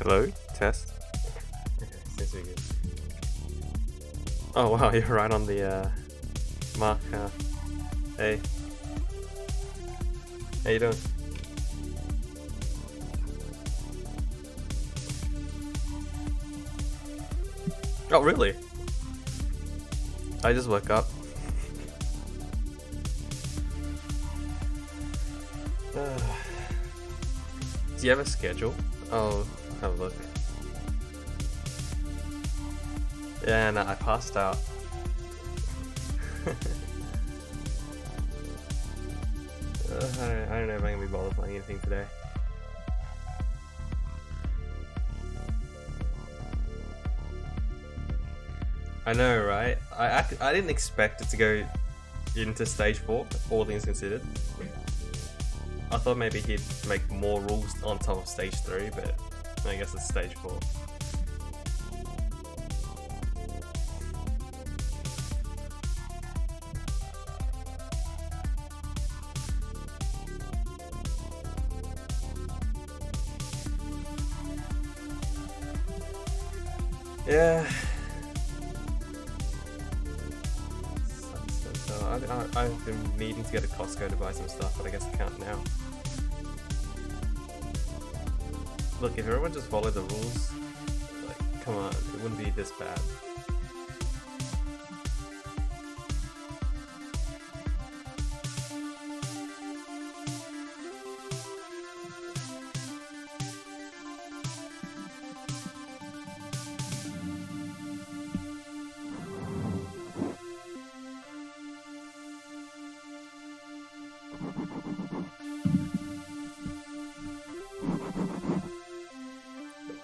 Hello? Test? Okay, seems to be good. Oh wow, you're right on the mark. Hey. How you doing? Oh really? I just woke up. Do you have a schedule? I'll have a look. Yeah, no, I passed out. I don't know if I'm gonna be bothered playing anything today. I know, right? I didn't expect it to go into stage 4, all things considered. I thought maybe he'd make more rules on top of stage 3, but I guess it's stage 4. Yeah. So I've been needing to go to Costco to buy some stuff, but I guess I can't now. Look, if everyone just followed the rules, like, come on, it wouldn't be this bad.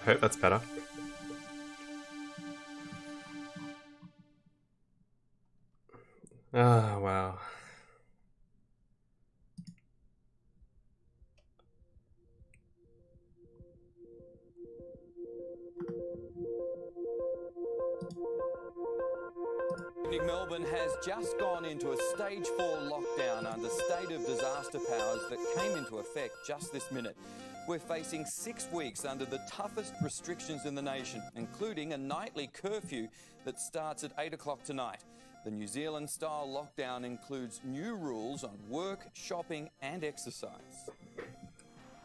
I hope that's better. Ah, wow. Melbourne has just gone into a stage 4 lockdown under state of disaster powers that came into effect just this minute. We're facing 6 weeks under the toughest restrictions in the nation, including a nightly curfew that starts at 8 o'clock tonight. The New Zealand-style lockdown includes new rules on work, shopping and exercise.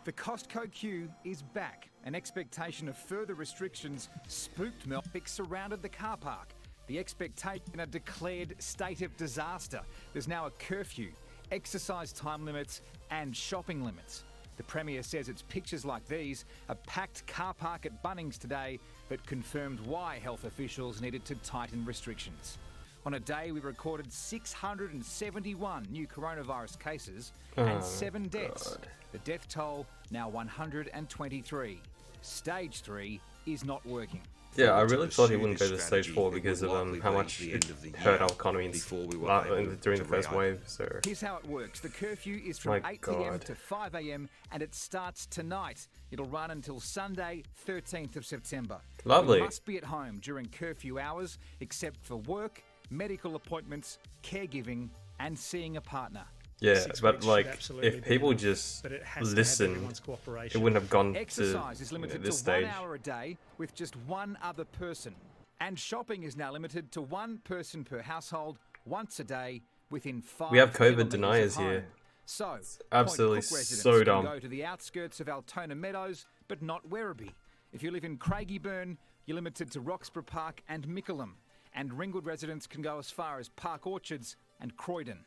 The Costco queue is back. An expectation of further restrictions spooked Melbourne surrounded the car park. The expectation a declared state of disaster. There's now a curfew, exercise time limits and shopping limits. The Premier says it's pictures like these, a packed car park at Bunnings today, but confirmed why health officials needed to tighten restrictions. On a day we recorded 671 new coronavirus cases and 7 deaths. God. The death toll now 123. Stage 3 is not working. Yeah, I really thought he wouldn't go to stage 4 because of how much it hurt our economy during the first wave. So Here's how it works. The curfew is from 8 p.m. to 5 a.m. and it starts tonight. It'll run until Sunday, 13th of September. Lovely. You must be at home during curfew hours, except for work, medical appointments, caregiving, and seeing a partner. yeah, but like if people just listen, it wouldn't have gone Exercise to is limited this to 1 stage. hour a day with just one other person. And shopping is now limited to one person per household once a day within 5 We have COVID kilometres deniers of home. here. So, absolutely Point Cook residents so can dumb. go to the outskirts of Altona Meadows, but not Werribee. If you live in Craigieburn, you're limited to Roxburgh Park and Mickleham. And Ringwood residents can go as far as Park Orchards and Croydon.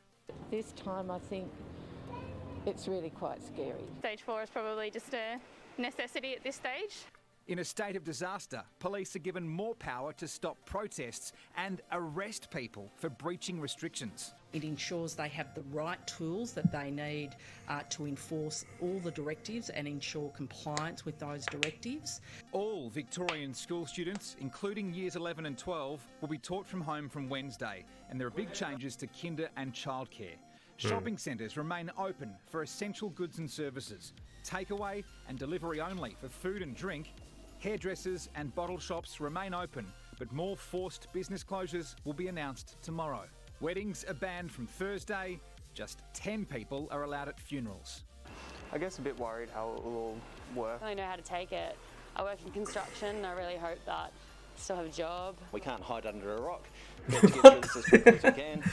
This time I think it's really quite scary. Stage 4 is probably just a necessity at this stage. In a state of disaster, police are given more power to stop protests and arrest people for breaching restrictions. It ensures they have the right tools that they need to enforce all the directives and ensure compliance with those directives. All Victorian school students, including years 11 and 12, will be taught from home from Wednesday, and there are big changes to kinder and childcare. Shopping centres remain open for essential goods and services. Takeaway and delivery only for food and drink. Hairdressers and bottle shops remain open, but more forced business closures will be announced tomorrow. Weddings are banned from Thursday. Just 10 people are allowed at funerals. I guess a bit worried how it will all work. I don't know how to take it. I work in construction and I really hope that I still have a job. We can't hide under a rock. We have to get through this as quickly as we can.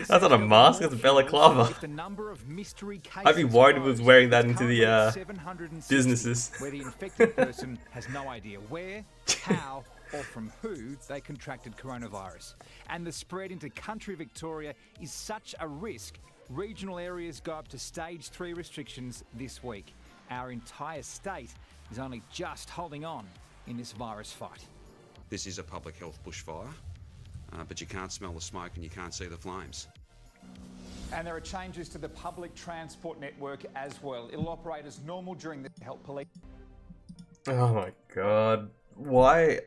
That's not a mask, it's a balaclava. I'd be worried if he was wearing that into the businesses. Where the infected person has no idea where, how, or from who they contracted coronavirus. And the spread into country Victoria is such a risk, regional areas go up to stage 3 restrictions this week. Our entire state is only just holding on in this virus fight. This is a public health bushfire, but you can't smell the smoke and you can't see the flames. And there are changes to the public transport network as well. It'll operate as normal during the help police. Oh my god. Why?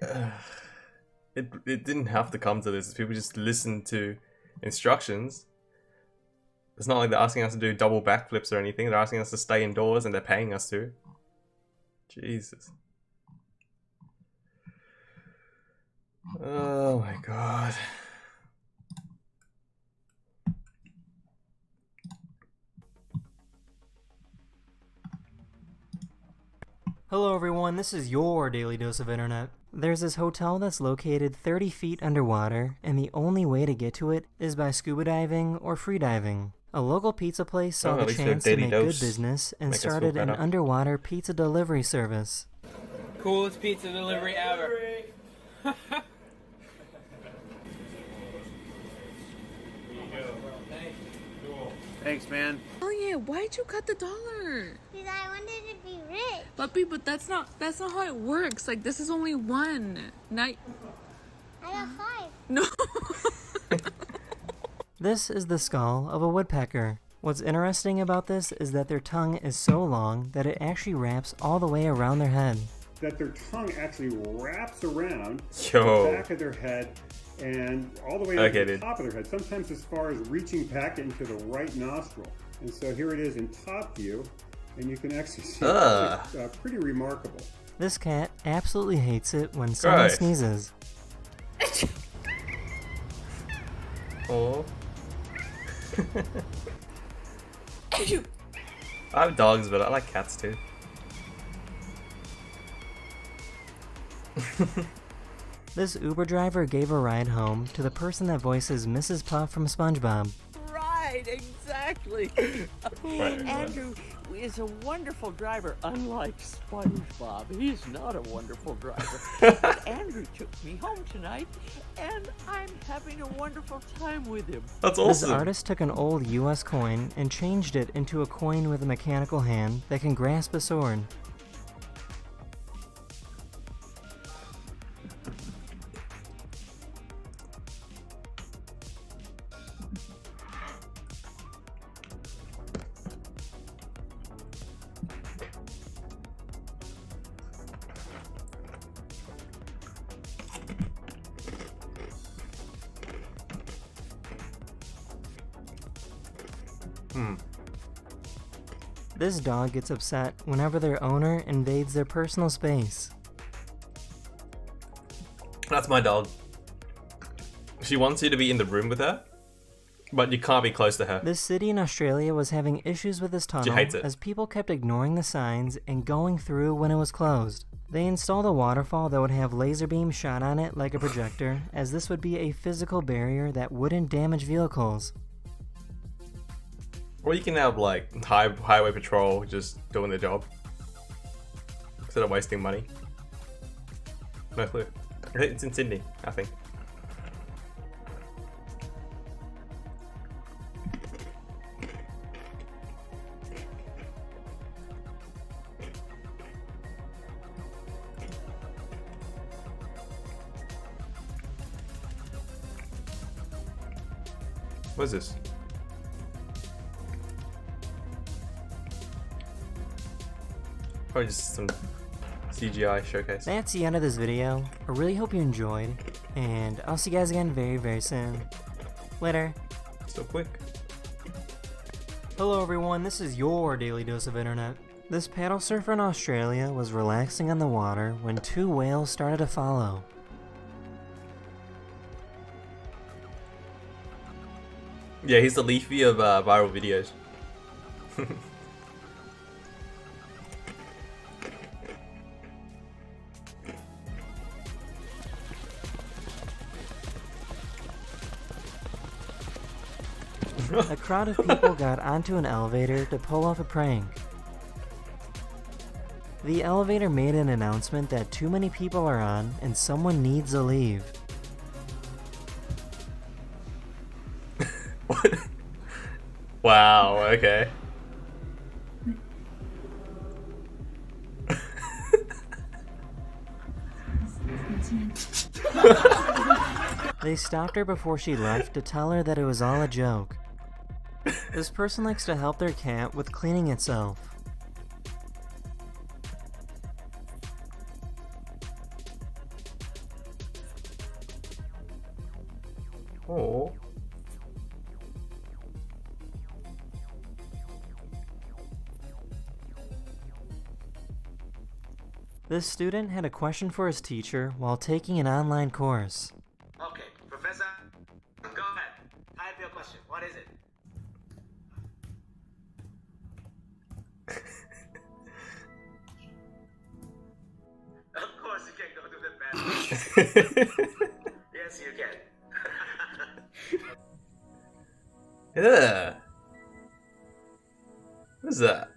It didn't have to come to this. People just listen to instructions. It's not like they're asking us to do double backflips or anything. They're asking us to stay indoors and they're paying us to. Jesus. Oh my god. Hello everyone, this is your Daily Dose of Internet. There's this hotel that's located 30 feet underwater, and the only way to get to it is by scuba diving or free diving. A local pizza place saw the chance to make good business and started an underwater pizza delivery service. Coolest pizza delivery ever. Thanks, man. Oh yeah, why'd you cut the dollar? Because I wanted to be rich. Puppy, but that's not how it works. Like, this is only one. I got 5. No. This is the skull of a woodpecker. What's interesting about this is that their tongue is so long that it actually wraps all the way around their head. That their tongue actually wraps around the back of their head and all the way up to the top of their head, sometimes as far as reaching back into the right nostril. And so here it is in top view, and you can actually see it's pretty remarkable. This cat absolutely hates it when someone sneezes. Oh. I have dogs, but I like cats too. This Uber driver gave a ride home to the person that voices Mrs. Puff from SpongeBob. Right, exactly. Andrew is a wonderful driver, unlike SpongeBob. He's not a wonderful driver. But Andrew took me home tonight, and I'm having a wonderful time with him. That's awesome. This artist took an old US coin and changed it into a coin with a mechanical hand that can grasp a sword. This dog gets upset whenever their owner invades their personal space. That's my dog. She wants you to be in the room with her, but you can't be close to her. This city in Australia was having issues with this tunnel as people kept ignoring the signs and going through when it was closed. They installed a waterfall that would have laser beams shot on it like a projector, as this would be a physical barrier that wouldn't damage vehicles. Or you can have like highway patrol just doing their job instead of wasting money. No clue. I think it's in Sydney, I think. What is this? Probably just some CGI showcase. That's the end of this video. I really hope you enjoyed, and I'll see you guys again very, very soon. Later. So quick. Hello everyone, this is your Daily Dose of Internet. This paddle surfer in Australia was relaxing on the water when 2 whales started to follow. Yeah, he's the Leafy of viral videos. a crowd of people got onto an elevator to pull off a prank. The elevator made an announcement that too many people are on and someone needs to leave. What? Wow, okay. They stopped her before she left to tell her that it was all a joke. This person likes to help their cat with cleaning itself. Oh. This student had a question for his teacher while taking an online course. Okay, Professor, go ahead. Type your question. What is it? Of course you can go to the bathroom. Yes, you can. Yeah. What is that?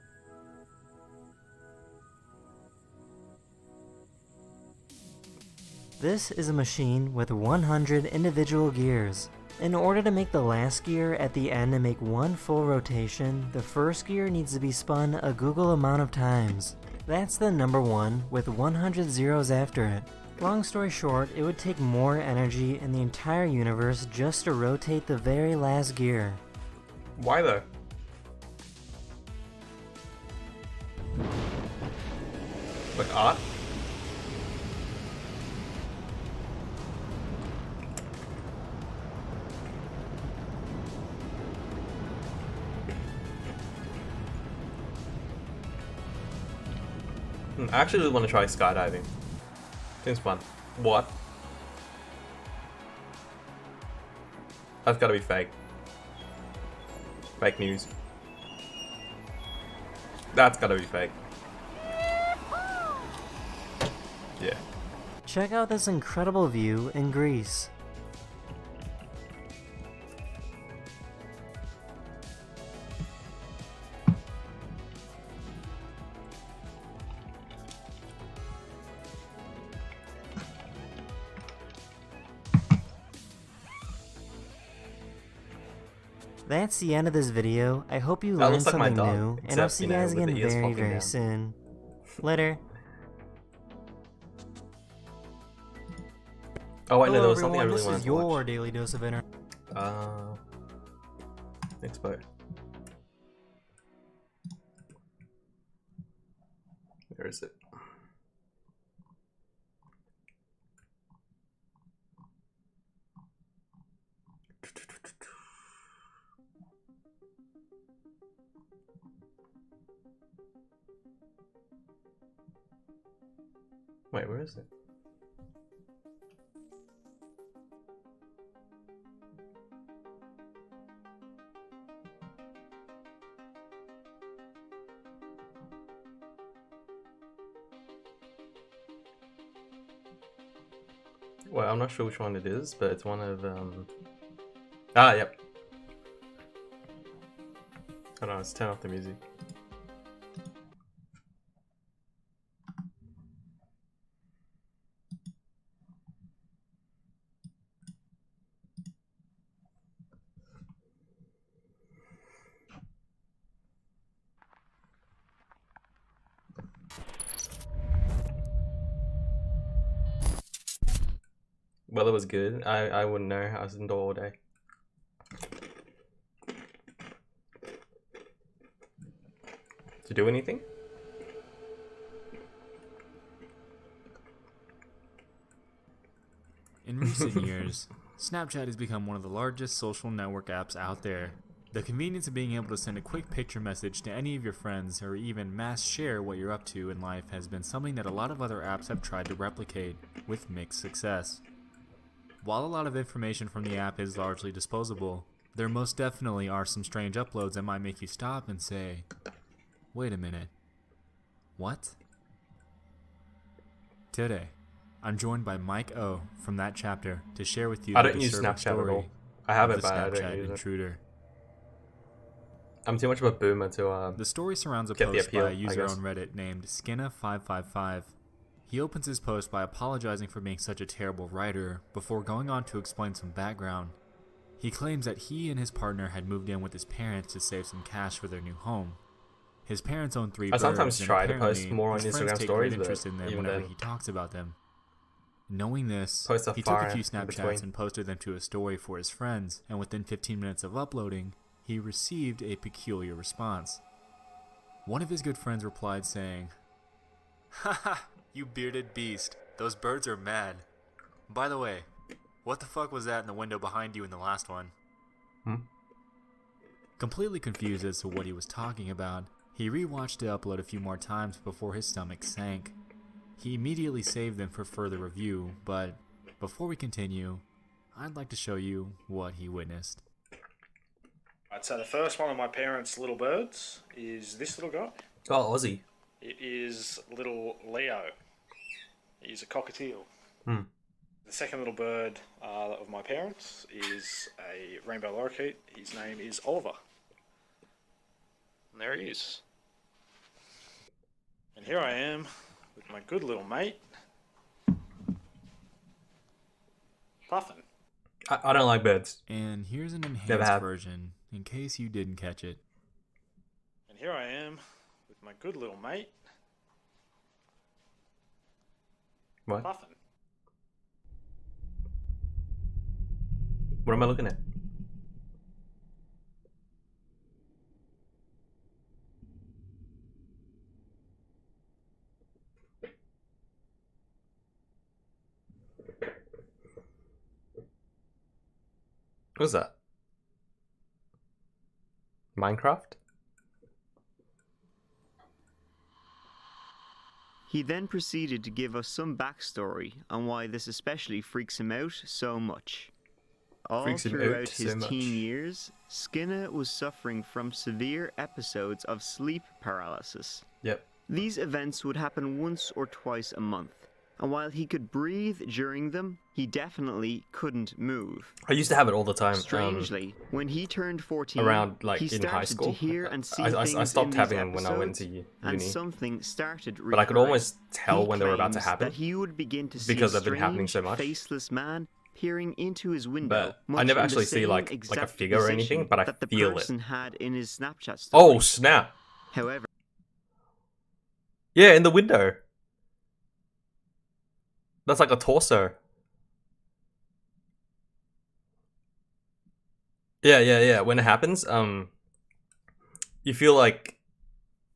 This is a machine with 100 individual gears. In order to make the last gear at the end and make one full rotation, the first gear needs to be spun a Google amount of times. That's the number 1 with 100 zeros after it. Long story short, it would take more energy in the entire universe just to rotate the very last gear. Why though? Like art? I actually really want to try skydiving. Seems fun. What? That's gotta be fake. Fake news. That's gotta be fake. Yeah. Check out this incredible view in Greece. That's the end of this video. I hope you learned something new, and I'll see you guys again very soon. Later. Oh wait, no, there was Hello, something I everyone. really wanted This is to watch. your daily dose of internet. Nexpo. Where is it? Wait, where is it? Well, I'm not sure which one it is, but it's one of yep. Hold on, let's turn off the music. Well, it was good. I wouldn't know. I was indoor all day. To do anything? In recent years, Snapchat has become one of the largest social network apps out there. The convenience of being able to send a quick picture message to any of your friends or even mass share what you're up to in life has been something that a lot of other apps have tried to replicate, with mixed success. While a lot of information from the app is largely disposable, there most definitely are some strange uploads that might make you stop and say, wait a minute, what? Today, I'm joined by Mike O from that chapter to share with you I the don't use disturbing Snapchat at story all. I have of it, the but I don't Snapchat use it. intruder. I'm too much of a boomer to The story surrounds a get the post appeal, by a I user guess. on Reddit named Skinna555. He opens his post by apologizing for being such a terrible writer before going on to explain some background. He claims that he and his partner had moved in with his parents to save some cash for their new home. His parents own 3 I birds, sometimes and try to apparently post more on his friends Instagram take stories, great but interest in them even whenever then, he talks about them. Knowing this, post are he took far a few in Snapchats between. and posted them to a story for his friends, and within 15 minutes of uploading, he received a peculiar response. One of his good friends replied saying, "Haha, you bearded beast, those birds are mad. By the way, what the fuck was that in the window behind you in the last one?" Completely confused as to what he was talking about, he rewatched the upload a few more times before his stomach sank. He immediately saved them for further review, but before we continue, I'd like to show you what he witnessed. Right, so the first one of my parents' little birds is this little guy. Oh, Aussie. It is little Leo. He's a cockatiel. Hmm. The second little bird of my parents is a rainbow lorikeet. His name is Oliver. And there he is. And here I am with my good little mate, Puffin. I don't like birds. And here's an Never enhanced have. version, in case you didn't catch it. And here I am with my good little mate, What? Puffin. What am I looking at? What's that? Minecraft? He then proceeded to give us some backstory on why this especially freaks him out so much. All Freaks him throughout out his so much. teen years, Skinner was suffering from severe episodes of sleep paralysis. Yep. These events would happen once or twice a month, and while he could breathe during them, he definitely couldn't move. I used to have it all the time. Strangely, when he turned 14, around like he in started high school. to hear and see I things stopped in these having them when I went to episodes, uni. and something started But I could recurring. almost tell He when they were about to claims happen that he would begin to see because a they've been happening so strange, much. faceless man peering into his window. But I much never in the actually see same like a exact figure or anything, position but I that the feel it. person had in his Snapchat story. Oh snap! However, Yeah, in the window. That's like a torso. Yeah. When it happens, you feel like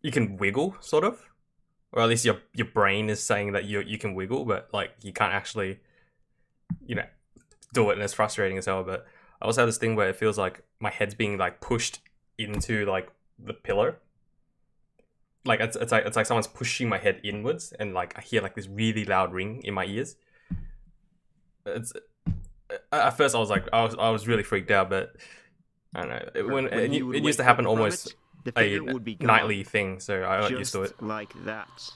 you can wiggle, sort of, or at least your brain is saying that you can wiggle, but like you can't actually, do it, and it's frustrating as hell. But I also have this thing where it feels like my head's being like pushed into like the pillow. Like it's like someone's pushing my head inwards, and like I hear like this really loud ring in my ears. It's at first I was really freaked out, but I don't know. It used to happen almost a nightly thing, so I got used to it. like that.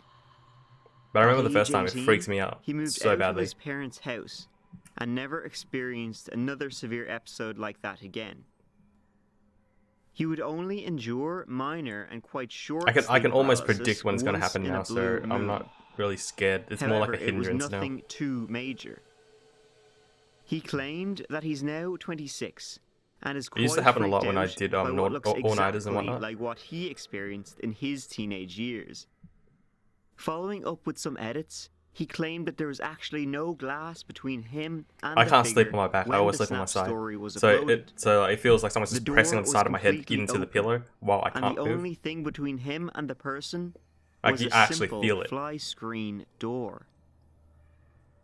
But I remember At the first age time it 18, freaks me out He moved so out of badly. his parents' house and never experienced another severe episode like that again. He would only endure minor and quite short I can sleep almost paralysis predict when it's going to once happen in a now, so blue I'm moon. not really scared. It's However, more like a it was hindrance now. nothing too major. He claimed that he's now 26 and is It quite used to happen a lot freaked when I out did by what looks all-nighters and exactly whatnot. like what he experienced in his teenage years. Following up with some edits, he claimed that there was actually no glass between him and I the can't sleep figure on my back. I when always the sleep on my Snap side. story was So uploaded. it feels like someone's The just pressing door on the was side of my head completely into the open, pillow while I and can't the move. only thing between him and the person Like, was you a actually simple feel it. fly screen door.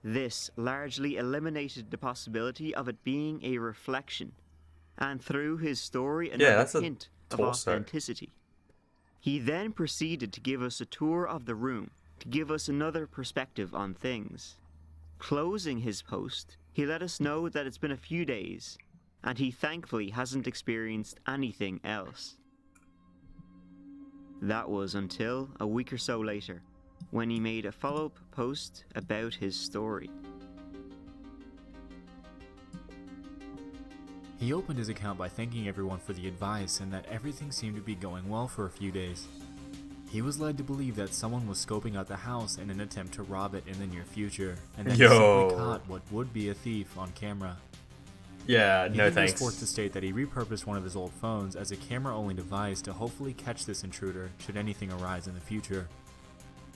This largely eliminated the possibility of it being a reflection, and threw his story another that's a hint of torso. authenticity. He then proceeded to give us a tour of the room, to give us another perspective on things. Closing his post, he let us know that it's been a few days, and he thankfully hasn't experienced anything else. That was until a week or so later, when he made a follow-up post about his story. He opened his account by thanking everyone for the advice and that everything seemed to be going well for a few days. He was led to believe that someone was scoping out the house in an attempt to rob it in the near future, and that he simply caught what would be a thief on camera. Yeah, no He thanks. was forced to state that he repurposed one of his old phones as a camera-only device to hopefully catch this intruder should anything arise in the future.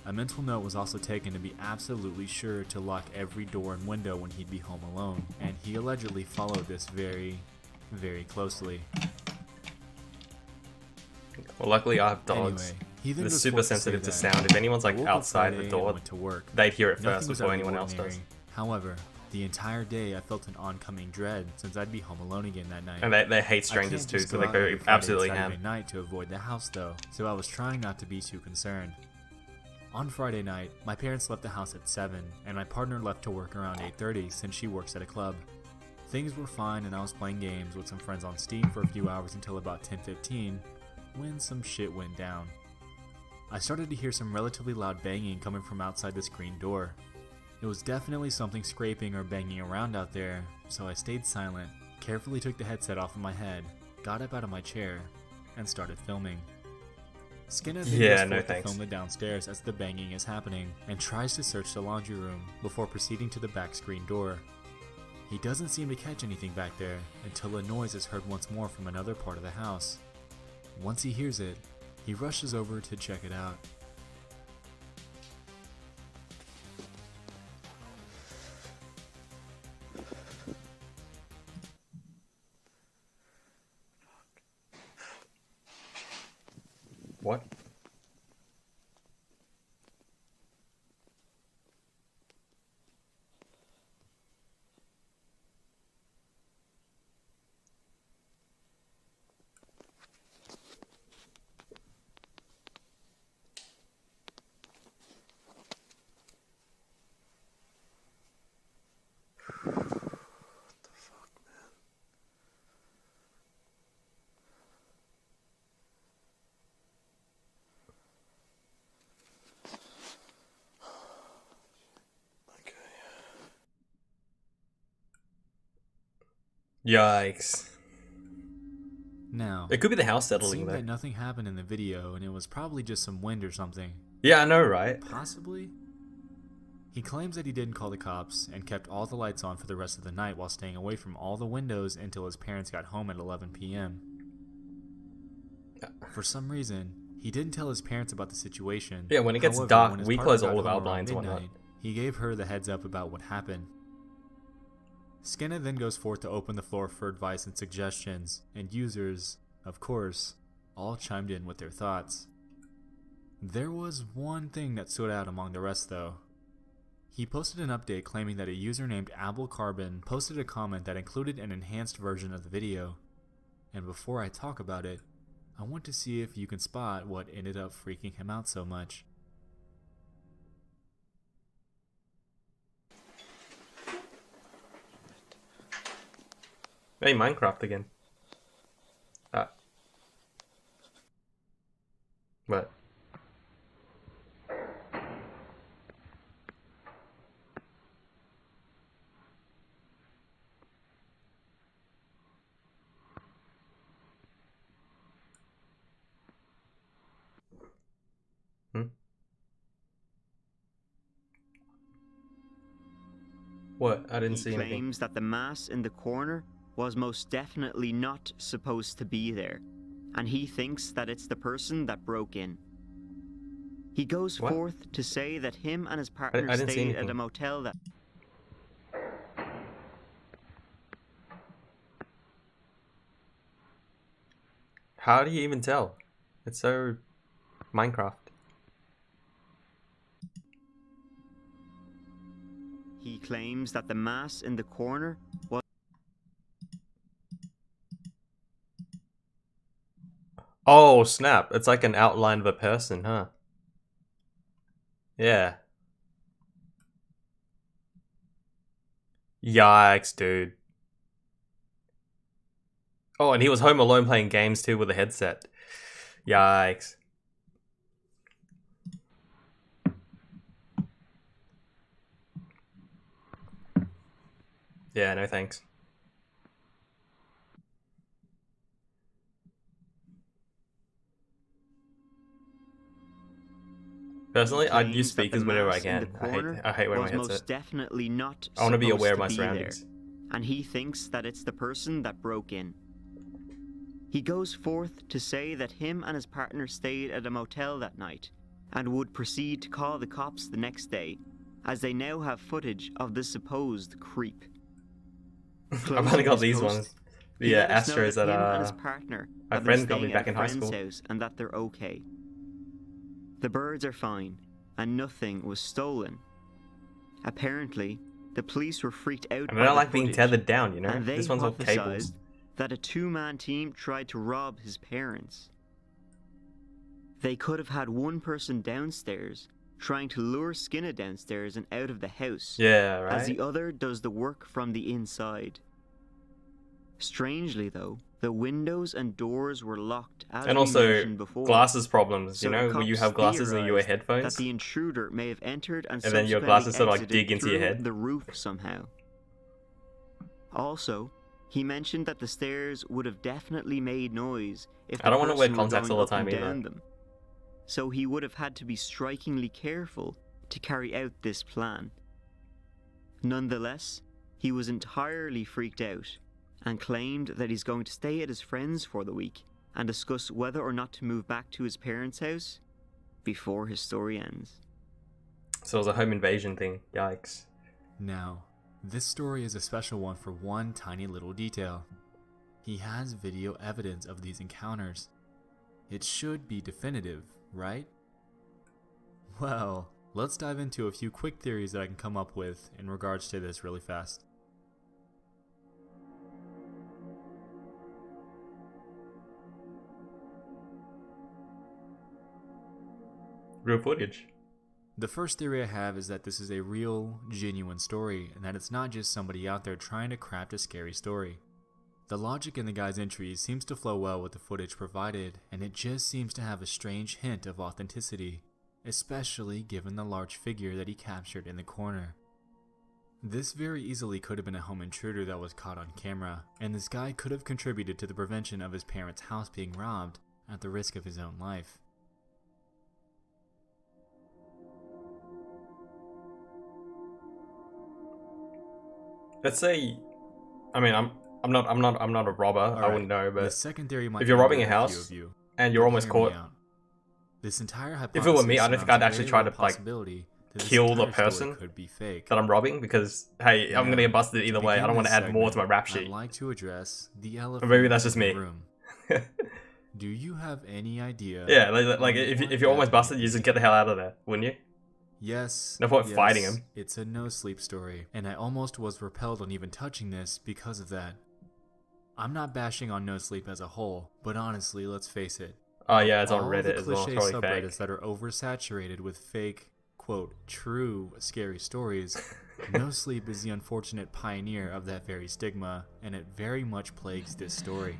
A mental note was also taken to be absolutely sure to lock every door and window when he'd be home alone, and he allegedly followed this very, very closely. Well, luckily I have dogs. Anyway, he then They're goes super forth to sensitive say to that, sound. If anyone's like "I woke up outside the Friday door, and went to work. they'd hear it Nothing first was before out of the anyone else does. ordinary. However, the entire day I felt an oncoming dread since I'd be home alone again that night. And they hate strangers I can't too, just so go they out go every Friday absolutely and Saturday ham. night to avoid the house though, so I was trying not to be too concerned. On Friday night, my parents left the house at 7, and my partner left to work around 8:30 since she works at a club. Things were fine and I was playing games with some friends on Steam for a few hours until about 10:15, when some shit went down. I started to hear some relatively loud banging coming from outside the screen door. It was definitely something scraping or banging around out there, so I stayed silent, carefully took the headset off of my head, got up out of my chair, and started filming. Skinner then goes forth to film the downstairs as the banging is happening, and tries to search the laundry room before proceeding to the back screen door. He doesn't seem to catch anything back there until a noise is heard once more from another part of the house. Once he hears it, he rushes over to check it out. What? Yikes. Now, it could be the house it settling seemed though. that nothing happened in the video and it was probably just some wind or something. Yeah, I know, right? Possibly? He claims that he didn't call the cops and kept all the lights on for the rest of the night while staying away from all the windows until his parents got home at 11 p.m. For some reason, he didn't tell his parents about the situation. Yeah, when it gets However, dark, when his we partner close got all of home our around blinds and whatnot. midnight, he gave her the heads up about what happened. Skinner then goes forth to open the floor for advice and suggestions, and users, of course, all chimed in with their thoughts. There was one thing that stood out among the rest though. He posted an update claiming that a user named Abel Carbon posted a comment that included an enhanced version of the video. And before I talk about it, I want to see if you can spot what ended up freaking him out so much. Hey, Minecraft again. What? What? I didn't see anything. He claims that the mass in the corner was most definitely not supposed to be there, and he thinks that it's the person that broke in. He goes forth to say that him and his partner stayed at a motel that... How do you even tell? It's so Minecraft. He claims that the mass in the corner was... Oh, snap. It's like an outline of a person, huh? Yeah. Yikes, dude. Oh, and he was home alone playing games too with a headset. Yikes. Yeah, no thanks. Personally, He I'd use claims that the speakers whenever I mass in the can. corner I hate wearing was my most headset. definitely not I want to be supposed aware of my be surroundings. there, and he thinks that it's the person that broke in. He goes forth to say that him and his partner stayed at a motel that night and would proceed to call the cops the next day, as they now have footage of the supposed creep. I've only got these ones. The Astros that my friend got me back in high school. House and that they're okay. The birds are fine, and nothing was stolen. Apparently, the police were freaked out And by I don't the like being footage, tethered down, you know? and they This one's all cables. hypothesized that a two-man team tried to rob his parents. They could have had one person downstairs trying to lure Skinner downstairs and out of the house, Yeah, right. as the other does the work from the inside. Strangely though, the windows and doors were locked as And we also mentioned before. glasses problems, So you know, the when you cops have glasses and you wear theorized headphones. that the intruder may have entered and And then your subsequently glasses sort of like exited dig into your through head. the roof somehow. Also, he mentioned that the stairs would have definitely made noise if I don't want to wear person were contacts going all the up and time either. down them. So he would have had to be strikingly careful to carry out this plan. Nonetheless, he was entirely freaked out and claimed that he's going to stay at his friend's for the week and discuss whether or not to move back to his parents' house before his story ends. So it was a home invasion thing. Yikes. Now, this story is a special one for one tiny little detail. He has video evidence of these encounters. It should be definitive, right? Well, let's dive into a few quick theories that I can come up with in regards to this really fast. Real footage. The first theory I have is that this is a real, genuine story, and that it's not just somebody out there trying to craft a scary story. The logic in the guy's entries seems to flow well with the footage provided, and it just seems to have a strange hint of authenticity, especially given the large figure that he captured in the corner. This very easily could have been a home intruder that was caught on camera, and this guy could have contributed to the prevention of his parents' house being robbed at the risk of his own life. Let's say, I mean, I'm not a robber. I wouldn't know, but the second theory might if you're be robbing a under house few of you, and you're almost hear me caught, out. This entire if it were me, hypothesis I don't think surrounds I'd a actually very try real to like possibility that this kill the entire story person could be fake. that I'm robbing because hey, I'm gonna get busted either way. I don't want to add more to my rap sheet. I'd like to address the elephant Or maybe that's just in the me. room. Do you have any idea? Yeah, like if you're almost busted, you just get the hell out of there, wouldn't you? Yes. No point yes, fighting him. It's a no sleep story, and I almost was repelled on even touching this because of that. I'm not bashing on no sleep as a whole, but honestly, let's face it. Oh yeah, it's on all Reddit the as well. cliche It's probably subreddits fake. that are oversaturated with fake, quote, true scary stories. No Sleep is the unfortunate pioneer of that very stigma, and it very much plagues this story.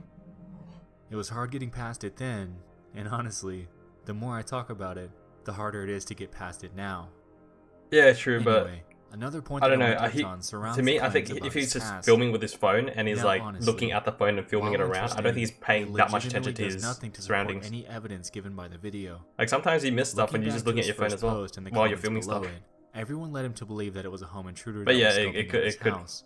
It was hard getting past it then, and honestly, the more I talk about it, the harder it is to get past it now. Yeah, true, Anyway, another point I that don't I know. want to touch on surrounds To me, the I think claims about if he's his just past. filming with his phone and he's Now, like honestly, looking at the phone and filming it while around, I don't think he's paying that much attention to legitimately his does nothing to support surroundings. any evidence given by the video. Like sometimes you miss stuff Looking when you're back just to looking at his your phone first as well post and the while you're comments filming below stuff. it, everyone led him to believe that it was a home intruder But that yeah, was it scoping out could his house.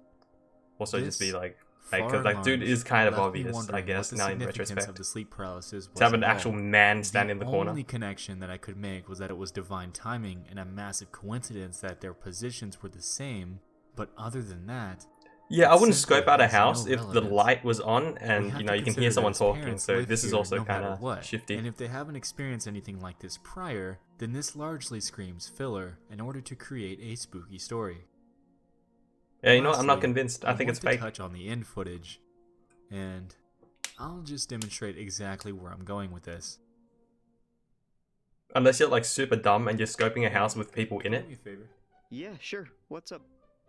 also just be This, like far fake, because like dude large, is kind of left me obvious, I wondering guess, what the now in significance retrospect. of the sleep paralysis was To have an at all. actual man stand in the corner. The only connection that I could make was that it was divine timing and a massive coincidence that their positions were the same, but other than that, Yeah, I it wouldn't simply scope out a has no house if the relevance. light was on We and have you to know you can consider hear that someone his talking. parents So live this is here also no kind matter of what. shifty. And if they haven't experienced anything like this prior, then this largely screams filler in order to create a spooky story. Yeah, you know what? I'm not Lastly, convinced. I think it's want fake. to touch on the end footage, and I'll just demonstrate exactly where I'm going with this. Unless you're like super dumb and you're scoping a house with people in Do it. me a favor. Yeah, sure. What's up?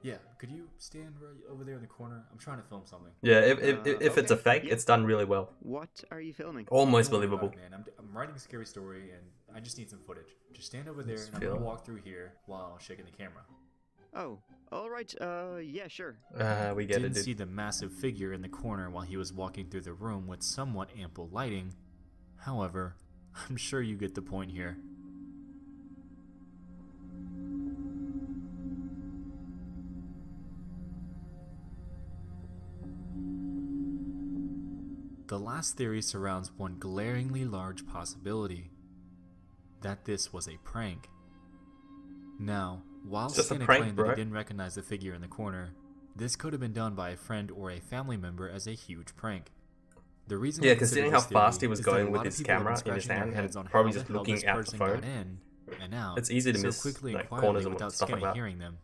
Yeah, could you stand right over there in the corner? I'm trying to film something. Yeah, if it's a fake, yeah. it's done really well. What are you filming? Almost Don't worry about believable. it, man. I'm writing a scary story, and I just need some footage. Just stand over there, and I'm Phil. gonna walk through here while shaking the camera. Oh, all right. Yeah, sure. We get it, Didn't dude. see the massive figure in the corner while he was walking through the room with somewhat ample lighting. However, I'm sure you get the point here. The last theory surrounds one glaringly large possibility, that this was a prank. Now, while Skinner claimed that he didn't recognize the figure in the corner, this could have been done by a friend or a family member as a huge prank. The reason considering how fast he was going with his camera in his hand and probably just looking at the phone, and out, it's easy to so miss quickly like and quietly corners and without stuff like Skinner that. hearing them.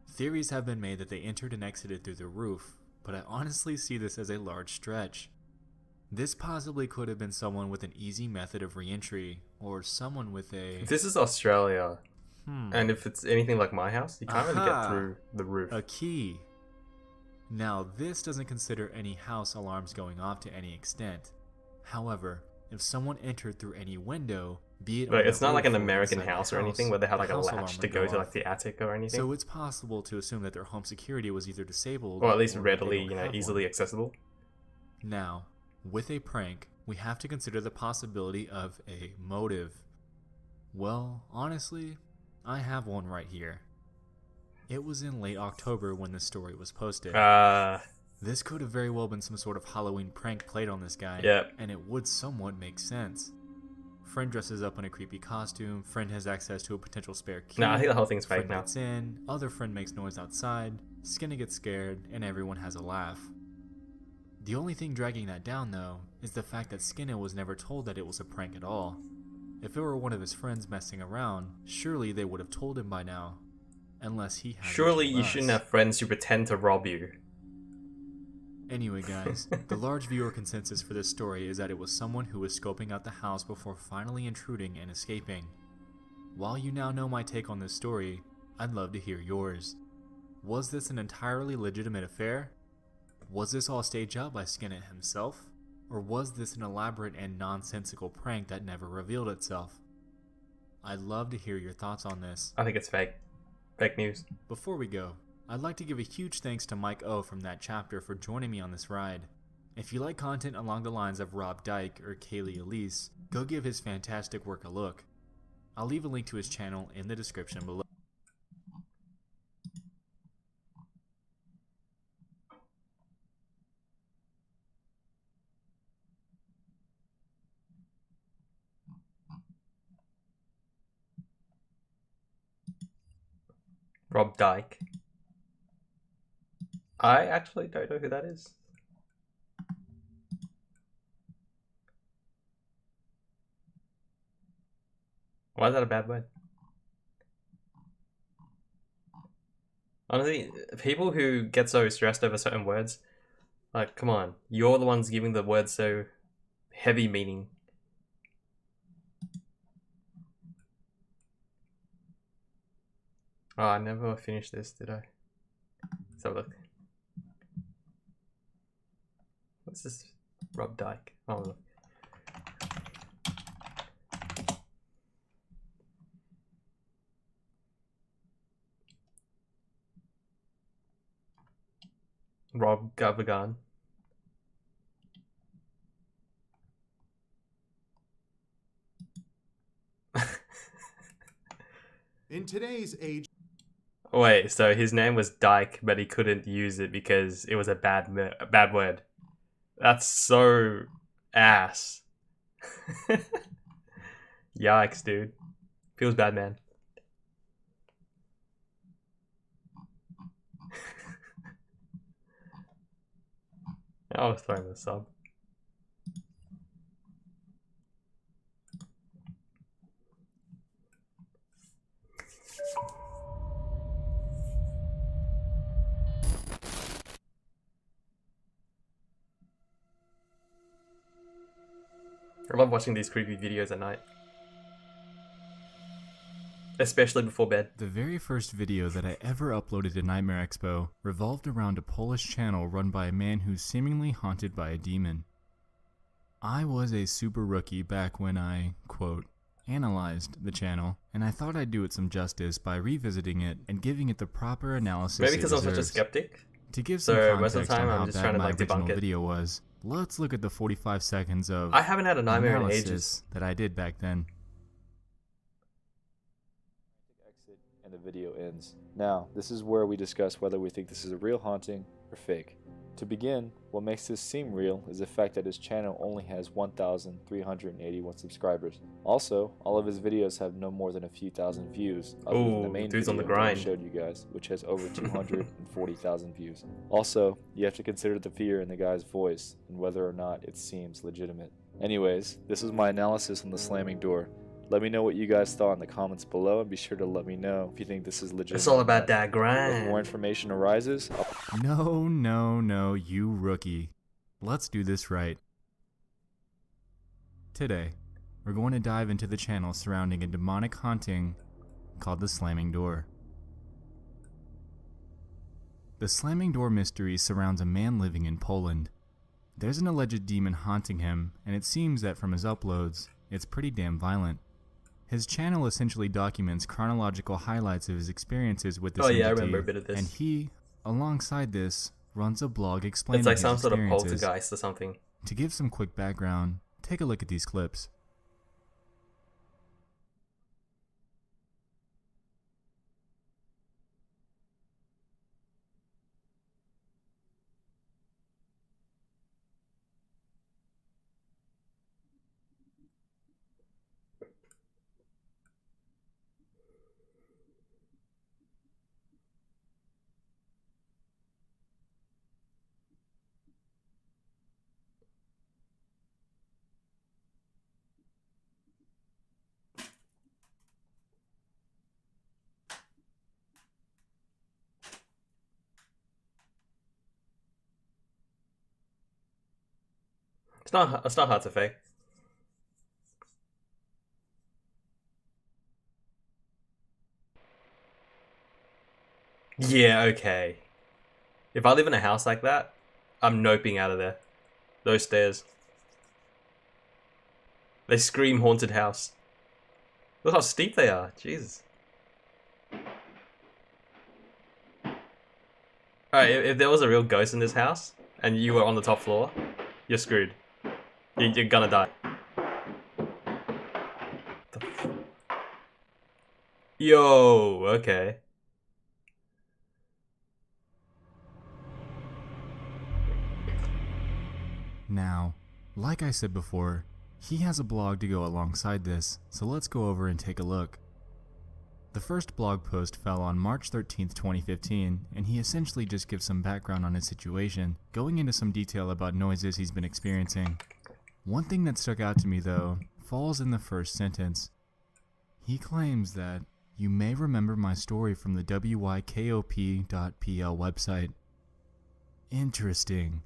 Theories have been made that they entered and exited through the roof, but I honestly see this as a large stretch. This possibly could have been someone with an easy method of re-entry, or someone with a... If this is Australia, and if it's anything like my house, you can't really get through the roof. A key. Now, this doesn't consider any house alarms going off to any extent. However, if someone entered through any window, be it Like, on it's the not like roof an or American inside the house or anything where they have the like a house alarm latch to would go to off. like the attic or anything. So it's possible to assume that their home security was either disabled or at least that readily, they don't have easily one. accessible. Now, with a prank, we have to consider the possibility of a motive. Well, honestly, I have one right here. It was in late October when this story was posted. This could have very well been some sort of Halloween prank played on this guy, and it would somewhat make sense. Friend dresses up in a creepy costume, friend has access to a potential spare key. Nah, I think the whole thing's fake friend now. gets in, other friend makes noise outside, Skinner gets scared, and everyone has a laugh. The only thing dragging that down, though, is the fact that Skinner was never told that it was a prank at all. If it were one of his friends messing around, surely they would have told him by now. Unless he had. Surely you shouldn't have friends who pretend to rob you. Anyway, guys, the large viewer consensus for this story is that it was someone who was scoping out the house before finally intruding and escaping. While you now know my take on this story, I'd love to hear yours. Was this an entirely legitimate affair? Was this all staged out by Skinner himself? Or was this an elaborate and nonsensical prank that never revealed itself? I'd love to hear your thoughts on this. I think it's fake. Fake news. Before we go, I'd like to give a huge thanks to Mike O from that chapter for joining me on this ride. If you like content along the lines of Rob Dyke or Kaylee Elise, go give his fantastic work a look. I'll leave a link to his channel in the description below. Rob Dyke. I actually don't know who that is. Why is that a bad word? Honestly, people who get so stressed over certain words, like, come on, you're the ones giving the word so heavy meaning. Oh, I never finished this, did I? Let's have a look. What's this? Rob Dyke. Oh, look. Rob Gavagan. In today's age... Wait, so his name was Dyke, but he couldn't use it because it was a bad word. That's so ass. Yikes, dude. Feels bad, man. I was throwing the sub. I love watching these creepy videos at night. Especially before bed. The very first video that I ever uploaded to Nightmare Expo revolved around a Polish channel run by a man who's seemingly haunted by a demon. I was a super rookie back when I, quote, analyzed the channel, and I thought I'd do it some justice by revisiting it and giving it the proper analysis. Maybe because it I'm such a deserves. skeptic. To give some So context most of the time on I'm how just bad trying to my like original debunk it. video was, let's look at the 45 seconds of I haven't had a nightmare in analysis ages. that I did back then. Exit and the video ends. Now, this is where we discuss whether we think this is a real haunting or fake. To begin, what makes this seem real is the fact that his channel only has 1,381 subscribers. Also, all of his videos have no more than a few thousand views, other than the main dude's video on the that I grind. showed you guys, which has over 240,000 views. Also, you have to consider the fear in the guy's voice and whether or not it seems legitimate. Anyways, this was my analysis on the slamming door. Let me know what you guys thought in the comments below, and be sure to let me know if you think this is legitimate. It's all about that grind. If more information arises, No, you rookie. Let's do this right. Today, we're going to dive into the channel surrounding a demonic haunting called the Slamming Door. The Slamming Door mystery surrounds a man living in Poland. There's an alleged demon haunting him, and it seems that from his uploads, it's pretty damn violent. His channel essentially documents chronological highlights of his experiences with this entity, I remember a bit of this. And he, alongside this, runs a blog explaining It's like his some sort of experiences. poltergeist or something. To give some quick background, take a look at these clips. It's not hard to fake. Yeah, okay. If I live in a house like that, I'm noping out of there. Those stairs. They scream haunted house. Look how steep they are. Jesus. Alright, if there was a real ghost in this house, and you were on the top floor, you're screwed. You're gonna die. Yo, okay. Now, like I said before, he has a blog to go alongside this, so let's go over and take a look. The first blog post fell on March 13th, 2015, and he essentially just gives some background on his situation, going into some detail about noises he's been experiencing. One thing that stuck out to me though, falls in the first sentence. He claims that, "You may remember my story from the wykop.pl website." Interesting.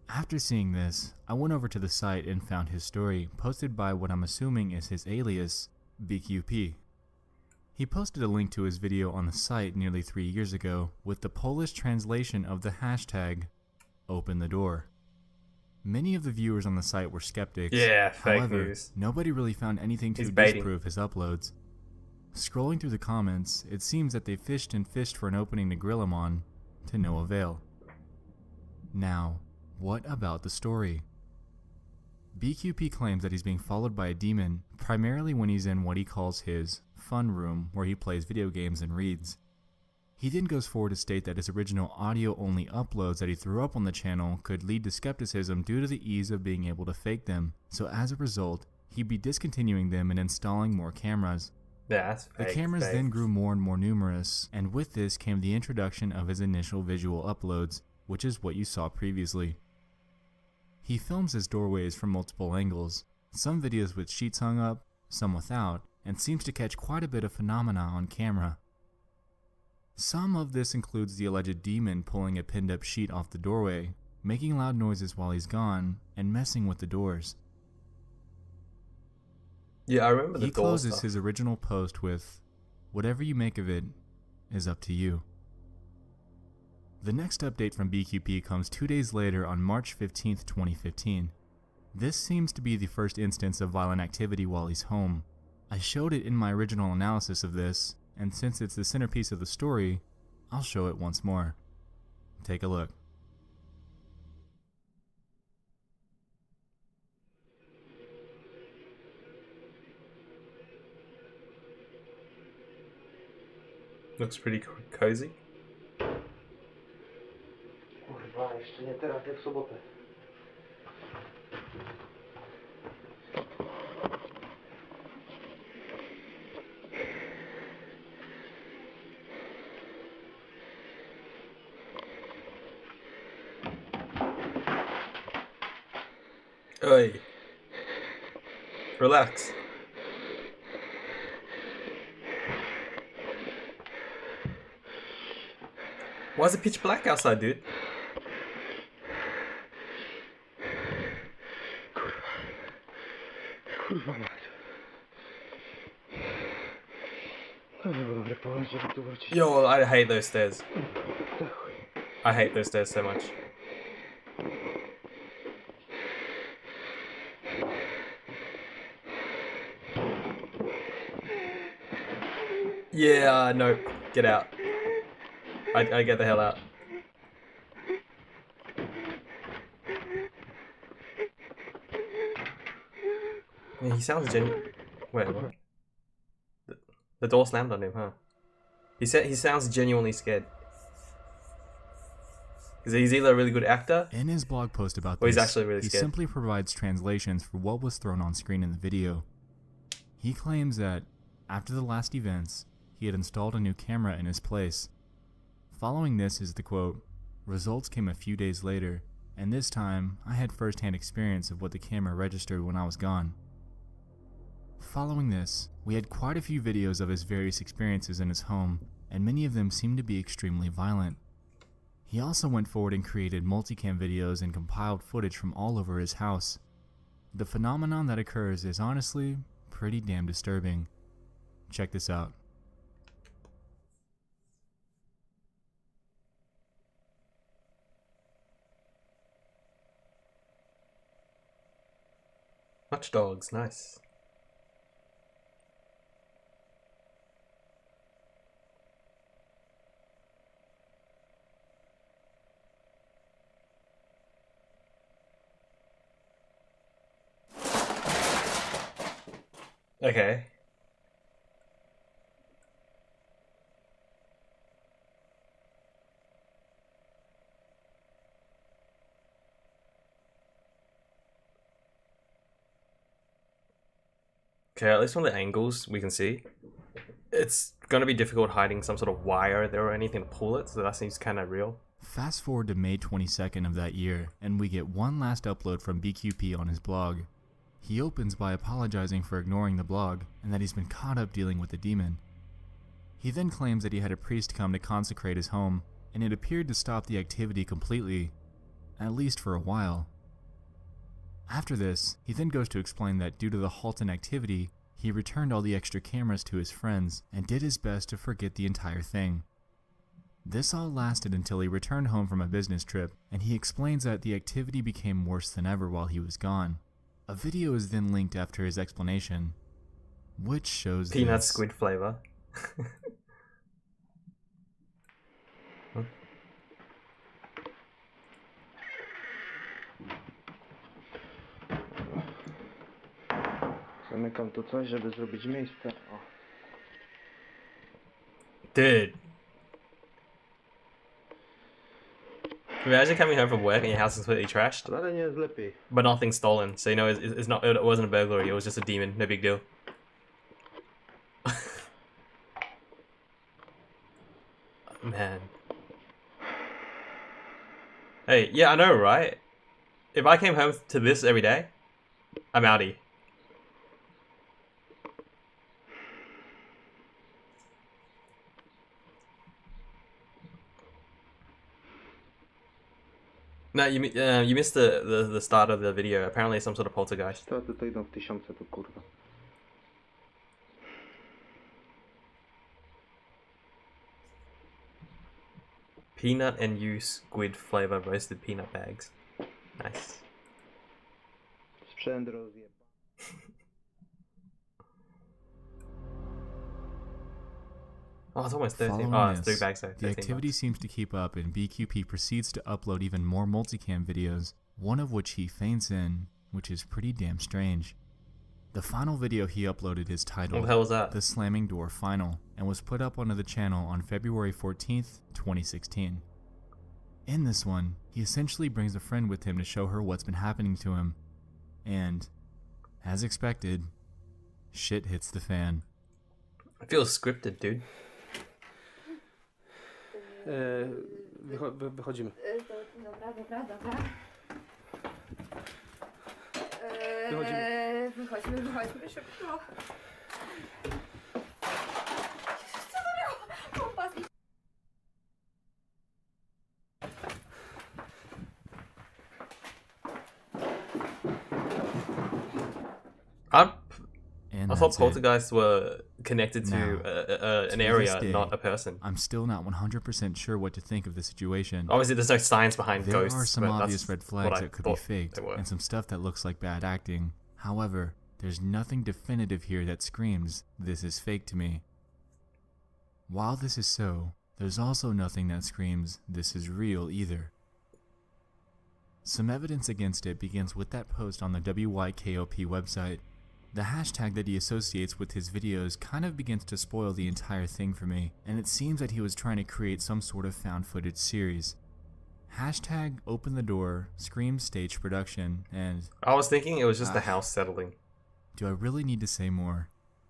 After seeing this, I went over to the site and found his story, posted by what I'm assuming is his alias, BQP. He posted a link to his video on the site nearly 3 years ago with the Polish translation of the hashtag #OpenTheDoor. Many of the viewers on the site were skeptics. Yeah, fake However, news. nobody really found anything to He's baiting. disprove his uploads. Scrolling through the comments, it seems that they fished and fished for an opening to grill him on, to no avail. Now, what about the story? BQP claims that he's being followed by a demon, primarily when he's in what he calls his fun room, where he plays video games and reads. He then goes forward to state that his original audio-only uploads that he threw up on the channel could lead to skepticism due to the ease of being able to fake them, so as a result, he'd be discontinuing them and installing more cameras. Yeah, that's fake. The cameras then grew more and more numerous, and with this came the introduction of his initial visual uploads, which is what you saw previously. He films his doorways from multiple angles, some videos with sheets hung up, some without, and seems to catch quite a bit of phenomena on camera. Some of this includes the alleged demon pulling a pinned up sheet off the doorway, making loud noises while he's gone, and messing with the doors. Yeah, I remember the He door closes stuff. his original post with, "Whatever you make of it is up to you." The next update from BQP comes 2 days later on March 15th, 2015. This seems to be the first instance of violent activity while he's home. I showed it in my original analysis of this, and since it's the centerpiece of the story, I'll show it once more. Take a look. Looks pretty cozy. Right. jeszcze nie teraz, jak w sobotę. Oi. Relax. Why is it pitch black outside, dude? Kurwa mać. To nie było dobre pomysł, żeby tu wrócić. Yo, I hate those stairs. I hate those stairs so much. Yeah, no, get out. I get the hell out. Yeah, he sounds genuine. Wait, what? The door slammed on him, huh? He sounds genuinely scared. He's either a really good actor, in his blog post about or this, he's actually really he scared. simply provides translations for what was thrown on screen in the video. He claims that after the last events, he had installed a new camera in his place. Following this is the quote, "Results came a few days later, and this time I had first-hand experience of what the camera registered when I was gone." Following this, we had quite a few videos of his various experiences in his home, and many of them seemed to be extremely violent. He also went forward and created multicam videos and compiled footage from all over his house. The phenomenon that occurs is honestly pretty damn disturbing. Check this out. Watch Dogs, nice. Okay. Okay, at least from the angles we can see, it's gonna be difficult hiding some sort of wire there or anything to pull it, so that seems kind of real. Fast forward to May 22nd of that year, and we get one last upload from BQP on his blog. He opens by apologizing for ignoring the blog, and that he's been caught up dealing with the demon. He then claims that he had a priest come to consecrate his home, and it appeared to stop the activity completely, at least for a while. After this, he then goes to explain that due to the halt in activity, he returned all the extra cameras to his friends and did his best to forget the entire thing. This all lasted until he returned home from a business trip, and he explains that the activity became worse than ever while he was gone. A video is then linked after his explanation, which shows Peanut this. squid flavor. Zamykam tu coś, żeby zrobić miejsce. O. Dude. Imagine coming home from work and your house is completely trashed, Ale nie jest lepiej. but nothing's stolen. So you know it's not. It wasn't a burglary. It was just a demon. No big deal. Man. Hey, yeah, I know, right? If I came home to this every day, I'm outie. No, you missed the start of the video. Apparently, some sort of poltergeist. Straty to idą w tysiące, to kurwa. Peanut and you squid flavor roasted peanut bags. Nice. Sprzęt rozjeb. Oh, it's almost 13. Following Oh, it's this, 3 bags, so the 13 activity bucks. seems to keep up, and BQP proceeds to upload even more multicam videos, one of which he faints in, which is pretty damn strange. The final video he uploaded is titled What the hell was that? The Slamming Door Final, and was put up onto the channel on February 14th, 2016. In this one, he essentially brings a friend with him to show her what's been happening to him. And, as expected, shit hits the fan. I feel scripted, dude. Wychodzimy. Wychodźmy szybko. Co to miało? Kompas. And I thought that's it. poltergeists were connected to Now, an to area, this day, not a person. I'm still not 100% sure what to think of the situation. Obviously, there's no science behind There ghosts. are some but obvious that's red what flags I that could be thought faked, they were. and some stuff that looks like bad acting. However, there's nothing definitive here that screams, this is fake to me. While this is so, there's also nothing that screams, this is real either. Some evidence against it begins with that post on the WYKOP website. The hashtag that he associates with his videos kind of begins to spoil the entire thing for me, and it seems that he was trying to create some sort of found footage series. Hashtag open the door, Scream stage production, and... I was thinking it was just the house settling. Do I really need to say more?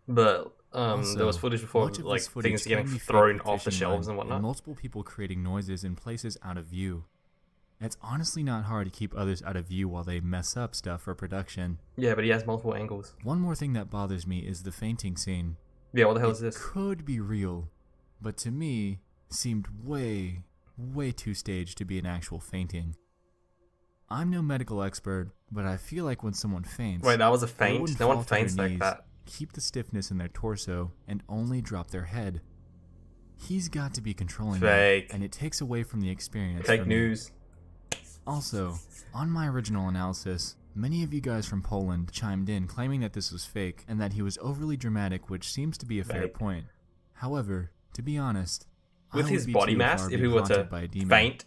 But Also, there was footage before, much of like this footage things getting can be fake thrown with off the fishing shelves line, and whatnot. multiple people creating noises in places out of view. It's honestly not hard to keep others out of view while they mess up stuff for production. Yeah, but he has multiple angles. One more thing that bothers me is the fainting scene. Yeah, what the hell is this? It could be real, but to me, seemed way too staged to be an actual fainting. I'm no medical expert, but I feel like when someone faints... Wait, that was a they feint? wouldn't No one fall to their faints like knees, that. Keep the stiffness in their torso, and only drop their head. He's got to be controlling Fake. that, and it takes away from the experience. Fake for me. news. Also, on my original analysis, many of you guys from Poland chimed in claiming that this was fake and that he was overly dramatic, which seems to be a fair Fake. point. However, to be honest, With I his would be body too mass, I were if he being were haunted to by a demon. faint,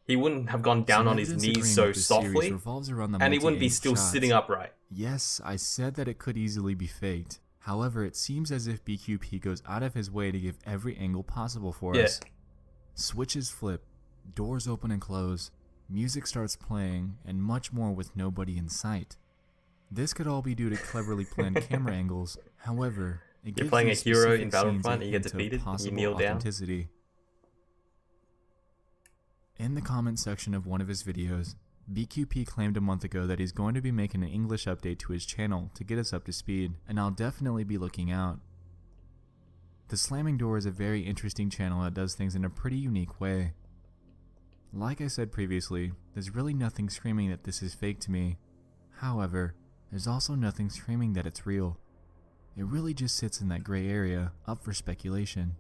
he wouldn't have gone down Some on his evidence knees agreeing so with this series softly, revolves around the and he wouldn't be multi-angle still shots. sitting upright. Yes, I said that it could easily be faked. However, it seems as if BQP goes out of his way to give every angle possible for Yeah. us. Switches flip, doors open and close, music starts playing, and much more with nobody in sight. This could all be due to cleverly planned camera angles. However, it gives playing these a hero specific in scenes Battlefront, a you get hint of defeated, you possible kneel down. authenticity. In the comment section of one of his videos, BQP claimed a month ago that he's going to be making an English update to his channel to get us up to speed, and I'll definitely be looking out. The Slamming Door is a very interesting channel that does things in a pretty unique way. Like I said previously, there's really nothing screaming that this is fake to me. However, there's also nothing screaming that it's real. It really just sits in that gray area, up for speculation.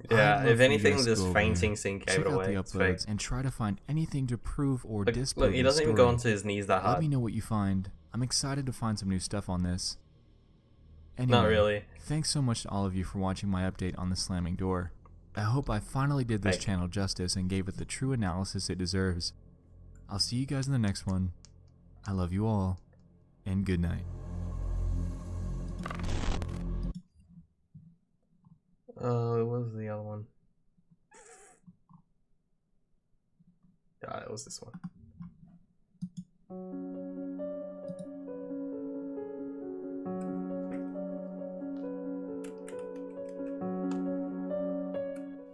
Yeah, I'd love if for you anything, guys to this go over fainting there, scene check gave it out away. the It's fake. uploads and try to find anything to prove or disprove Look, he the doesn't even story. go onto his knees that Let hard. me know what you find. I'm excited to find some new stuff on this. Anyway, Not really. Thanks so much to all of you for watching my update on the Slamming Door. I hope I finally did this Fake. channel justice and gave it the true analysis it deserves. I'll see you guys in the next one. I love you all, and good night. What was the other one? Yeah, it was this one.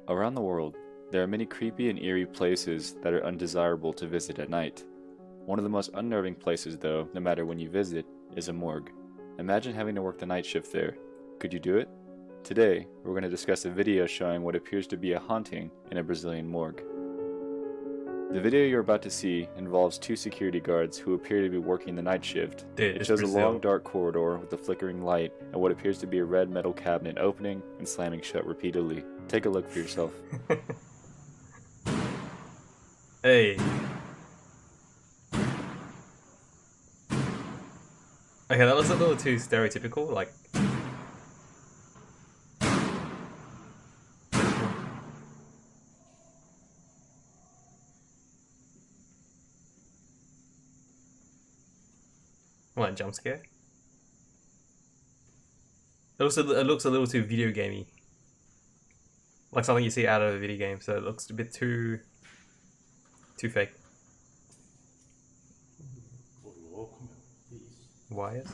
Around the world, there are many creepy and eerie places that are undesirable to visit at night. One of the most unnerving places, though, no matter when you visit, is a morgue. Imagine having to work the night shift there. Could you do it? Today, we're going to discuss a video showing what appears to be a haunting in a Brazilian morgue. The video you're about to see involves two security guards who appear to be working the night shift. Dude, It it's shows a Brazil. long dark corridor with a flickering light and what appears to be a red metal cabinet opening and slamming shut repeatedly. Take a look for yourself. Hey. Okay, that was a little too stereotypical, like... What, jump scare? It looks a little too video gamey. Like something you see out of a video game, so it looks a bit too Too fake. Wires?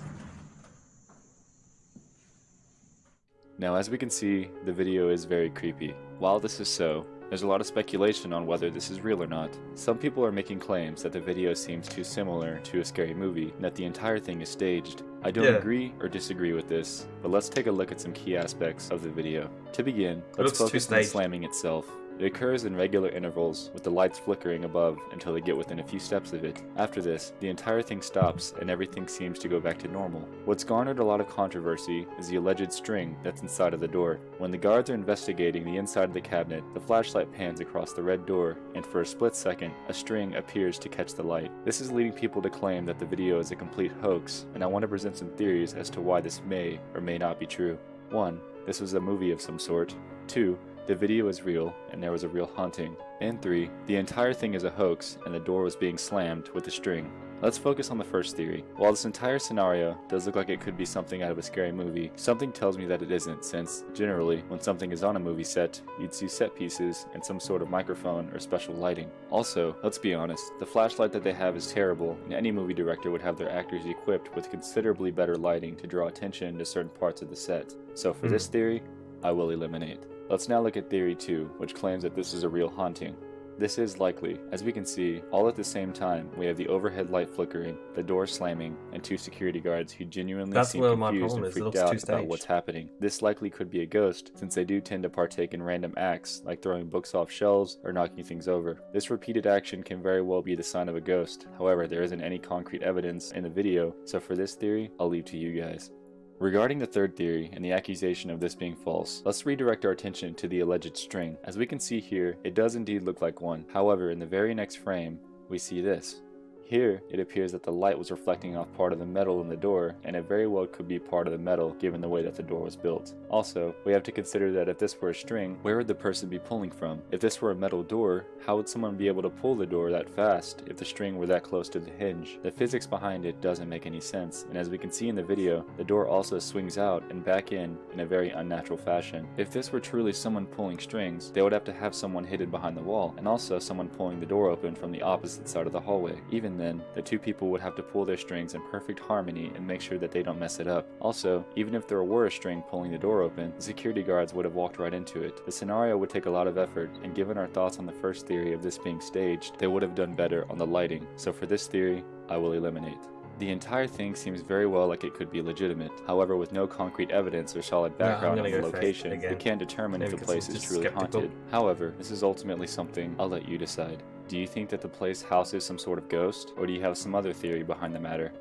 Now, as we can see, the video is very creepy. While this is so, there's a lot of speculation on whether this is real or not. Some people are making claims that the video seems too similar to a scary movie, and that the entire thing is staged. I don't agree or disagree with this, but let's take a look at some key aspects of the video. To begin, let's focus on the slamming itself. It occurs in regular intervals, with the lights flickering above until they get within a few steps of it. After this, the entire thing stops and everything seems to go back to normal. What's garnered a lot of controversy is the alleged string that's inside of the door. When the guards are investigating the inside of the cabinet, the flashlight pans across the red door, and for a split second, a string appears to catch the light. This is leading people to claim that the video is a complete hoax, and I want to present some theories as to why this may or may not be true. 1. This was a movie of some sort. 2. The video is real, and there was a real haunting. And 3. The entire thing is a hoax, and the door was being slammed with a string. Let's focus on the first theory. While this entire scenario does look like it could be something out of a scary movie, something tells me that it isn't, since, generally, when something is on a movie set, you'd see set pieces and some sort of microphone or special lighting. Also, let's be honest, the flashlight that they have is terrible, and any movie director would have their actors equipped with considerably better lighting to draw attention to certain parts of the set. So for this theory, I will eliminate. Let's now look at theory 2, which claims that this is a real haunting. This is likely. As we can see, all at the same time, we have the overhead light flickering, the door slamming, and 2 security guards who genuinely seem confused and freaked out about what's happening. This likely could be a ghost, since they do tend to partake in random acts, like throwing books off shelves or knocking things over. This repeated action can very well be the sign of a ghost. However, there isn't any concrete evidence in the video, so for this theory, I'll leave to you guys. Regarding the third theory and the accusation of this being false, let's redirect our attention to the alleged string. As we can see here, it does indeed look like one. However, in the very next frame, we see this. Here, it appears that the light was reflecting off part of the metal in the door, and it very well could be part of the metal given the way that the door was built. Also, we have to consider that if this were a string, where would the person be pulling from? If this were a metal door, how would someone be able to pull the door that fast if the string were that close to the hinge? The physics behind it doesn't make any sense, and as we can see in the video, the door also swings out and back in a very unnatural fashion. If this were truly someone pulling strings, they would have to have someone hidden behind the wall, and also someone pulling the door open from the opposite side of the hallway. Even then, the 2 people would have to pull their strings in perfect harmony and make sure that they don't mess it up. Also, even if there were a string pulling the door open, the security guards would have walked right into it. The scenario would take a lot of effort, and given our thoughts on the first theory of this being staged, they would have done better on the lighting. So for this theory, I will eliminate. The entire thing seems very well like it could be legitimate. However, with no concrete evidence or solid background on the location, we can't determine if the place is truly haunted. However, this is ultimately something I'll let you decide. Do you think that the place houses some sort of ghost, or do you have some other theory behind the matter?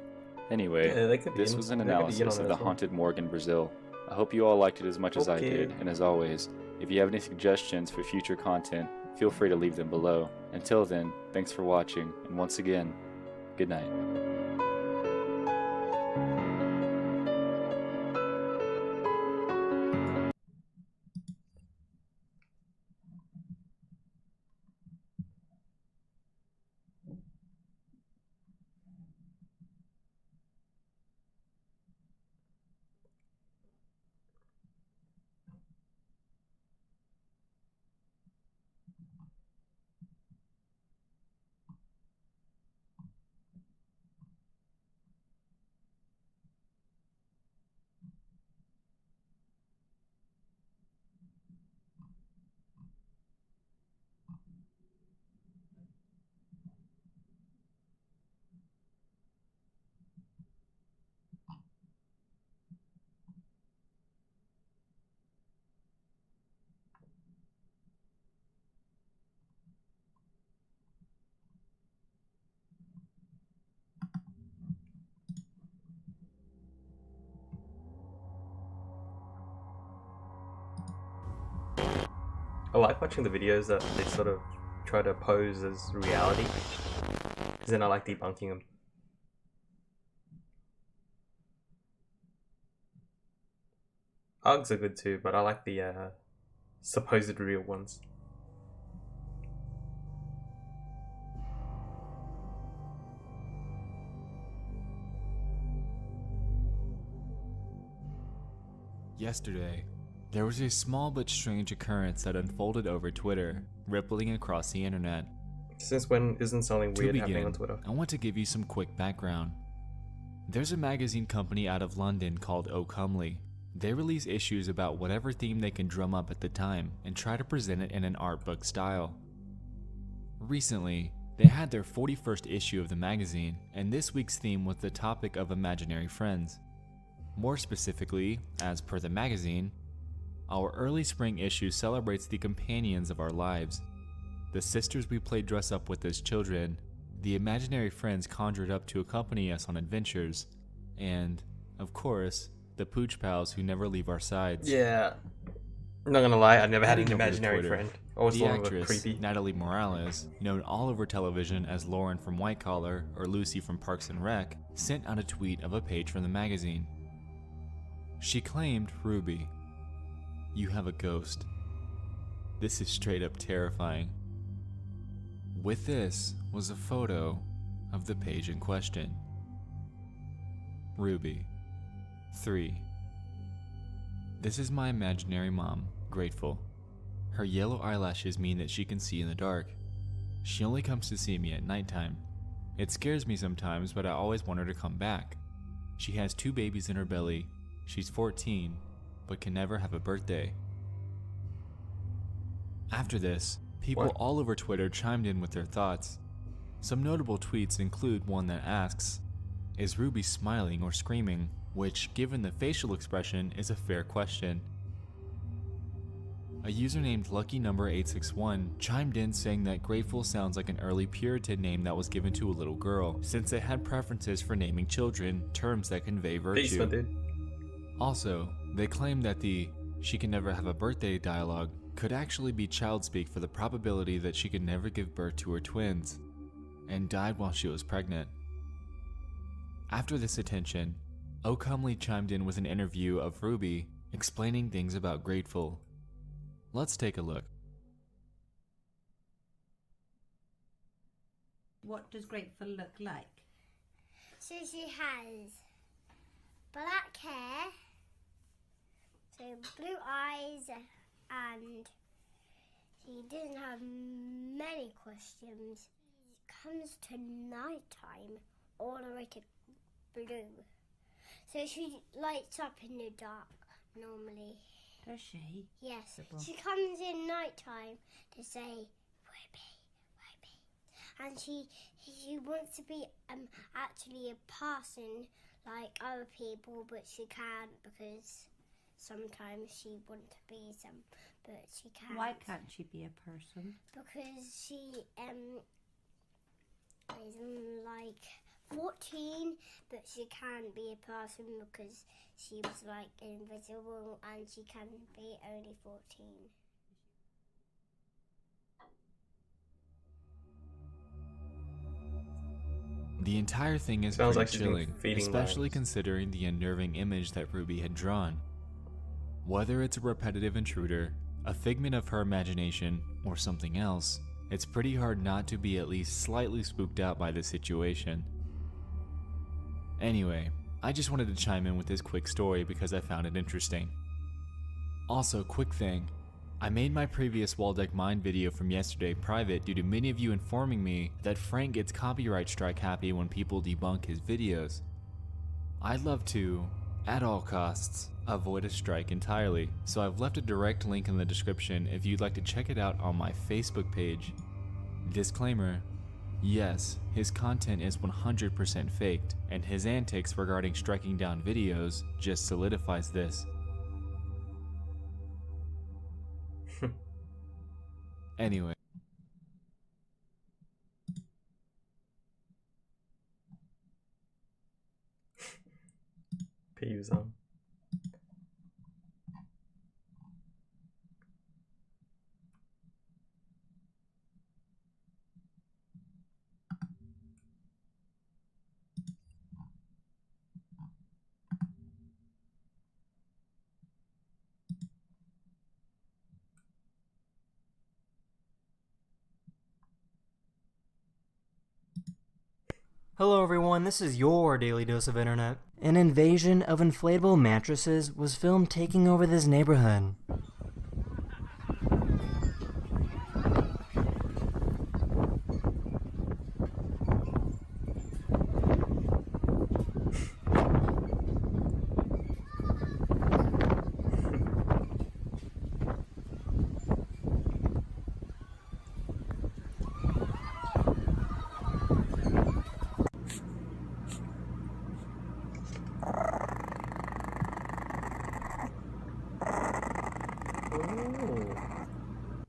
Anyway, this was an analysis of the haunted morgue in Brazil. I hope you all liked it as much as I did, and as always, if you have any suggestions for future content, feel free to leave them below. Until then, thanks for watching, and once again, good night. I like watching the videos that they sort of try to pose as reality, because then I like debunking them. Uggs are good too, but I like the supposed real ones. Yesterday, there was a small but strange occurrence that unfolded over Twitter, rippling across the internet. Since when isn't something weird happening on Twitter? I want to give you some quick background. There's a magazine company out of London called O Comely. They release issues about whatever theme they can drum up at the time and try to present it in an art book style. Recently, they had their 41st issue of the magazine, and this week's theme was the topic of imaginary friends. More specifically, as per the magazine, our early spring issue celebrates the companions of our lives, the sisters we played dress up with as children, the imaginary friends conjured up to accompany us on adventures, and, of course, the pooch pals who never leave our sides. Yeah. I'm not gonna lie, I never had an imaginary friend. I was The one of actress, creepy. Natalie Morales, known all over television as Lauren from White Collar or Lucy from Parks and Rec, sent out a tweet of a page from the magazine. She claimed, Ruby, you have a ghost. This is straight up terrifying. With this was a photo of the page in question. Ruby, 3. This is my imaginary mom, Grateful. Her yellow eyelashes mean that she can see in the dark. She only comes to see me at nighttime. It scares me sometimes, but I always want her to come back. She has 2 babies in her belly. She's 14, but can never have a birthday. After this, people all over Twitter chimed in with their thoughts. Some notable tweets include one that asks, is Ruby smiling or screaming? Which, given the facial expression, is a fair question. A user named LuckyNumber861 chimed in saying that Grateful sounds like an early Puritan name that was given to a little girl, since they had preferences for naming children terms that convey virtue. Also, they claim that the "she can never have a birthday" dialogue could actually be child speak for the probability that she could never give birth to her twins, and died while she was pregnant. After this attention, O Comely chimed in with an interview of Ruby explaining things about Grateful. Let's take a look. What does Grateful look like? So she has black hair, so blue eyes, and she doesn't have many questions. It comes to night time, all the way to blue. So she lights up in the dark normally. Does she? Yes. She comes in night time to say, Ruby, Ruby. And she wants to be actually a person like other people, but she can't because sometimes she wants to be some, but she can't. Why can't she be a person? Because she is like 14, but she can't be a person because she was like invisible and she can be only 14. The entire thing is Sounds pretty like she's been chilling, feeding especially lines. considering the unnerving image that Ruby had drawn. Whether it's a repetitive intruder, a figment of her imagination, or something else, it's pretty hard not to be at least slightly spooked out by the situation. Anyway, I just wanted to chime in with this quick story because I found it interesting. Also, quick thing, I made my previous Waldeck Mine video from yesterday private due to many of you informing me that Frank gets copyright strike happy when people debunk his videos. I'd love to, at all costs, avoid a strike entirely, so I've left a direct link in the description if you'd like to check it out on my Facebook page. Disclaimer, yes, his content is 100% faked, and his antics regarding striking down videos just solidifies this. Anyway. Peeves on. Hello everyone, this is your Daily Dose of Internet. An invasion of inflatable mattresses was filmed taking over this neighborhood.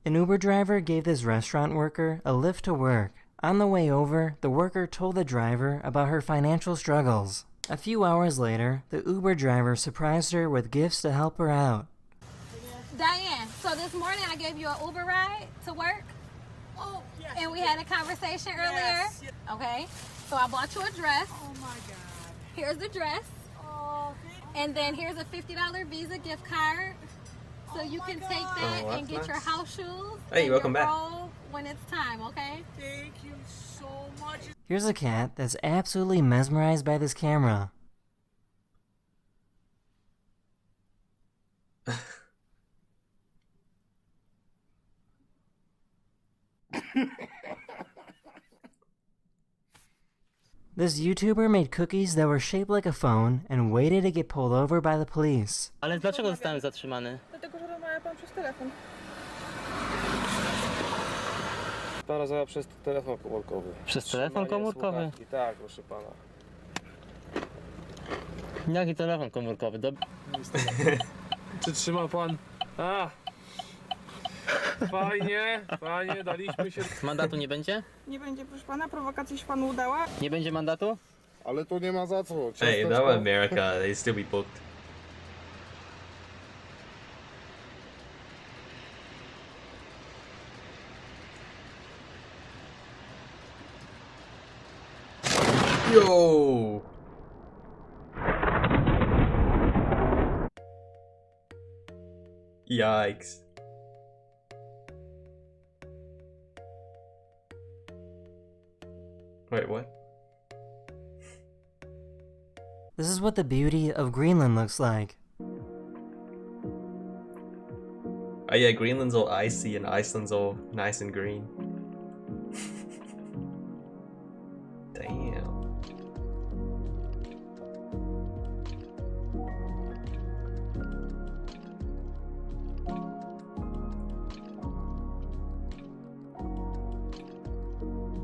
An Uber driver gave this restaurant worker a lift to work. On the way over, the worker told the driver about her financial struggles. A few hours later, the Uber driver surprised her with gifts to help her out. Diane, so this morning I gave you an Uber ride to work? Oh, yes. And we had a conversation earlier? Yes. Okay. So I bought you a dress. Oh my God. Here's the dress. Oh, and then here's a $50 Visa gift card. So you can take that and get your house shoes. Hey, welcome back. When it's time, okay? Thank you so much. Here's a cat that's absolutely mesmerized by this camera. This YouTuber made cookies that were shaped like a phone and waited to get pulled over by the police. Ale dlaczego zostałem zatrzymany? Dlatego, że rozmawia pan przez telefon. Pan rozmawia przez telefon komórkowy. Przez telefon komórkowy? Tak, proszę pana. Jaki telefon komórkowy? Czy trzyma pan? Fajnie, fajnie, daliśmy się. Mandatu nie będzie? Nie będzie, proszę pana, prowokacja się panu udała. Nie będzie mandatu? Ale to nie ma za co. Hey, that were America, they'd still be booked. Yo! Yikes. Wait, what? This is what the beauty of Greenland looks like. Oh yeah, Greenland's all icy and Iceland's all nice and green. Damn.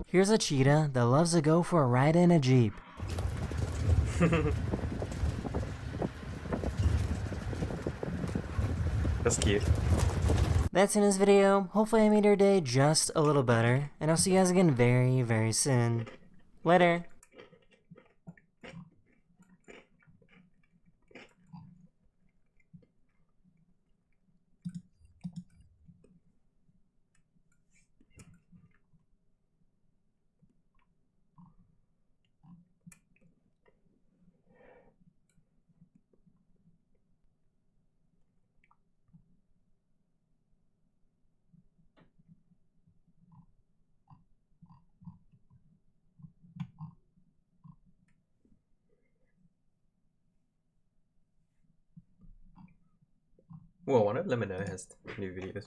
Here's a cheetah that loves to go for a ride in a Jeep. That's cute. That's in this video. Hopefully I made your day just a little better. And I'll see you guys again very, very soon. Later. Whoa, I wonder if Lemino has new videos.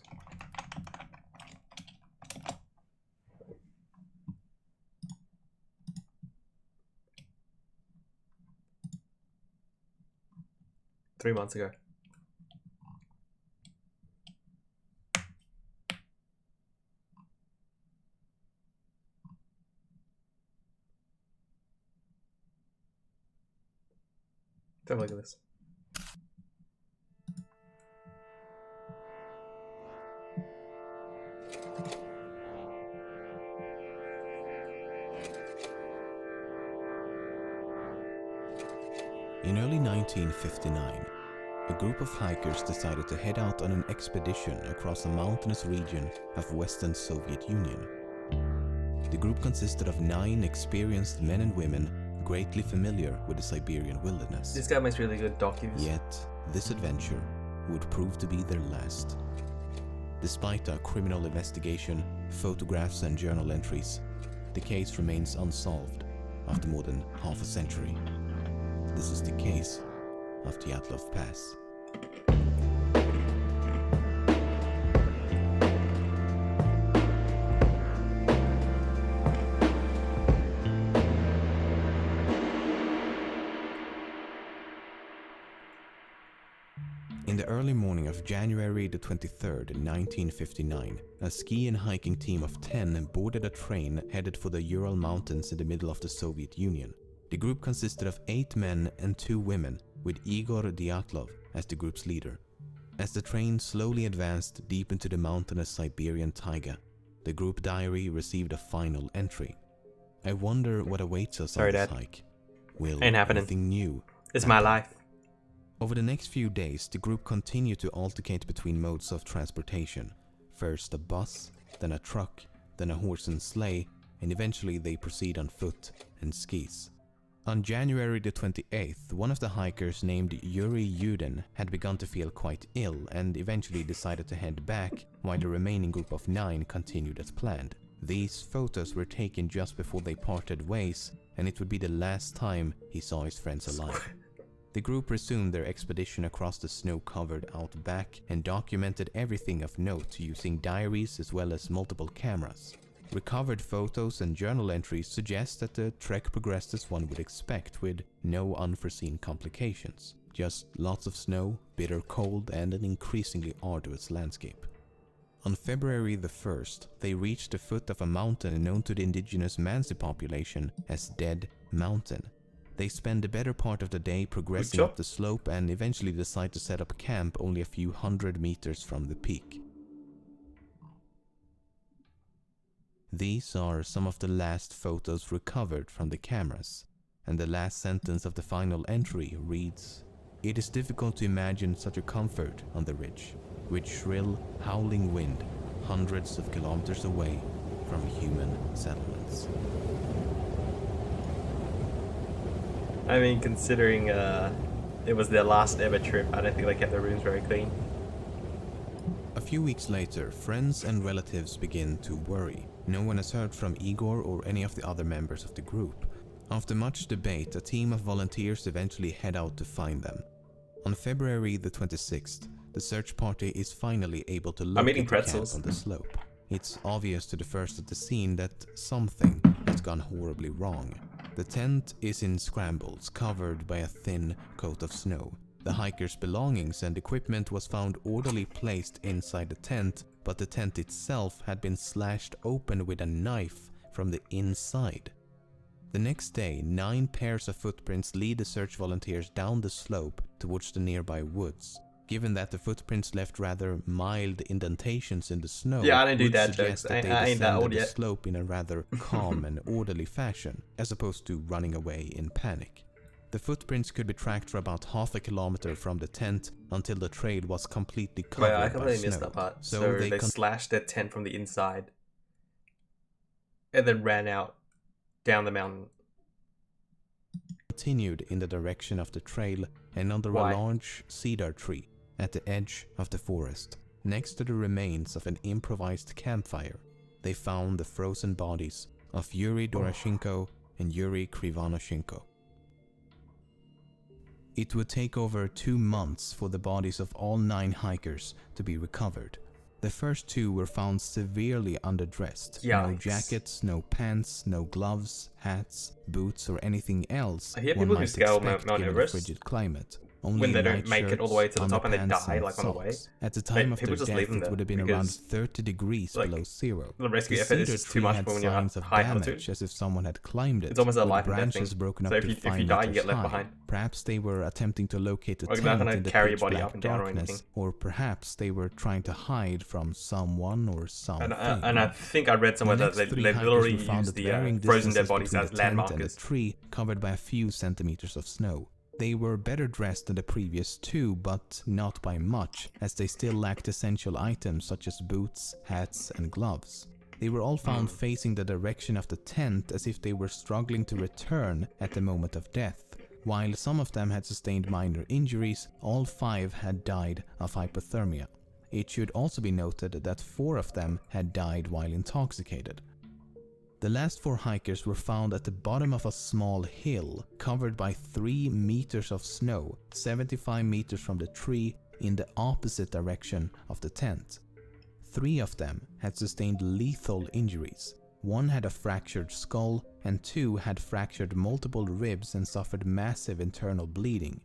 Three months ago. Have a look at this. In early 1959, a group of hikers decided to head out on an expedition across the mountainous region of Western Soviet Union. The group consisted of 9 experienced men and women greatly familiar with the Siberian wilderness. This guy makes really good docus. Yet, this adventure would prove to be their last. Despite a criminal investigation, photographs and journal entries, the case remains unsolved after more than half a century. This is the case of the Dyatlov Pass. In the early morning of January the 23rd, 1959, a ski and hiking team of 10 boarded a train headed for the Ural Mountains in the middle of the Soviet Union. The group consisted of 8 men and 2 women, with Igor Dyatlov as the group's leader. As the train slowly advanced deep into the mountainous Siberian taiga, the group diary received a final entry. I wonder what awaits us on this hike. Will Ain't happening. anything new It's happen? my life. Over the next few days, the group continued to alternate between modes of transportation. First a bus, then a truck, then a horse and sleigh, and eventually they proceed on foot and skis. On January the 28th, one of the hikers named Yuri Yudin had begun to feel quite ill and eventually decided to head back, while the remaining group of 9 continued as planned. These photos were taken just before they parted ways, and it would be the last time he saw his friends alive. The group resumed their expedition across the snow-covered outback and documented everything of note using diaries as well as multiple cameras. Recovered photos and journal entries suggest that the trek progressed as one would expect, with no unforeseen complications. Just lots of snow, bitter cold, and an increasingly arduous landscape. On February the 1st, they reached the foot of a mountain known to the indigenous Mansi population as Dead Mountain. They spend the better part of the day progressing up the slope and eventually decide to set up camp only a few hundred meters from the peak. These are some of the last photos recovered from the cameras, and the last sentence of the final entry reads, "It is difficult to imagine such a comfort on the ridge, with shrill, howling wind hundreds of kilometers away from human settlements." I mean, considering it was their last ever trip, I don't think they kept their rooms very clean. A few weeks later, friends and relatives begin to worry. No one has heard from Igor or any of the other members of the group. After much debate, a team of volunteers eventually head out to find them. On February the 26th, the search party is finally able to locate the camp on the slope. It's obvious to the first at the scene that something has gone horribly wrong. The tent is in scrambles, covered by a thin coat of snow. The hikers' belongings and equipment was found orderly placed inside the tent, but the tent itself had been slashed open with a knife from the inside. The next day, 9 pairs of footprints lead the search volunteers down the slope towards the nearby woods. Given that the footprints left rather mild indentations in the snow, yeah, I didn't do that suggest jokes. that they I ain't that old descended the yet. slope in a rather calm and orderly fashion, as opposed to running away in panic. The footprints could be tracked for about half a kilometer from the tent until the trail was completely covered I by completely missed snow. that part. So So they they slashed their tent from the inside and then ran out down the mountain. continued in the direction of the trail and under Why? a large cedar tree at the edge of the forest, next to the remains of an improvised campfire. They found the frozen bodies of Yuri Doroshenko and Yuri Krivonoshenko. It would take over 2 months for the bodies of all 9 hikers to be recovered. The first 2 were found severely underdressed. No Yikes. jackets, no pants, no gloves, hats, boots, or anything else I hear one people who might scale expect Mount given Everest the frigid climate. Only when they don't light make it all the way to the shirts, top and they underpants, die and like on the way. socks. At the time of People their just leave death, them it there would have been around because, 30 degrees like, below zero. the rescue The effort is cedar just too tree much had for when you're signs of high damage, altitude. as if someone had climbed it. It's almost a with life and death branches thing. broken So up to if 5 you die, you meters get left high. behind. Perhaps they were attempting to locate the Or you're not tent gonna in the carry your pitch body black up and down or darkness, anything. or perhaps they were trying to hide from someone or something. And I think I read somewhere The that they next 3 literally hikers were found use at the varying frozen dead distances bodies between as the tent and landmarkers. the tree, covered by a few centimeters of snow. They were better dressed than the previous 2, but not by much, as they still lacked essential items such as boots, hats, and gloves. They were all found facing the direction of the tent as if they were struggling to return at the moment of death. While some of them had sustained minor injuries, all 5 had died of hypothermia. It should also be noted that 4 of them had died while intoxicated. The last 4 hikers were found at the bottom of a small hill, covered by 3 meters of snow, 75 meters from the tree, in the opposite direction of the tent. 3 of them had sustained lethal injuries. 1 had a fractured skull, and 2 had fractured multiple ribs and suffered massive internal bleeding.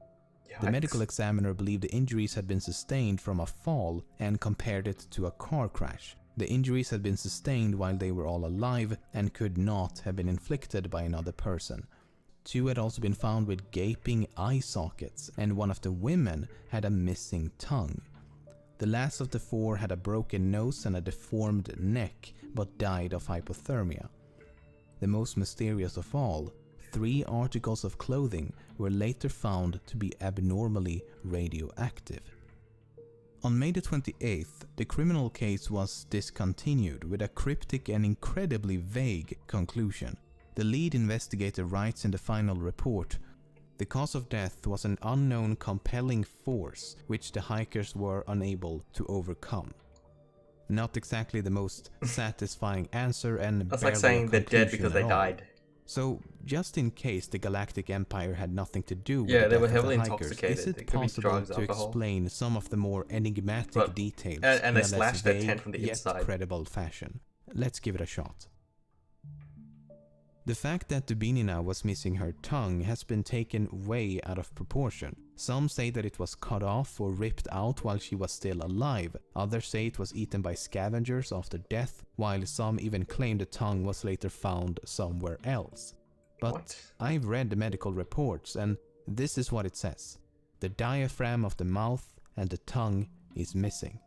The medical examiner believed the injuries had been sustained from a fall and compared it to a car crash. The injuries had been sustained while they were all alive and could not have been inflicted by another person. 2 had also been found with gaping eye sockets, and one of the women had a missing tongue. The last of the 4 had a broken nose and a deformed neck, but died of hypothermia. The most mysterious of all, 3 articles of clothing were later found to be abnormally radioactive. On May the 28th, the criminal case was discontinued with a cryptic and incredibly vague conclusion. The lead investigator writes in the final report, "The cause of death was an unknown compelling force which the hikers were unable to overcome." Not exactly the most satisfying answer, and That's like saying they're dead because they died. So, just in case the Galactic Empire had nothing to do with Yeah, the they were death of heavily the hikers, intoxicated. is It it could be possible drugs, to alcohol. explain some of the more enigmatic details and in they a less slashed their vague tent from the yet inside. credible fashion? Let's give it a shot. The fact that Dubinina was missing her tongue has been taken way out of proportion. Some say that it was cut off or ripped out while she was still alive. Others say it was eaten by scavengers after death, while some even claim the tongue was later found somewhere else. But I've read the medical reports, and this is what it says. The diaphragm of the mouth and the tongue is missing.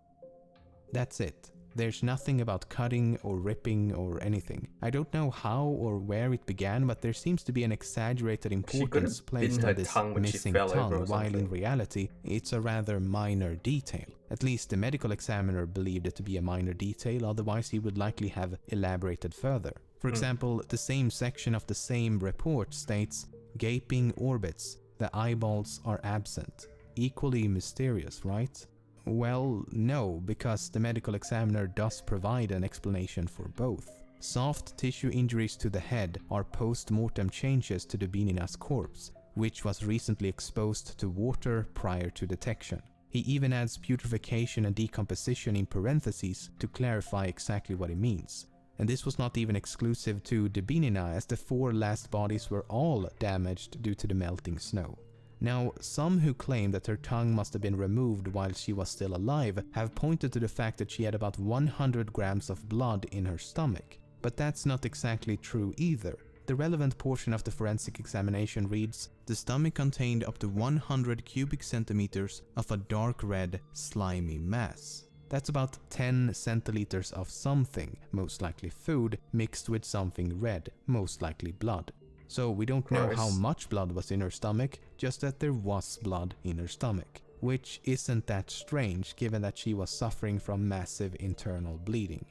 That's it. There's nothing about cutting or ripping or anything. I don't know how or where it began, but there seems to be an exaggerated importance placed on this missing tongue, while in reality, it's a rather minor detail. At least the medical examiner believed it to be a minor detail, otherwise he would likely have elaborated further. For example, the same section of the same report states, "Gaping orbits, the eyeballs are absent." Equally mysterious, right? Well, no, because the medical examiner does provide an explanation for both. Soft tissue injuries to the head are post-mortem changes to Dubinina's corpse, which was recently exposed to water prior to detection. He even adds putrefaction and decomposition in parentheses to clarify exactly what it means. And this was not even exclusive to Dubinina, as the 4 last bodies were all damaged due to the melting snow. Now, some who claim that her tongue must have been removed while she was still alive have pointed to the fact that she had about 100 grams of blood in her stomach. But that's not exactly true either. The relevant portion of the forensic examination reads, "The stomach contained up to 100 cubic centimeters of a dark red, slimy mass." That's about 10 centiliters of something, most likely food, mixed with something red, most likely blood. So we don't know how much blood was in her stomach, just that there was blood in her stomach. Which isn't that strange, given that she was suffering from massive internal bleeding.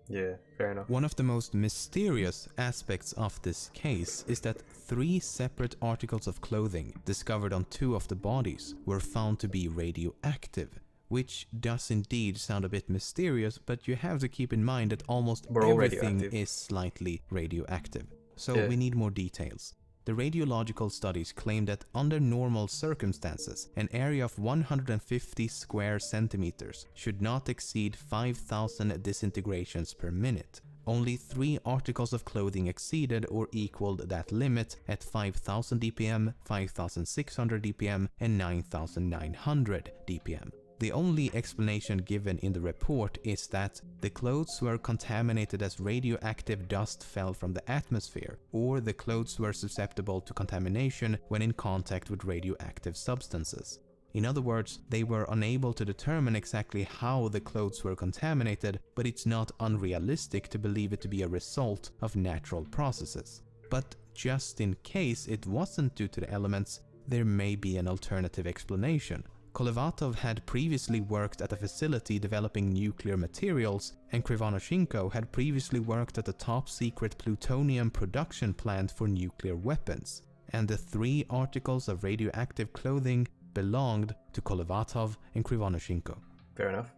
Yeah, fair enough. One of the most mysterious aspects of this case is that 3 separate articles of clothing discovered on 2 of the bodies were found to be radioactive. Which does indeed sound a bit mysterious, but you have to keep in mind that almost everything is slightly radioactive. So we need more details. The radiological studies claim that under normal circumstances, an area of 150 square centimeters should not exceed 5,000 disintegrations per minute. Only 3 articles of clothing exceeded or equaled that limit at 5,000 dpm, 5,600 dpm, and 9,900 dpm. The only explanation given in the report is that the clothes were contaminated as radioactive dust fell from the atmosphere, or the clothes were susceptible to contamination when in contact with radioactive substances. In other words, they were unable to determine exactly how the clothes were contaminated, but it's not unrealistic to believe it to be a result of natural processes. But just in case it wasn't due to the elements, there may be an alternative explanation. Kolevatov had previously worked at a facility developing nuclear materials, and Krivonoshenko had previously worked at a top-secret plutonium production plant for nuclear weapons, and the 3 articles of radioactive clothing belonged to Kolevatov and Krivonoshenko. Fair enough.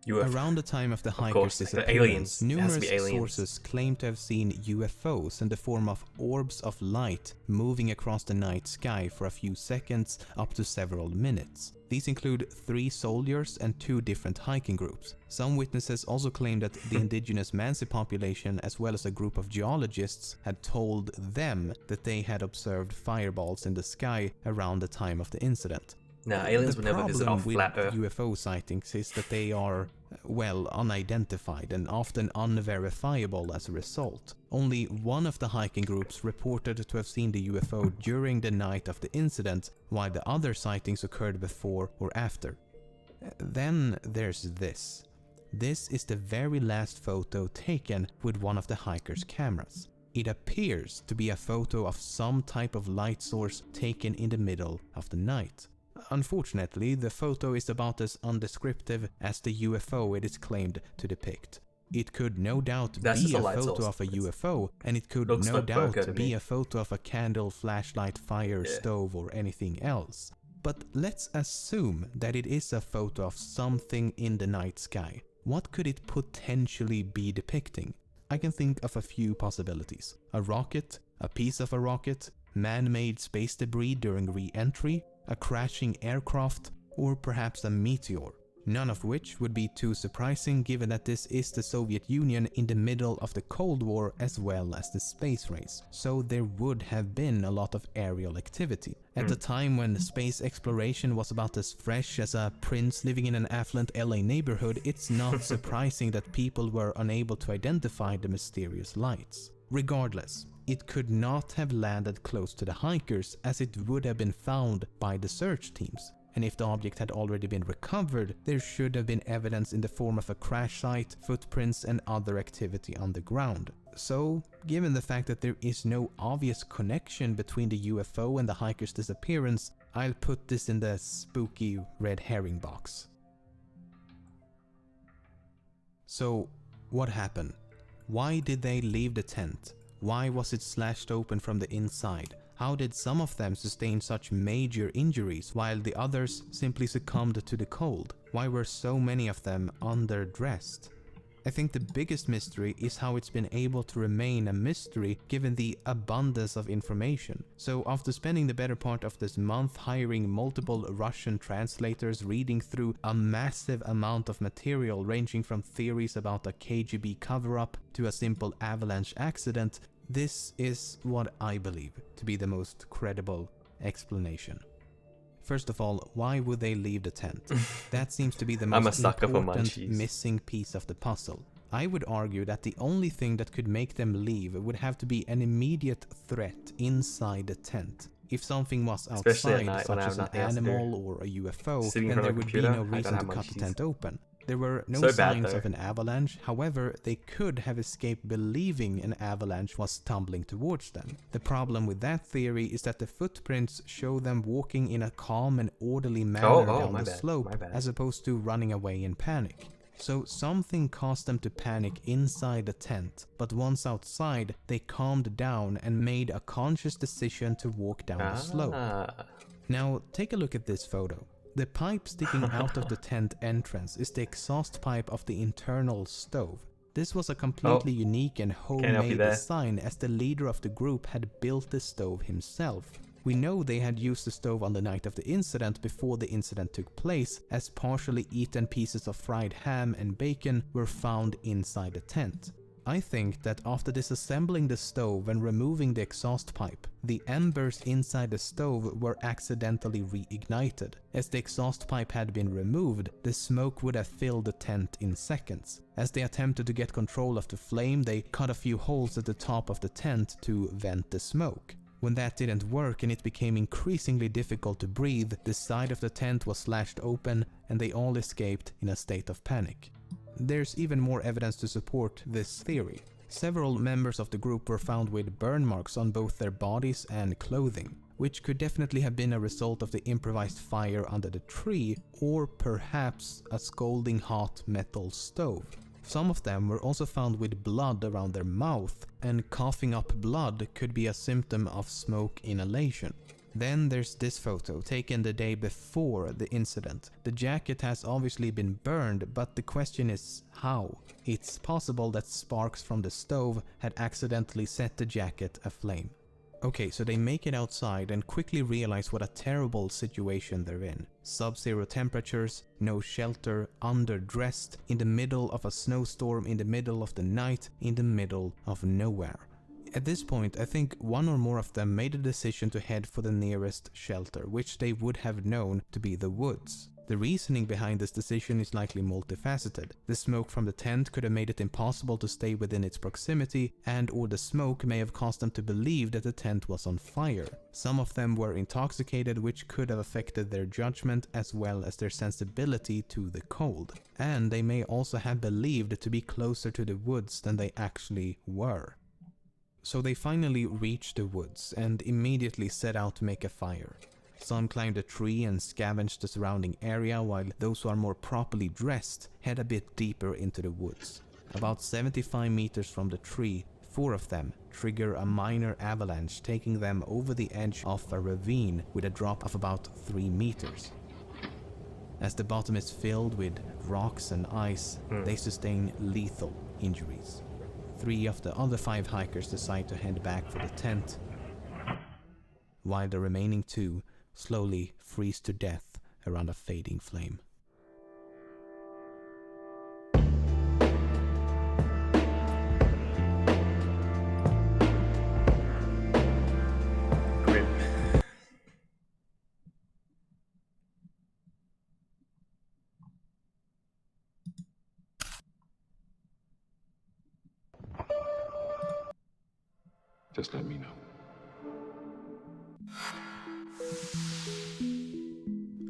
Around the time of the hikers' disappearance, numerous sources claim to have seen UFOs in the form of orbs of light moving across the night sky for a few seconds up to several minutes. These include 3 soldiers and 2 different hiking groups. Some witnesses also claim that the indigenous Mansi population, as well as a group of geologists, had told them that they had observed fireballs in the sky around the time of the incident. Nah, aliens would never visit off flat Earth. UFO sightings is that they are, well, unidentified and often unverifiable as a result. Only one of the hiking groups reported to have seen the UFO during the night of the incident, while the other sightings occurred before or after. Then there's this. This is the very last photo taken with one of the hiker's cameras. It appears to be a photo of some type of light source taken in the middle of the night. Unfortunately, the photo is about as undescriptive as the UFO it is claimed to depict. It could no doubt be a photo of a UFO, and it could no doubt be a photo of a candle, flashlight, fire, stove, or anything else. But let's assume that it is a photo of something in the night sky. What could it potentially be depicting? I can think of a few possibilities. A rocket, a piece of a rocket, man-made space debris during re-entry, a crashing aircraft, or perhaps a meteor. None of which would be too surprising given that this is the Soviet Union in the middle of the Cold War as well as the space race, so there would have been a lot of aerial activity. At the time when space exploration was about as fresh as a prince living in an affluent LA neighborhood, it's not surprising that people were unable to identify the mysterious lights. Regardless, it could not have landed close to the hikers as it would have been found by the search teams. And if the object had already been recovered, there should have been evidence in the form of a crash site, footprints, and other activity on the ground. So, given the fact that there is no obvious connection between the UFO and the hiker's disappearance, I'll put this in the spooky red herring box. So, what happened? Why did they leave the tent? Why was it slashed open from the inside? How did some of them sustain such major injuries while the others simply succumbed to the cold? Why were so many of them underdressed? I think the biggest mystery is how it's been able to remain a mystery given the abundance of information. So after spending the better part of this month hiring multiple Russian translators reading through a massive amount of material ranging from theories about a KGB cover-up to a simple avalanche accident, this is what I believe to be the most credible explanation. First of all, why would they leave the tent? That seems to be the most important missing piece of the puzzle. I would argue that the only thing that could make them leave would have to be an immediate threat inside the tent. If something was outside, such as an animal or a UFO, then there would be no reason to cut the tent open. There were no signs of an avalanche, however, they could have escaped believing an avalanche was tumbling towards them. The problem with that theory is that the footprints show them walking in a calm and orderly manner down the slope, as opposed to running away in panic. So something caused them to panic inside the tent, but once outside, they calmed down and made a conscious decision to walk down the slope. Now, take a look at this photo. The pipe sticking out of the tent entrance is the exhaust pipe of the internal stove. This was a completely unique and homemade design, as the leader of the group had built the stove himself. We know they had used the stove on the night of the incident before the incident took place, as partially eaten pieces of fried ham and bacon were found inside the tent. I think that after disassembling the stove and removing the exhaust pipe, the embers inside the stove were accidentally reignited. As the exhaust pipe had been removed, the smoke would have filled the tent in seconds. As they attempted to get control of the flame, they cut a few holes at the top of the tent to vent the smoke. When that didn't work and it became increasingly difficult to breathe, the side of the tent was slashed open and they all escaped in a state of panic. There's even more evidence to support this theory. Several members of the group were found with burn marks on both their bodies and clothing, which could definitely have been a result of the improvised fire under the tree, or perhaps a scalding hot metal stove. Some of them were also found with blood around their mouth, and coughing up blood could be a symptom of smoke inhalation. Then there's this photo, taken the day before the incident. The jacket has obviously been burned, but the question is how? It's possible that sparks from the stove had accidentally set the jacket aflame. Okay, so they make it outside and quickly realize what a terrible situation they're in. Sub-zero temperatures, no shelter, underdressed, in the middle of a snowstorm, in the middle of the night, in the middle of nowhere. At this point, I think one or more of them made a decision to head for the nearest shelter, which they would have known to be the woods. The reasoning behind this decision is likely multifaceted. The smoke from the tent could have made it impossible to stay within its proximity, and/or the smoke may have caused them to believe that the tent was on fire. Some of them were intoxicated, which could have affected their judgment as well as their sensibility to the cold. And they may also have believed to be closer to the woods than they actually were. So they finally reached the woods and immediately set out to make a fire. Some climbed a tree and scavenged the surrounding area, while those who are more properly dressed head a bit deeper into the woods. About 75 meters from the tree, 4 of them trigger a minor avalanche, taking them over the edge of a ravine with a drop of about 3 meters. As the bottom is filled with rocks and ice, they sustain lethal injuries. 3 of the other 5 hikers decide to head back for the tent, while the remaining 2 slowly freeze to death around a fading flame. Just let me know.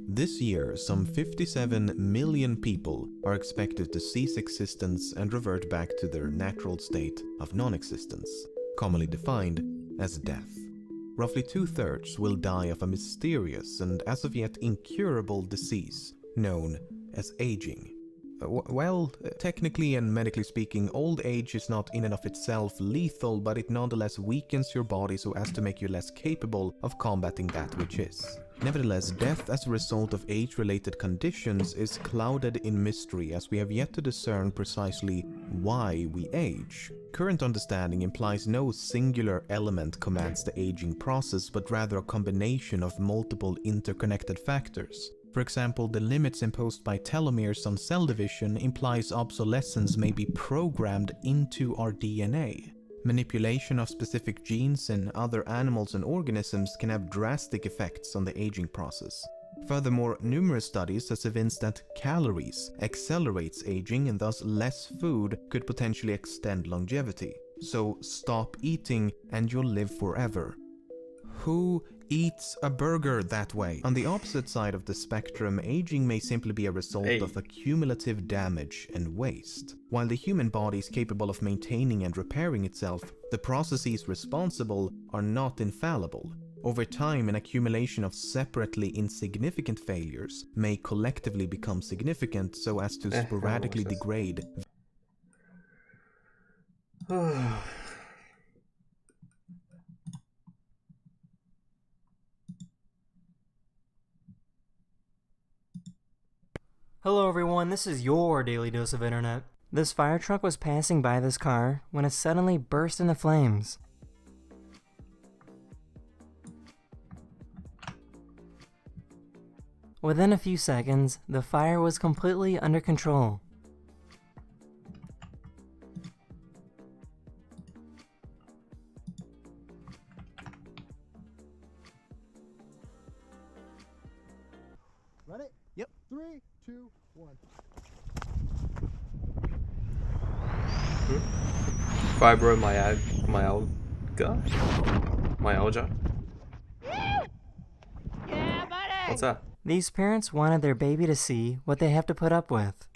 This year, some 57 million people are expected to cease existence and revert back to their natural state of non-existence, commonly defined as death. Roughly 2/3 will die of a mysterious and as of yet incurable disease known as aging. Well, technically and medically speaking, old age is not in and of itself lethal, but it nonetheless weakens your body so as to make you less capable of combating that which is. Nevertheless, death as a result of age-related conditions is clouded in mystery, as we have yet to discern precisely why we age. Current understanding implies no singular element commands the aging process, but rather a combination of multiple interconnected factors. For example, the limits imposed by telomeres on cell division implies obsolescence may be programmed into our DNA. Manipulation of specific genes in other animals and organisms can have drastic effects on the aging process. Furthermore, numerous studies have evinced that calories accelerates aging, and thus less food could potentially extend longevity. So stop eating and you'll live forever. Who eats a burger that way? On the opposite side of the spectrum, aging may simply be a result of accumulative damage and waste. While the human body is capable of maintaining and repairing itself, the processes responsible are not infallible. Over time, an accumulation of separately insignificant failures may collectively become significant so as to sporadically degrade. Hello everyone, this is your Daily Dose of Internet. This fire truck was passing by this car when it suddenly burst into flames. Within a few seconds, the fire was completely under control. Ready? Yep. 3, 2, 1. Myalgia? What's that? These parents wanted their baby to see what they have to put up with.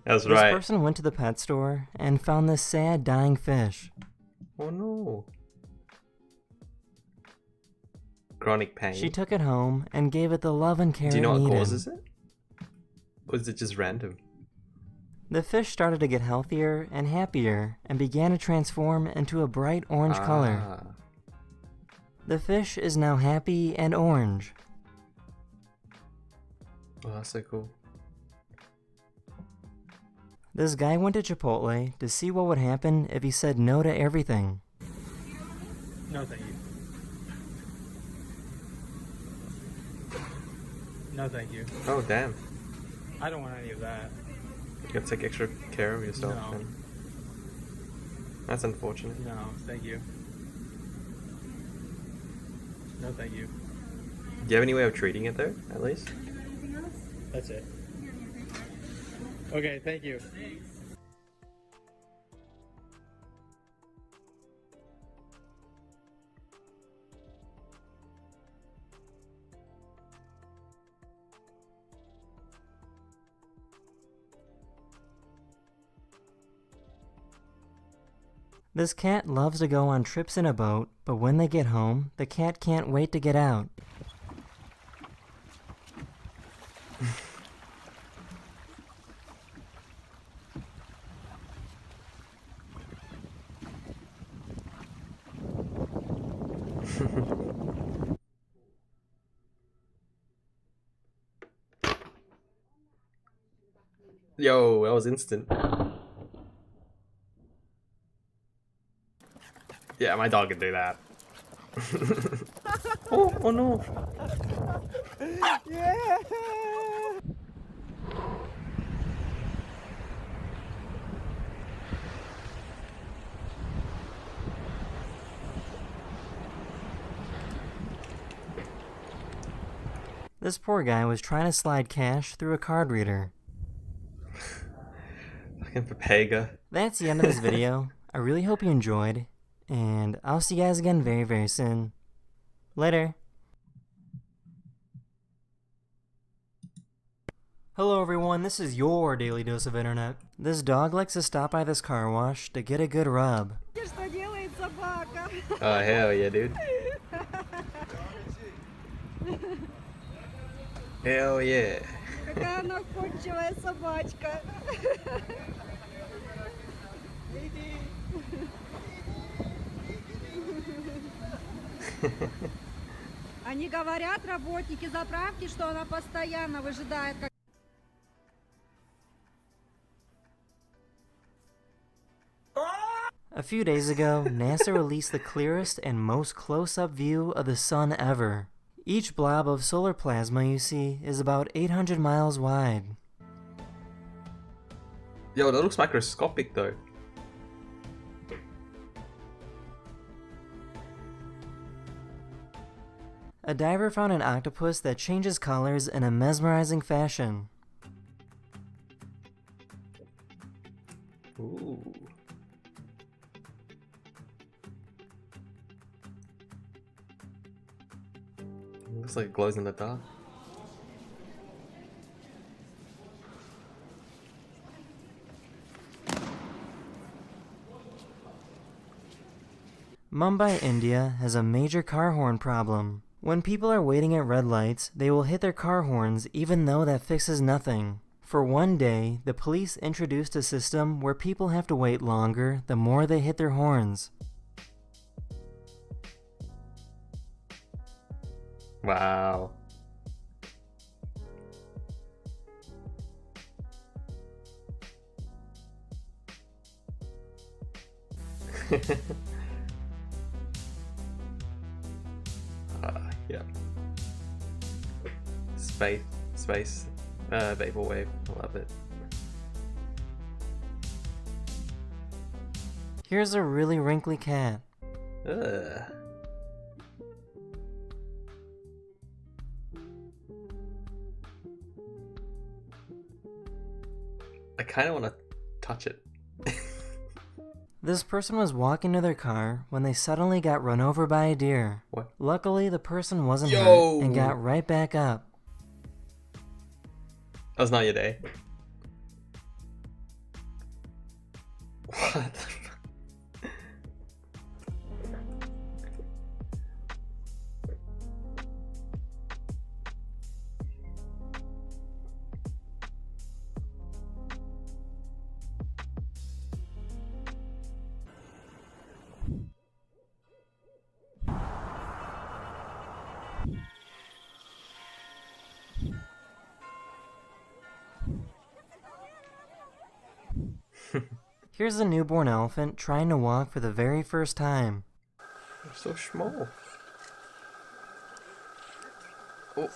That's this right. person went to the pet store and found this sad dying fish. Oh no. Chronic pain. She took it home and gave it the love and care it needed. Do you know what causes it? Or is it just random? The fish started to get healthier and happier and began to transform into a bright orange color. The fish is now happy and orange. Oh, that's so cool. This guy went to Chipotle to see what would happen if he said no to everything. No, thank you. No, thank you. Oh, damn. I don't want any of that. You gotta take extra care of yourself. No. And That's unfortunate. No, thank you. No, thank you. Do you have any way of treating it though, at least? That's it. Okay, thank you. This cat loves to go on trips in a boat, but when they get home, the cat can't wait to get out. Yo, that was instant. Yeah, my dog can do that. Oh no. Yeah! This poor guy was trying to slide cash through a card reader. Fucking Papega. That's the end of this video. I really hope you enjoyed, and I'll see you guys again very, very soon. Later. Hello everyone, this is your Daily Dose of Internet. This dog likes to stop by this car wash to get a good rub. Oh, hell yeah, dude. Hell yeah. Какая она кончилая собачка. Они говорят, работники заправки, что она постоянно выжидает, как... A few days ago, NASA released the clearest and most close-up view of the sun ever. Each blob of solar plasma you see is about 800 miles wide. Yo, that looks microscopic though. A diver found an octopus that changes colors in a mesmerizing fashion. Ooh. Looks like it glows in the dark. Mumbai, India has a major car horn problem. When people are waiting at red lights, they will hit their car horns even though that fixes nothing. For one day, the police introduced a system where people have to wait longer the more they hit their horns. Wow. Yeah. Space, vaporwave. I love it. Here's a really wrinkly cat. Ugh. I kind of want to touch it. This person was walking to their car when they suddenly got run over by a deer. What? Luckily, the person wasn't hurt and got right back up. That was not your day. What? Here's a newborn elephant trying to walk for the very first time. They're so small. Oh.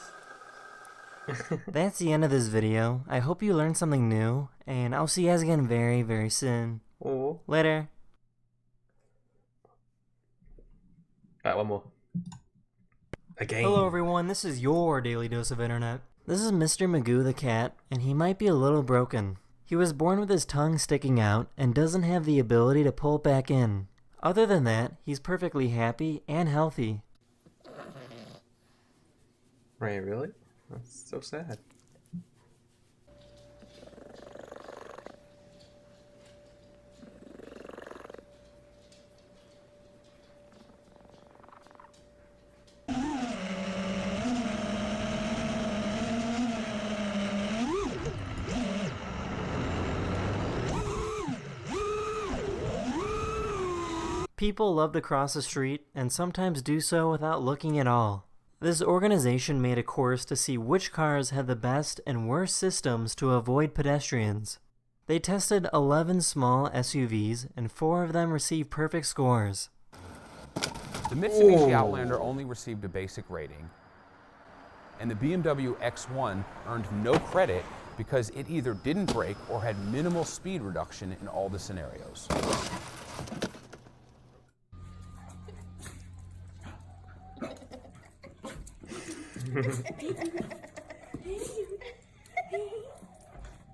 That's the end of this video. I hope you learned something new, and I'll see you guys again very, very soon. Oh. Later. Alright, one more. Again. Hello everyone, this is your Daily Dose of Internet. This is Mr. Magoo the cat, and he might be a little broken. He was born with his tongue sticking out and doesn't have the ability to pull it back in. Other than that, he's perfectly happy and healthy. Ray, really? That's so sad. People love to cross the street and sometimes do so without looking at all. This organization made a course to see which cars had the best and worst systems to avoid pedestrians. They tested 11 small SUVs and 4 of them received perfect scores. The Mitsubishi Outlander only received a basic rating, and the BMW X1 earned no credit because it either didn't brake or had minimal speed reduction in all the scenarios.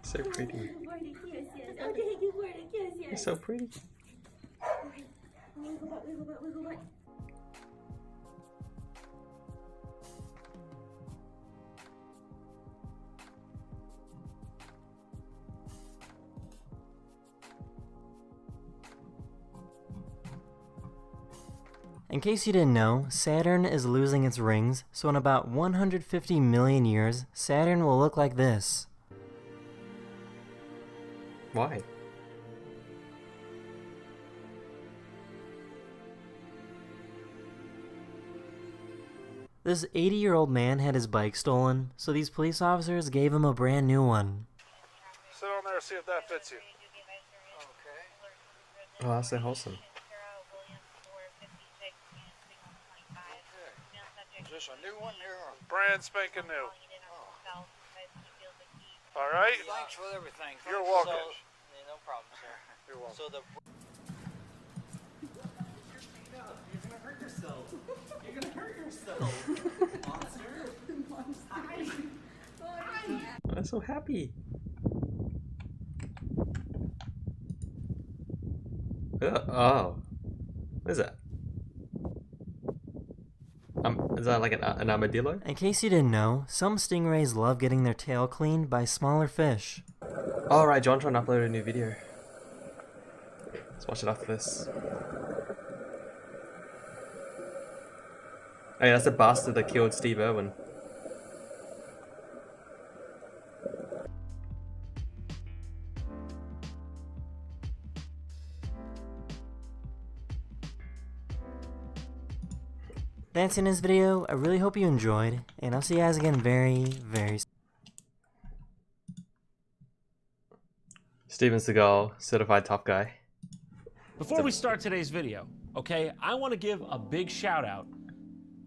So pretty. You're so pretty. In case you didn't know, Saturn is losing its rings, so in about 150 million years, Saturn will look like this. Why? This 80-year-old man had his bike stolen, so these police officers gave him a brand new one. Sit on there, see if that fits you. Oh, that's so wholesome. Is this a new one here? Brand spanking new. All right. Thanks for everything. You're welcome. No problem, sir. You're welcome. So the You're gonna hurt yourself. You're gonna hurt yourself. Monster. I'm so happy. Oh. What is that? Is that like an armadillo? In case you didn't know, some stingrays love getting their tail cleaned by smaller fish. Alright, John trying to upload a new video. Let's watch it after this. Hey, that's the bastard that killed Steve Irwin. That's in this video. I really hope you enjoyed, and I'll see you guys again very, very soon. Steven Seagal, certified tough guy. Before we start today's video, okay, I want to give a big shout out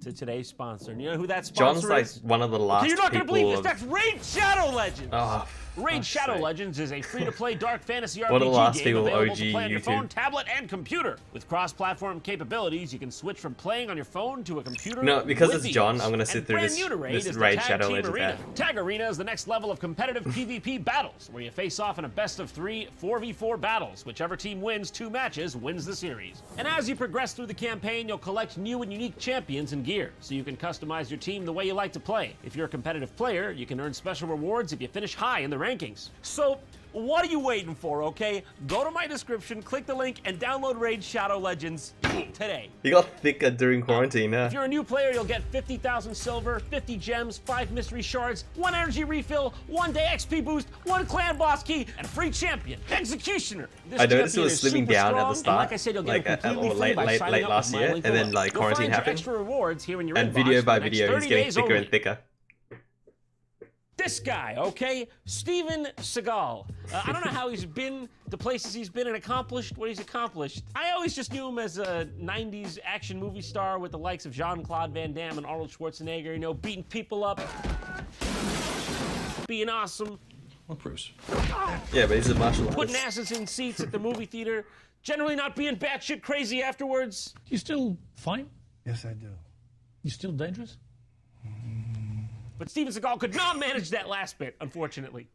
to today's sponsor. And you know who that sponsor John's is? like one of the last You're not going to believe this. of... That's Raid Shadow Legends. Oh, Raid Shadow Legends is a free-to-play dark fantasy RPG One of the last game people available OG to play on your YouTube. phone, tablet, and computer. With cross-platform capabilities, you can switch from playing on your phone to a computer. No, because with it's ease. John, I'm gonna sit And through brand this- new to Raid this is the Raid Tag Shadow Team Legends Arena. app. Tag Arena is the next level of competitive PvP battles, where you face off in a best-of-3 4v4 battles. Whichever team wins 2 matches wins the series. And as you progress through the campaign, you'll collect new and unique champions and gear, so you can customize your team the way you like to play. If you're a competitive player, you can earn special rewards if you finish high in the rankings. So, what are you waiting for, okay? Go to my description, click the link, and download Raid Shadow Legends today. He got thicker during quarantine, If you're a new player, you'll get 50,000 silver, 50 gems, 5 mystery shards, 1 energy refill, 1 day XP boost, 1 clan boss key, and a free champion, Executioner. This I noticed it champion was is slimming super down at strong, the and start, like I said, you'll get it completely or free by late signing up last with my year, link and then below. like You'll quarantine find your happened, extra rewards here in your and inbox video for by the next video he's 30 getting days thicker only. and thicker. This guy, okay? Steven Seagal. I don't know how he's been, the places he's been and accomplished what he's accomplished. I always just knew him as a 90s action movie star with the likes of Jean-Claude Van Damme and Arnold Schwarzenegger, you know, beating people up, being awesome. What Bruce? Yeah, but he's a martial Putting artist. asses in seats at the movie theater, generally not being batshit crazy afterwards. You still fine? Yes, I do. You still dangerous? But Steven Seagal could not manage that last bit, unfortunately.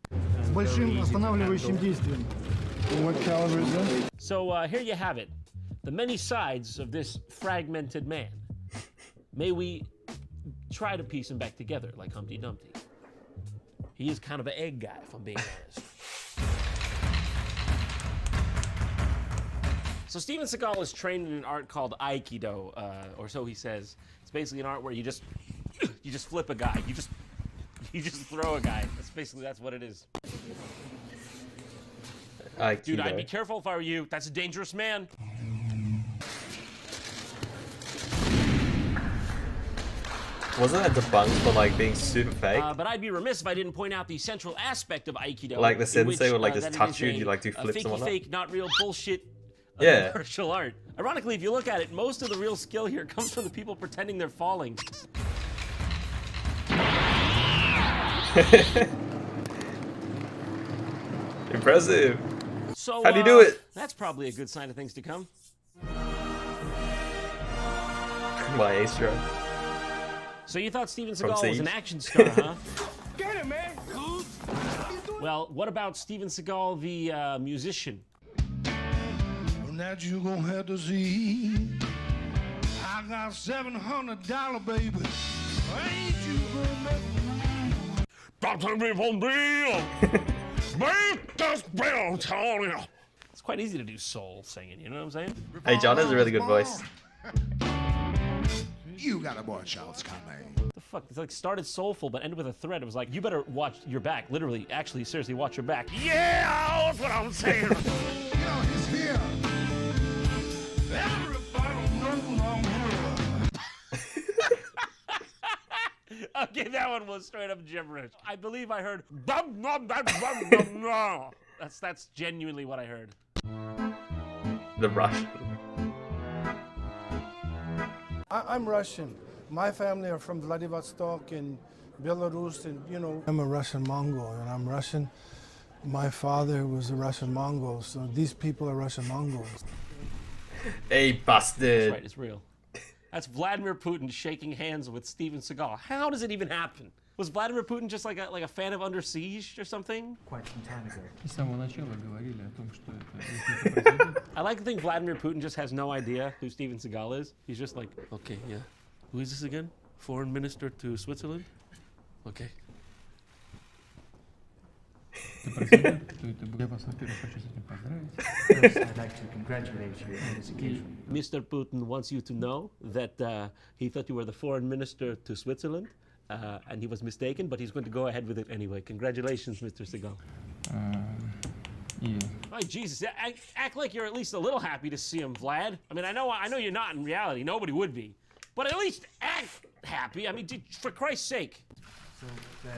С большим останавливающим действием. What caliber is this? So here you have it. The many sides of this fragmented man. May we try to piece him back together like Humpty Dumpty. He is kind of an egg guy, if I'm being honest. So Steven Seagal is trained in an art called Aikido, or so he says. It's basically an art where you just flip a guy. You just throw a guy. That's what it is. Aikido. Dude, I'd be careful if I were you. That's a dangerous man. Wasn't that debunked for like being super fake? But I'd be remiss if I didn't point out the central aspect of Aikido. Like the sensei would like that just it touch is you and you like do flips and fakey whatnot. fake, not real bullshit. Yeah. Martial art. Ironically, if you look at it, most of the real skill here comes from the people pretending they're falling. Impressive. So, how do you do it? That's probably a good sign of things to come. My Astro. So you thought Steven From Seagal was Siege. an action star, huh? Get him, man! Well, what about Steven Seagal, the musician? That you gonna have to see. I got $700, baby. Ain't you gonna It's quite easy to do soul singing, you know what I'm saying? Hey, John has a really good voice. You gotta watch out, coming. The fuck? It's like started soulful but ended with a threat. It was like, you better watch your back. Literally, actually, seriously, watch your back. Yeah, that's what I'm saying. He's here. Everybody knows I'm here. Okay, that one was straight up gibberish. I believe I heard. That's genuinely what I heard. The Russian. I'm Russian. My family are from Vladivostok and Belarus, and you know, I'm a Russian Mongol, and I'm Russian. My father was a Russian Mongol, so these people are Russian Mongols. Hey, bastard. That's right, it's real. That's Vladimir Putin shaking hands with Steven Seagal. How does it even happen? Was Vladimir Putin just like a fan of Under Siege or something? Quite some time ago. С самого начала говорили о том, что это... I like to think Vladimir Putin just has no idea who Steven Seagal is. He's just like, okay, yeah. Who is this again? Foreign minister to Switzerland? Okay. Я вас, во-первых, хочу с этим поздравить. First, I'd like to congratulate you on this occasion. Mr. Putin wants you to know that he thought you were the foreign minister to Switzerland, and he was mistaken, but he's going to go ahead with it anyway. Congratulations, Mr. Seagal. Oh, Jesus, act like you're at least a little happy to see him, Vlad. I mean, I know you're not in reality. Nobody would be. But at least act happy. I mean, for Christ's sake. So there,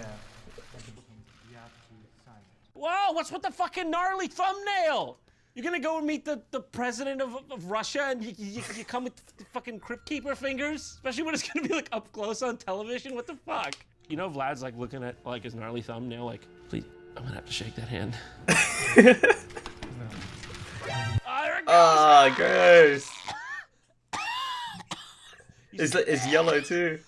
you have to sign it. Whoa, what's with the fucking gnarly thumbnail? You're gonna go and meet the president of Russia and you come with the fucking Crypt Keeper fingers? Especially when it's gonna be like up close on television? What the fuck? You know, Vlad's like looking at like his gnarly thumbnail like, please, I'm gonna have to shake that hand. Ah, gross. It's yellow too.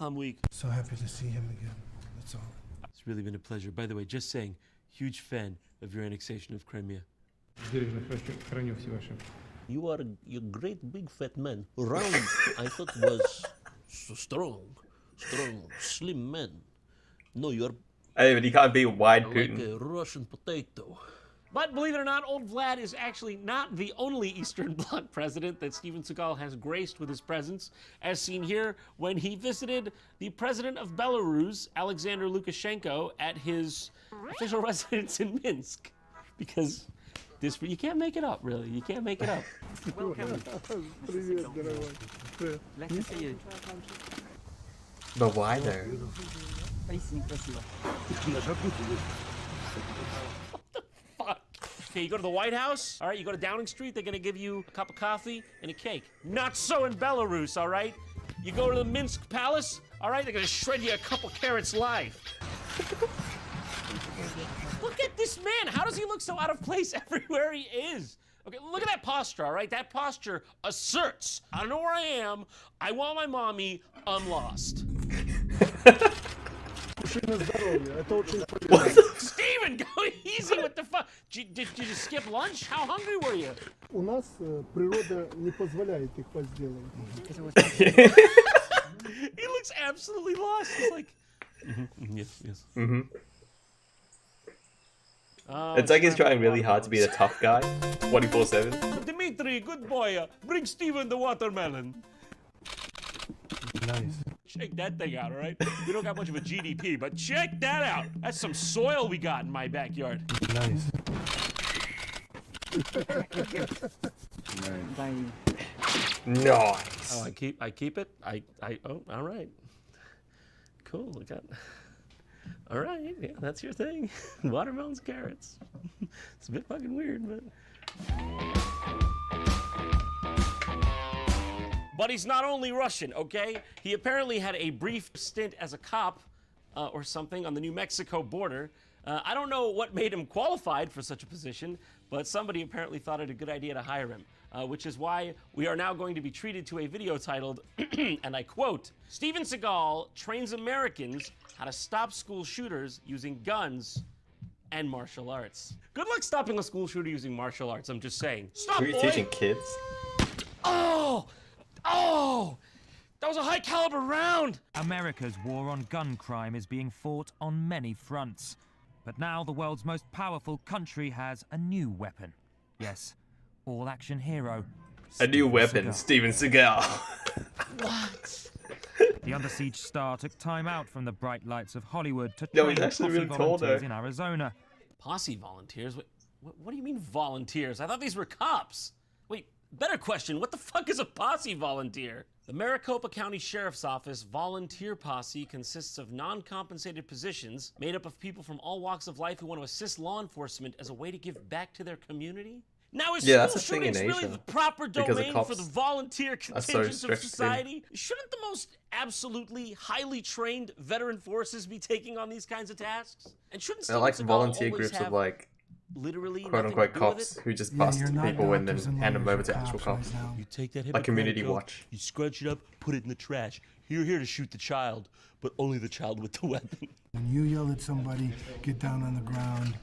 I'm weak. So happy to see him again. That's all. It's really been a pleasure. By the way, just saying, huge fan of your annexation of Crimea. Храню все ваши. You are a great big fat man. Round, I thought was so strong, slim man. No, you're Hey, but he can't be wide Putin. like a Russian potato. But believe it or not, old Vlad is actually not the only Eastern Bloc president that Steven Seagal has graced with his presence, as seen here when he visited the president of Belarus, Alexander Lukashenko, at his official residence in Minsk. Because you can't make it up, really. You can't make it up. But why though? Fuck. Okay, you go to the White House, all right, you go to Downing Street, they're gonna give you a cup of coffee and a cake. Not so in Belarus, all right? You go to the Minsk Palace, all right, they're gonna shred you a couple carrots live. Look at this man, how does he look so out of place everywhere he is? Okay, look at that posture, all right? That posture asserts, I don't know where I am, I want my mommy, I'm lost. Steven, go easy with the fuck. Did you skip lunch? How hungry were you? У нас природа не позволяет их возделывать. He looks absolutely lost. He's like, yes. It's like he's trying really hard to be the tough guy, 24/7. Dimitri, good boy. Bring Steven the watermelon. Nice. Check that thing out, all right? We don't got much of a GDP, but check that out. That's some soil we got in my backyard. Nice. Nice. Oh, I keep it. Oh, all right. Cool. Look at. All right, yeah, that's your thing. Watermelons, carrots. It's a bit fucking weird, but. But he's not only Russian, okay? He apparently had a brief stint as a cop or something on the New Mexico border. I don't know what made him qualified for such a position, but somebody apparently thought it a good idea to hire him, which is why we are now going to be treated to a video titled, and I quote, Steven Seagal trains Americans how to stop school shooters using guns and martial arts. Good luck stopping a school shooter using martial arts, I'm just saying. Stop, Who are you boy! teaching kids? Oh! That was a high caliber round! America's war on gun crime is being fought on many fronts. But now the world's most powerful country has a new weapon. Yes, all-action hero. A new weapon, Seagal. Steven Seagal. What? The Under Siege star took time out from the bright lights of Hollywood to No, train he's actually posse really tall, volunteers though. in Arizona. Posse volunteers? What do you mean volunteers? I thought these were cops. Wait, better question, what the fuck is a posse volunteer? The Maricopa County Sheriff's Office Volunteer Posse consists of non-compensated positions made up of people from all walks of life who want to assist law enforcement as a way to give back to their community. Now is Yeah, that's school a thing in shootings really Asia, the proper because the domain cops for the volunteer are so contingents of strict society? Shouldn't the most absolutely highly trained veteran forces be taking on these kinds of tasks? And shouldn't I like Steven Seagal volunteer always groups of have like literally quote nothing unquote to do with cops it? who just Yeah, bust you're not people and then doctors and hand them lawyers, over to you're actual cops cops. right now. You take that Like community Hippocratic watch. oath, you scrunch it up, put it in the trash. You're here to shoot the child, but only the child with the weapon. When you yell at somebody, get down on the ground,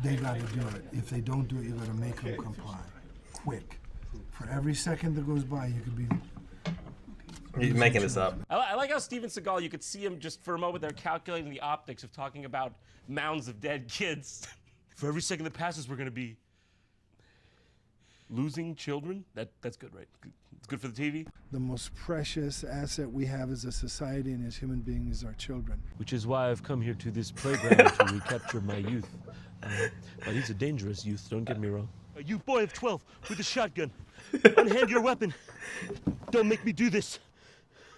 they got to do it. If they don't do it, you got to make them comply. Quick. For every second that goes by, you could be... He's making this up. I like how Steven Seagal, you could see him just for a moment there calculating the optics of talking about mounds of dead kids. For every second that passes, we're going to be losing children. That's good, right? It's good for the TV. The most precious asset we have as a society and as human beings is our children. Which is why I've come here to this playground to recapture my youth. But he's a dangerous youth, don't get me wrong. You boy of 12 with a shotgun, unhand your weapon. Don't make me do this.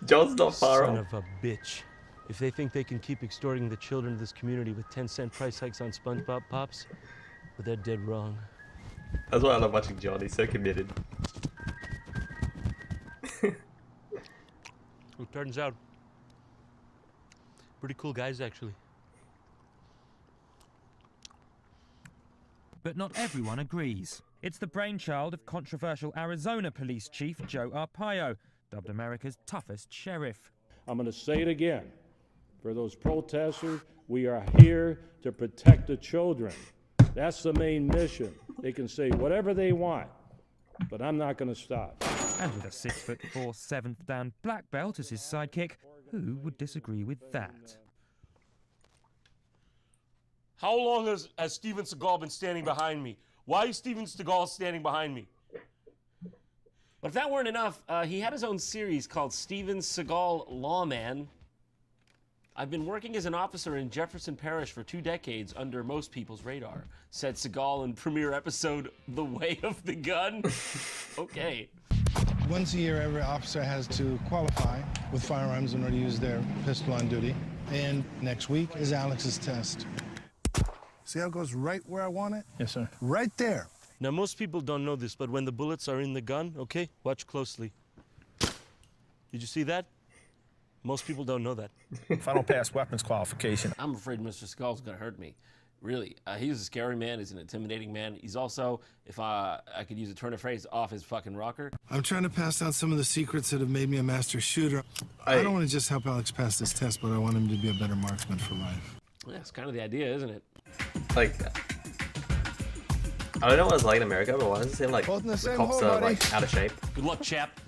John's not far Son off. of a bitch. If they think they can keep extorting the children of this community with 10-cent price hikes on SpongeBob Pops, but they're dead wrong. That's why I love watching John. He's so committed. It turns out, pretty cool guys, actually. But not everyone agrees. It's the brainchild of controversial Arizona Police Chief Joe Arpaio, dubbed America's toughest sheriff. I'm going to say it again. For those protesters, we are here to protect the children. That's the main mission. They can say whatever they want, but I'm not going to stop. And with a 6'4", 7th dan black belt as his sidekick, who would disagree with that? How long has Steven Seagal been standing behind me? Why is Steven Seagal standing behind me? But if that weren't enough, he had his own series called Steven Seagal Lawman. I've been working as an officer in Jefferson Parish for 2 decades under most people's radar, said Seagal in premiere episode The Way of the Gun. Okay. Once a year, every officer has to qualify with firearms in order to use their pistol on duty. And next week is Alex's test. See how it goes right where I want it? Yes, sir. Right there. Now, most people don't know this, but when the bullets are in the gun, okay, watch closely. Did you see that? Most people don't know that. If I don't pass weapons qualification, I'm afraid Mr. Skull's gonna hurt me. Really. He's a scary man. He's an intimidating man. He's also, if I could use a turn of phrase, off his fucking rocker. I'm trying to pass down some of the secrets that have made me a master shooter. I don't want to just help Alex pass this test, but I want him to be a better marksman for life. Yeah, it's kind of the idea, isn't it? Like, I don't know what it's like in America, but why does it seem like the cops are like out of shape? Good luck, chap.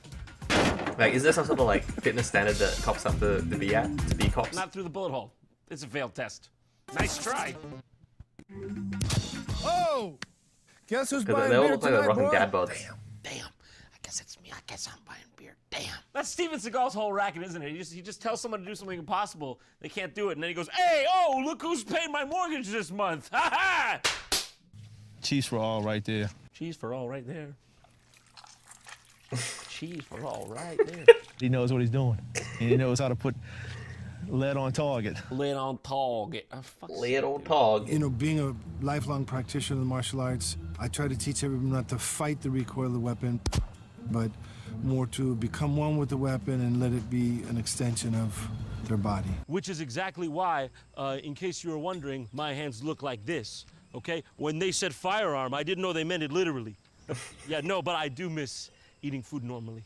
Like, is there some sort of like fitness standard that cops have to be at to be cops? Not through the bullet hole. It's a failed test. Nice try. Oh! Guess who's Because buying they all beer look like they're tonight, rocking boy? dad bods. Damn. I guess it's me. I guess I'm buying beer. Damn. That's Steven Seagal's whole racket, isn't it? He just tells someone to do something impossible. They can't do it. And then he goes, hey, oh, look who's paying my mortgage this month. Ha ha! Cheese for all right there. Cheese for all right there. Cheese for all right there. He knows what he's doing. And he knows how to put lead on target. Lead on target. Lead on target. You know, being a lifelong practitioner of the martial arts, I try to teach everyone not to fight the recoil of the weapon, but more to become one with the weapon and let it be an extension of their body. Which is exactly why, in case you were wondering, my hands look like this, okay? When they said firearm, I didn't know they meant it literally. Yeah, no, but I do miss eating food normally.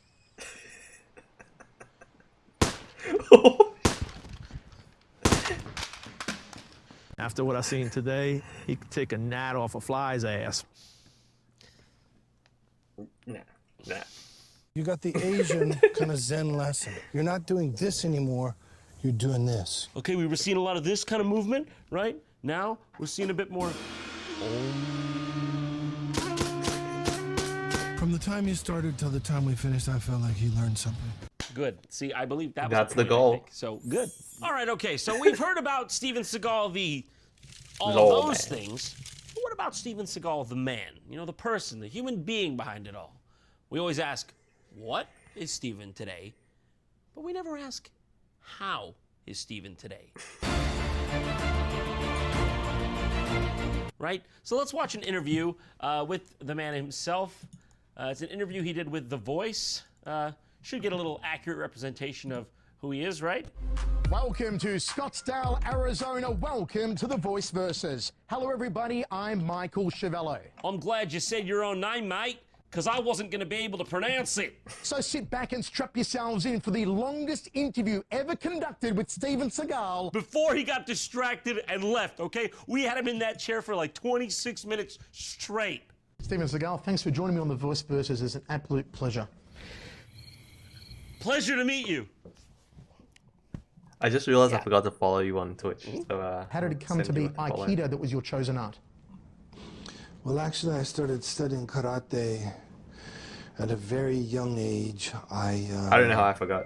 After what I seen today, he could take a gnat off a fly's ass. Nah. You got the Asian kind of Zen lesson. You're not doing this anymore, you're doing this. Okay, we were seeing a lot of this kind of movement, right? Now, we're seeing a bit more... From the time you started till the time we finished, I felt like he learned something. Good. See, I believe that was That's the the point, goal. I think. So, good. All right, okay, so we've heard about Steven Seagal, all Law those man. things. But what about Steven Seagal, the man? You know, the person, the human being behind it all. We always ask, what is Steven today? But we never ask, how is Steven today? Right? So let's watch an interview with the man himself. It's an interview he did with The Voice. Should get a little accurate representation of who he is, right? Welcome to Scottsdale, Arizona. Welcome to The Voice Versus. Hello, everybody. I'm Michael Chiavello. I'm glad you said your own name, mate, because I wasn't going to be able to pronounce it. So sit back and strap yourselves in for the longest interview ever conducted with Steven Seagal. Before he got distracted and left, okay? We had him in that chair for like 26 minutes straight. Steven Seagal, thanks for joining me on The Voice Versus. It's an absolute pleasure. Pleasure to meet you. I just realized I forgot to follow you on Twitch. So, How did it come to be Aikido that was your chosen art? Well, actually, I started studying karate at a very young age. I don't know how I forgot.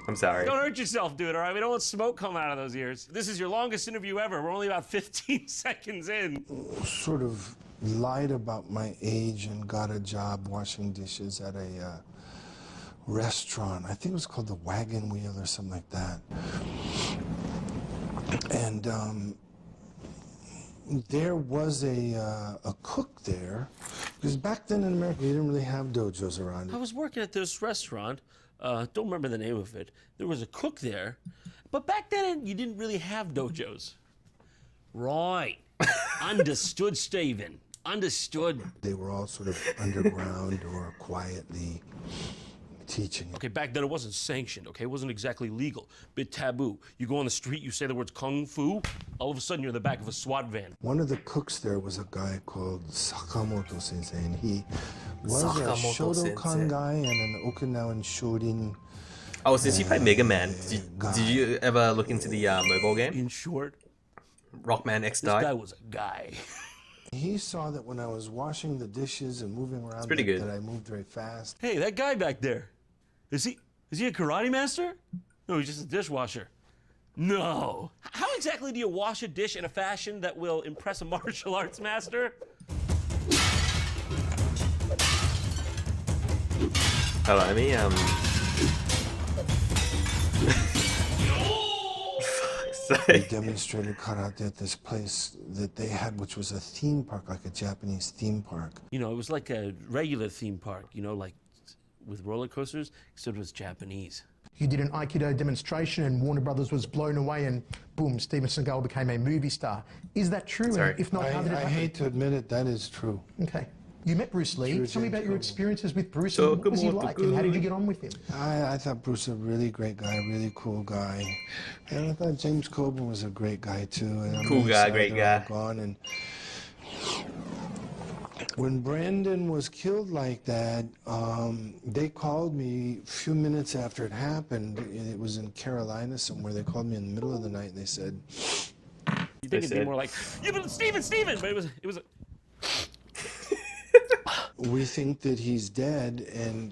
I'm sorry. Don't hurt yourself, dude, all right? We don't want smoke coming out of those ears. This is your longest interview ever. We're only about 15 seconds in. Sort of lied about my age and got a job washing dishes at a restaurant. I think it was called the Wagon Wheel or something like that. And there was a cook there, because back then in America you didn't really have dojos around. I was working at this restaurant. Don't remember the name of it. There was a cook there. But back then you didn't really have dojos. Right. Understood, Steven. Understood. They were all sort of underground or quietly teaching. Okay, back then it wasn't sanctioned, okay? It wasn't exactly legal. Bit taboo. You go on the street, you say the words kung fu, all of a sudden you're in the back of a SWAT van. One of the cooks there was a guy called Sakamoto Sensei, and he was a Shotokan guy and an Okinawan Shorin. Oh, since you played Mega Man, did you ever look into the mobile game? In short, Rockman X this guy was a guy. He saw that when I was washing the dishes and moving around pretty good. that I moved very fast. Hey, that guy back there, is he a karate master? No, he's just a dishwasher. No. How exactly do you wash a dish in a fashion that will impress a martial arts master? Hold on, let me We demonstrated karate at this place that they had, which was a theme park, like a Japanese theme park. You know, it was like a regular theme park, you know, like with roller coasters, except it was Japanese. You did an Aikido demonstration and Warner Brothers was blown away and boom, Steven Seagal became a movie star. Is that true? Sorry. And if not, how did it I happen? hate to admit it, that is true. Okay. You met Bruce Lee. True, Tell me James about your Coburn. experiences with Bruce and what was he like and how did you get on with him? I thought Bruce was a really great guy, really cool guy. And I thought James Coburn was a great guy too. And I'm Cool really guy, sorry great they're all guy. Gone. And when Brandon was killed like that, they called me a few minutes after it happened. It was in Carolina somewhere. They called me in the middle of the night and they said, You think it'd be more like, yeah, but Steven, but it was. we think that he's dead,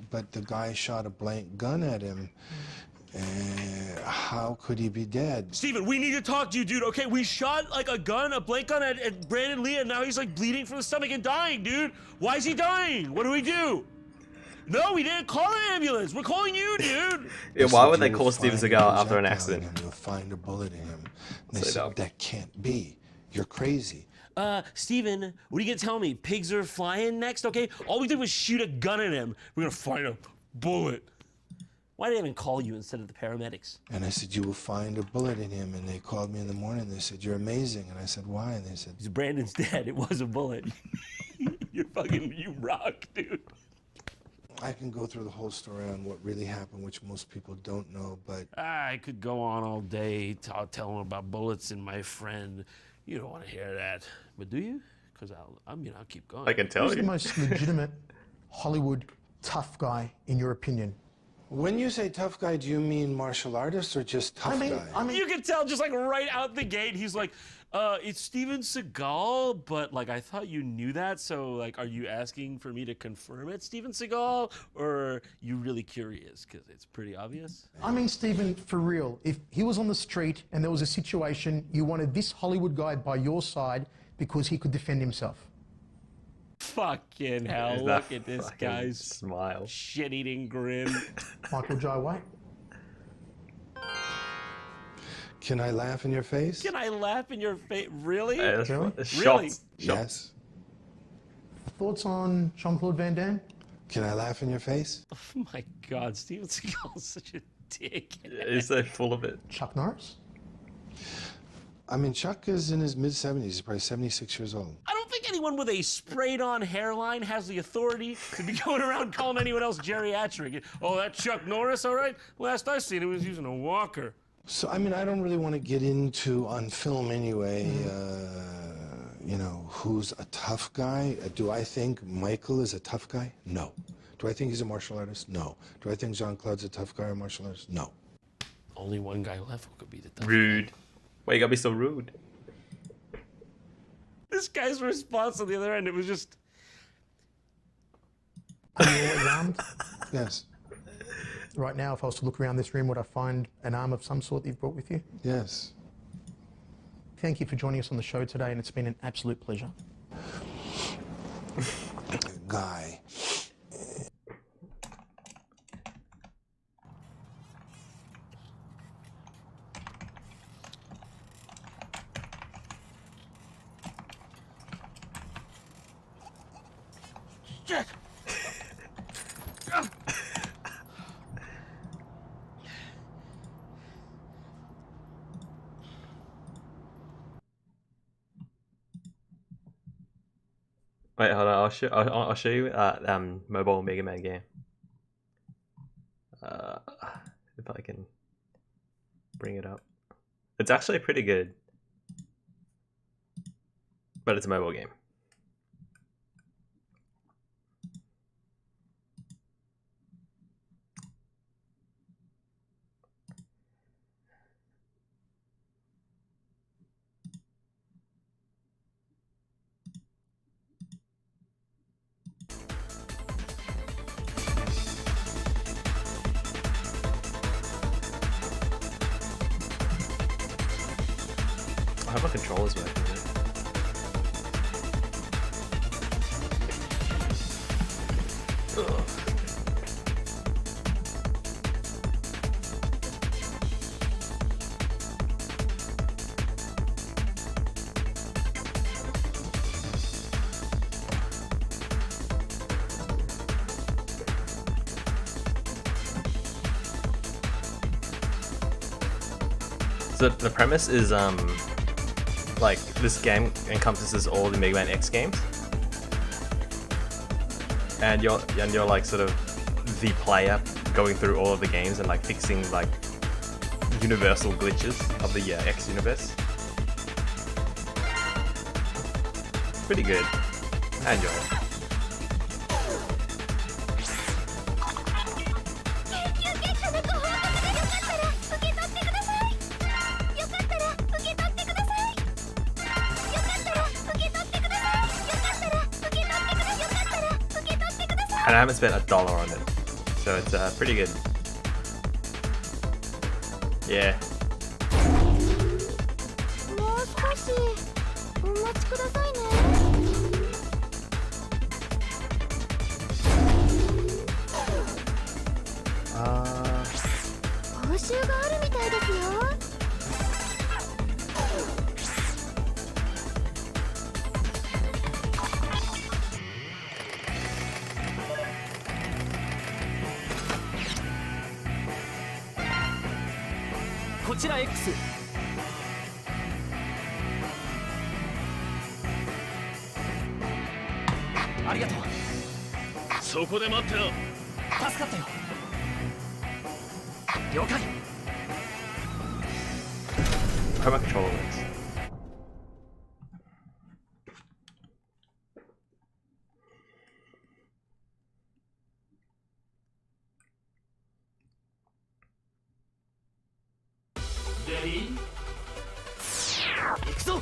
but the guy shot a blank gun at him. How could he be dead? Steven, we need to talk to you, dude. Okay, we shot like a blank gun at Brandon Lee, and now he's like bleeding from the stomach and dying, dude. Why is he dying? What do we do? No, we didn't call an ambulance. We're calling you, dude. Yeah, why would they call Steven Seagal after an accident? You'll find a bullet in him. And they So said, dumb. that can't be. You're crazy. Steven, what are you gonna tell me? Pigs are flying next, okay? All we did was shoot a gun at him. We're gonna find a bullet. Why did they even call you instead of the paramedics? And I said, you will find a bullet in him. And they called me in the morning. They said, you're amazing. And I said, why? And they said, Brandon's dead. It was a bullet. You rock, dude. I can go through the whole story on what really happened, which most people don't know, but I could go on all day telling about bullets and my friend. You don't want to hear that, but do you? Because I'll keep going. I can tell Who's you. the most legitimate Hollywood tough guy in your opinion? when you say tough guy, do you mean martial artist or just tough guy? You can tell just like right out the gate, he's like, it's Steven Seagal, but like I thought you knew that, so like are you asking for me to confirm it's Steven Seagal, or are you really curious? Because it's pretty obvious. I mean, Steven, for real, if he was on the street and there was a situation, you wanted this Hollywood guy by your side because he could defend himself. Fucking hell, Is that look at this fucking guy's smile. shit-eating grin. Michael Jai White. Can I laugh in your face? Can I laugh in your face? Really? Really? Really? Yes. Thoughts on Jean-Claude Van Damme? Can I laugh in your face? Oh my God, Steven Seagal is such a dick. Is they full of it? Chuck Norris? I mean, Chuck is in his mid-70s. He's probably 76 years old. I don't think anyone with a sprayed-on hairline has the authority to be going around calling anyone else geriatric. Oh, that Chuck Norris, all right? Last I seen him, he was using a walker. So, I mean, I don't really want to get into, on film anyway, you know, who's a tough guy. Do I think Michael is a tough guy? No. Do I think he's a martial artist? No. Do I think Jean-Claude's a tough guy or martial artist? No. Only one guy left who could be the tough Rude. Why you gotta be so rude? This guy's response on the other end, it was just... Are you always armed? Yes. Right now, if I was to look around this room, would I find an arm of some sort that you've brought with you? Yes. Thank you for joining us on the show today, and it's been an absolute pleasure. Guy. Jack! Wait, hold on. I'll show you mobile Mega Man game. If I can bring it up, it's actually pretty good, but it's a mobile game. I hope my controller's working. Ugh. So the premise is like this game encompasses all the Mega Man X games, and you're like sort of the player going through all of the games and like fixing like universal glitches of the X universe. Pretty good. I enjoy it. And I haven't spent $1 on it, so it's pretty good. Yeah. X ありがとう。そこで待ってろ。助かったよ。了解。How my controller works. Ready? 行くぞ。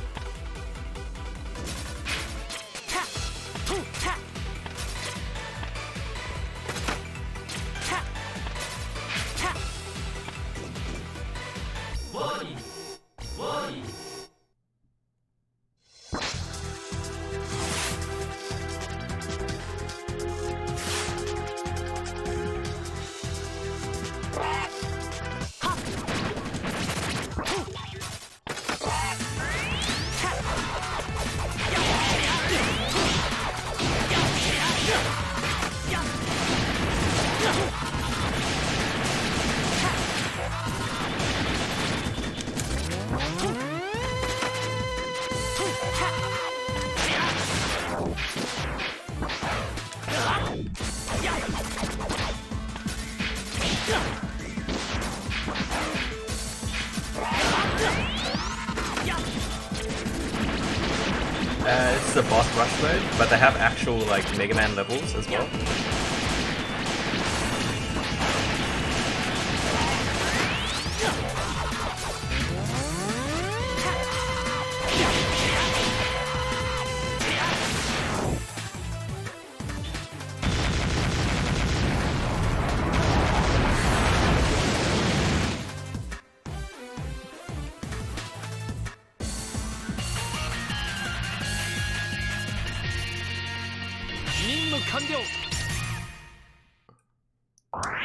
It's the boss rush mode, but they have actual like Mega Man levels as well.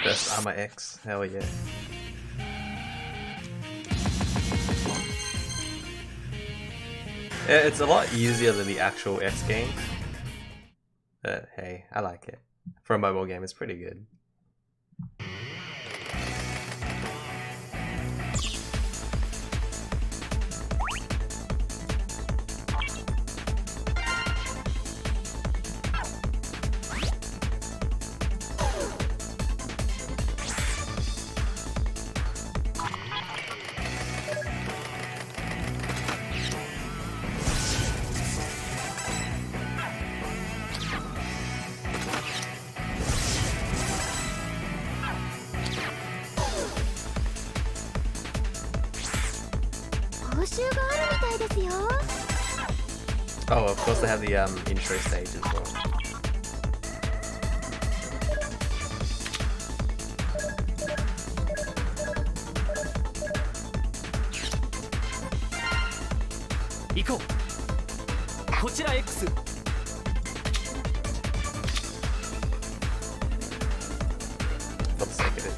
Best Armor X, hell yeah. Yeah, it's a lot easier than the actual X game. But hey, I like it. For a mobile game, it's pretty good. Oh, of course they have the intro stage as well. Go. こちら X. For the sake of it.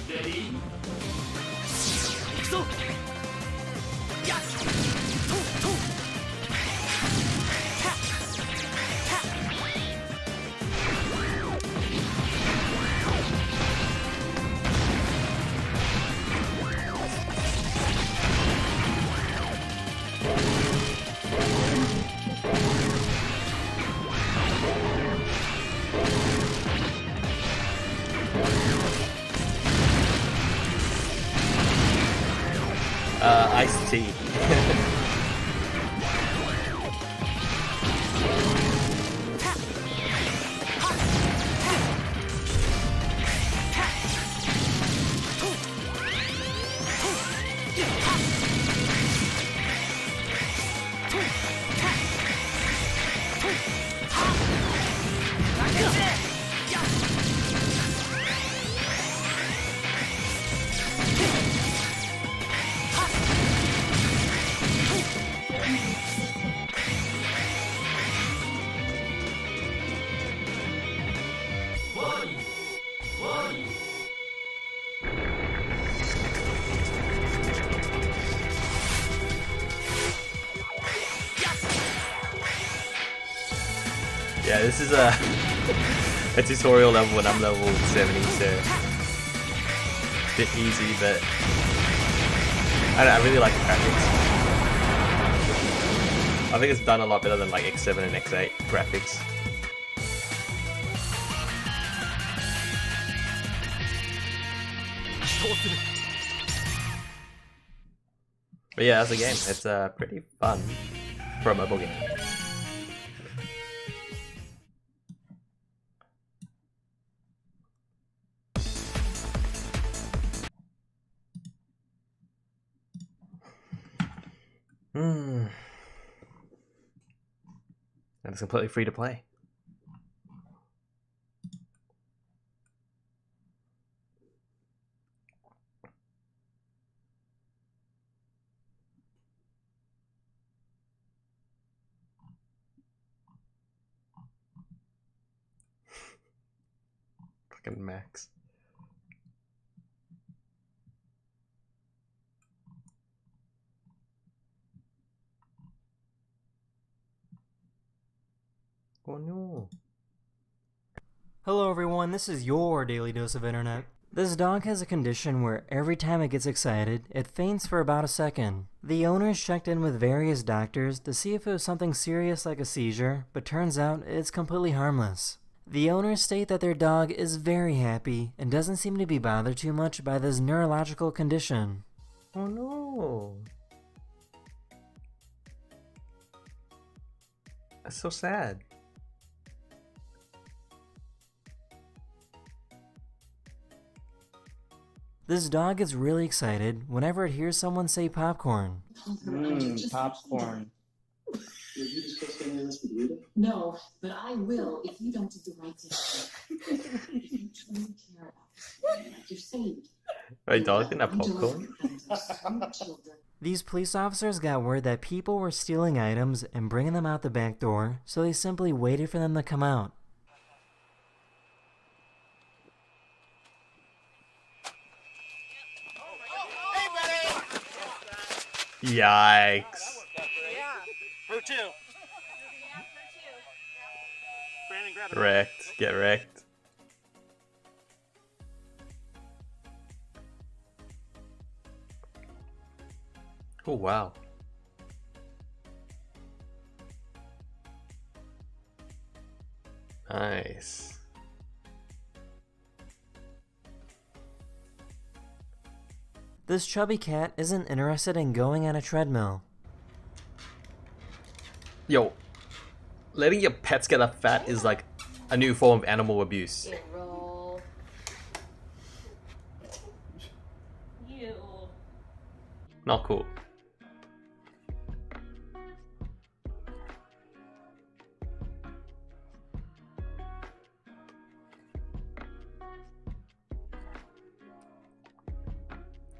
Ready? iced tea. Yeah, this is a tutorial level when I'm level 70, so a bit easy, but I really like the graphics. I think it's done a lot better than like X7 and X8 graphics. But yeah, as a game, it's pretty fun for a mobile game. And it's completely free to play. Fucking Max. Oh no. Hello everyone, this is your Daily Dose of Internet. This dog has a condition where every time it gets excited, it faints for about a second. The owners checked in with various doctors to see if it was something serious like a seizure, but turns out it's completely harmless. The owners state that their dog is very happy and doesn't seem to be bothered too much by this neurological condition. Oh no. That's so sad. This dog gets really excited whenever it hears someone say popcorn. Popcorn. Did you discuss any of this with Rita? No, but I will if you don't do the right thing. If you truly care about this, like you're saying. Wait, dog can have popcorn? These police officers got word that people were stealing items and bringing them out the back door, so they simply waited for them to come out. Yikes. For two. Brandon, grab it. Wrecked. Get wrecked. Oh wow. Nice. This chubby cat isn't interested in going on a treadmill. Yo, letting your pets get up fat is like a new form of animal abuse. Not cool.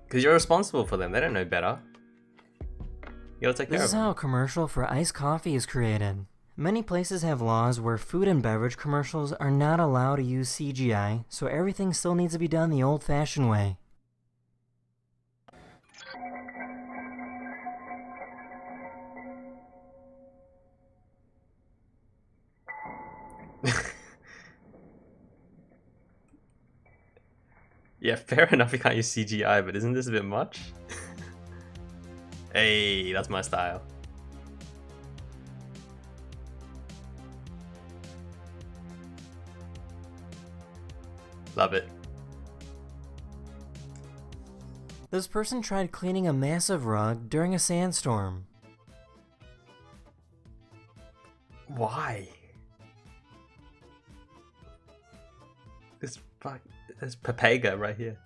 Because you're responsible for them, they don't know better. You gotta take care This of is them. how a commercial for iced coffee is created. Many places have laws where food and beverage commercials are not allowed to use CGI, so everything still needs to be done the old-fashioned way. Yeah, fair enough you can't use CGI, but isn't this a bit much? Hey, that's my style. Love it. This person tried cleaning a massive rug during a sandstorm. Why? This Papega right here.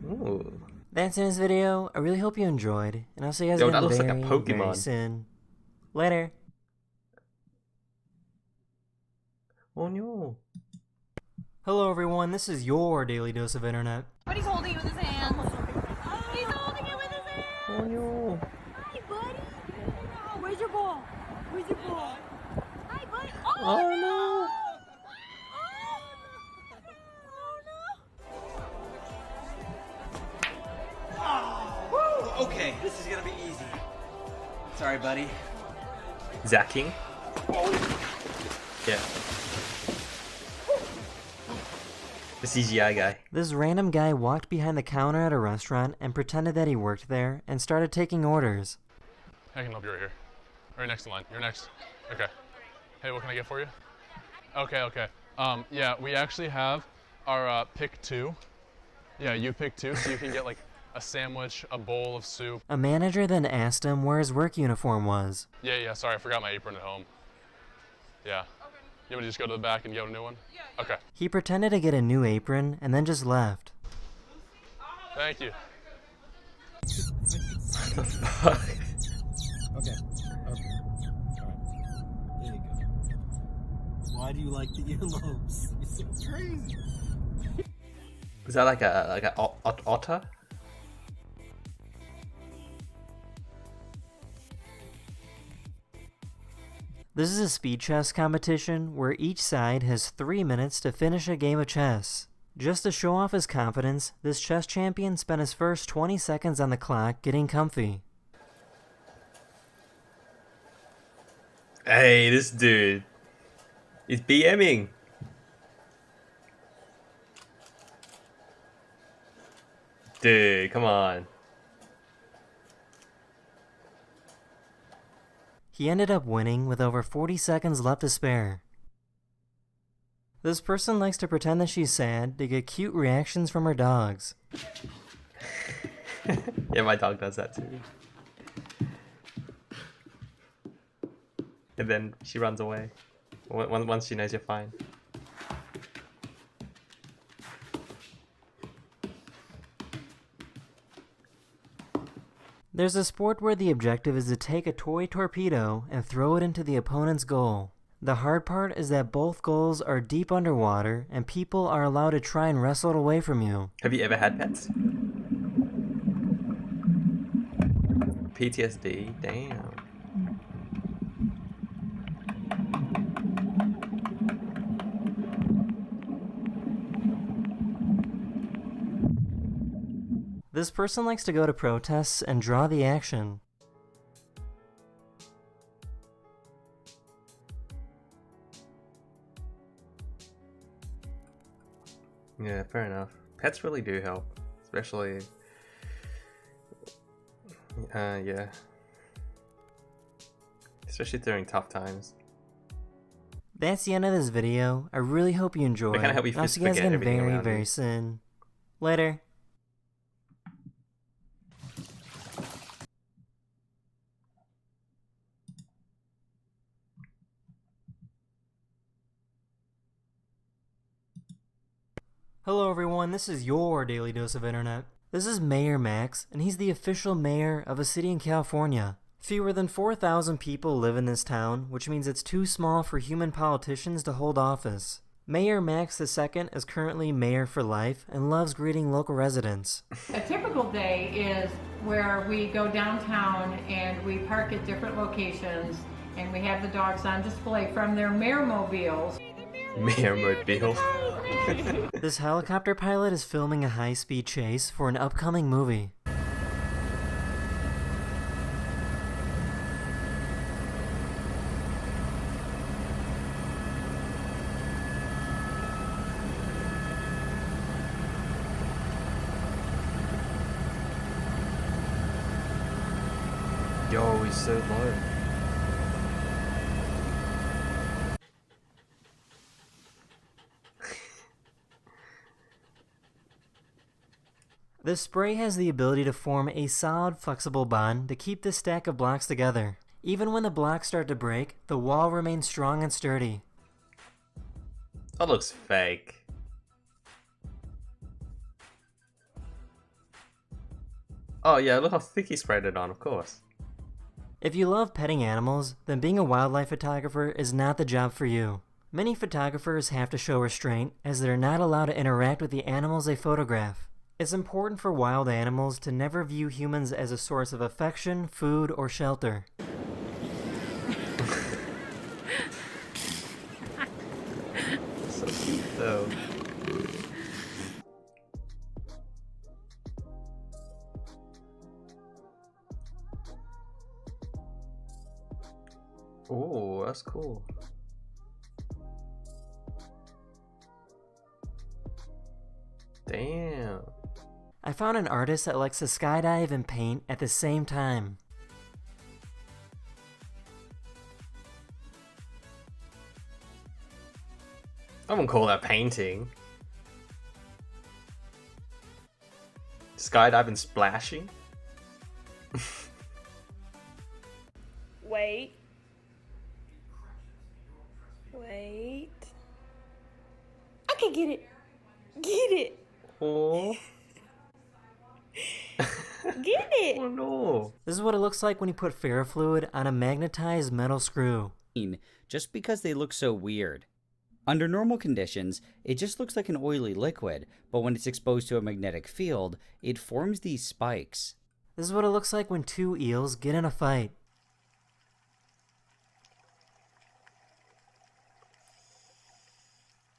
Ooh. That's in this video. I really hope you enjoyed, and I'll see you guys Yo, again that looks like a very Pokemon. soon. Later. Oh no. Hello everyone, this is your daily dose of internet. But he's holding it with his hands. He's holding it with his hands. Oh no. Hi, buddy. Where's your ball? Where's your ball? Hi, buddy. Oh no. Woo! Okay, this is gonna be easy. Sorry, buddy. Zacking? Yeah. The CGI guy. This random guy walked behind the counter at a restaurant and pretended that he worked there and started taking orders. I can help you right here. Right next in line. You're next. Okay. Hey, what can I get for you? Okay. Yeah, we actually have our pick two. Yeah, you pick two, so you can get like a sandwich, a bowl of soup. A manager then asked him where his work uniform was. Yeah, sorry, I forgot my apron at home. Yeah. You want me to just go to the back and get a new one? Yeah. Okay. He pretended to get a new apron and then just left. Thank you. What the fuck? Okay. There you go. Why do you like the earlobes? It's so crazy. Is that like a otter? This is a speed chess competition where each side has 3 minutes to finish a game of chess. Just to show off his confidence, this chess champion spent his first 20 seconds on the clock getting comfy. Hey, this dude is BMing. Dude, come on. He ended up winning with over 40 seconds left to spare. This person likes to pretend that she's sad to get cute reactions from her dogs. Yeah, my dog does that too. And then she runs away once she knows you're fine. There's a sport where the objective is to take a toy torpedo and throw it into the opponent's goal. The hard part is that both goals are deep underwater and people are allowed to try and wrestle it away from you. Have you ever had pets? PTSD? Damn. This person likes to go to protests and draw the action. Yeah, fair enough. Pets really do help, especially, yeah, especially during tough times. That's the end of this video. I really hope you enjoyed. They kinda help you I'll see you guys forget again everything very, around very you. soon. Later. Hello everyone, this is your daily dose of internet. This is Mayor Max, and he's the official mayor of a city in California. Fewer than 4,000 people live in this town, which means it's too small for human politicians to hold office. Mayor Max II is currently mayor for life and loves greeting local residents. A typical day is where we go downtown and we park at different locations and we have the dogs on display from their mayor-mobiles. Mayor-mobile. This helicopter pilot is filming a high-speed chase for an upcoming movie. Yo, he's so low. This spray has the ability to form a solid, flexible bond to keep this stack of blocks together. Even when the blocks start to break, the wall remains strong and sturdy. That looks fake. Oh yeah, look how thick he sprayed it on, of course. If you love petting animals, then being a wildlife photographer is not the job for you. Many photographers have to show restraint as they're not allowed to interact with the animals they photograph. It's important for wild animals to never view humans as a source of affection, food, or shelter. So cute though. Oh, that's cool. Damn. I found an artist that likes to skydive and paint at the same time. I wouldn't call that painting. Skydiving splashing? Wait. Wait. Okay, get it. Get it. Oh. Get it. Oh no. This is what it looks like when you put ferrofluid on a magnetized metal screw. Just because they look so weird. Under normal conditions, it just looks like an oily liquid, but when it's exposed to a magnetic field, it forms these spikes. This is what it looks like when two eels get in a fight.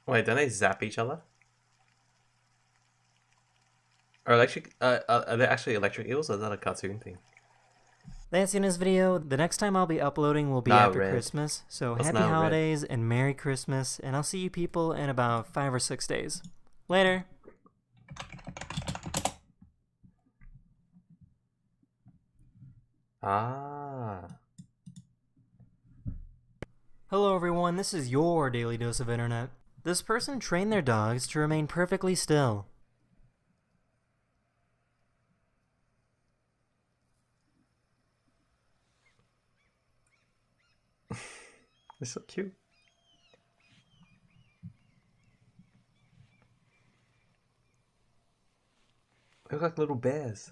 Wait, don't they zap each other? Or electric? Are they actually electric eels, or is that a cartoon thing? That's in this video. The next time I'll be uploading will be Not after red. Christmas. So That's happy not red. holidays and Merry Christmas, and I'll see you people in about 5 or 6 days. Later. Ah. Hello everyone, this is your Daily Dose of Internet. This person trained their dogs to remain perfectly still. They're so cute. They look like little bears.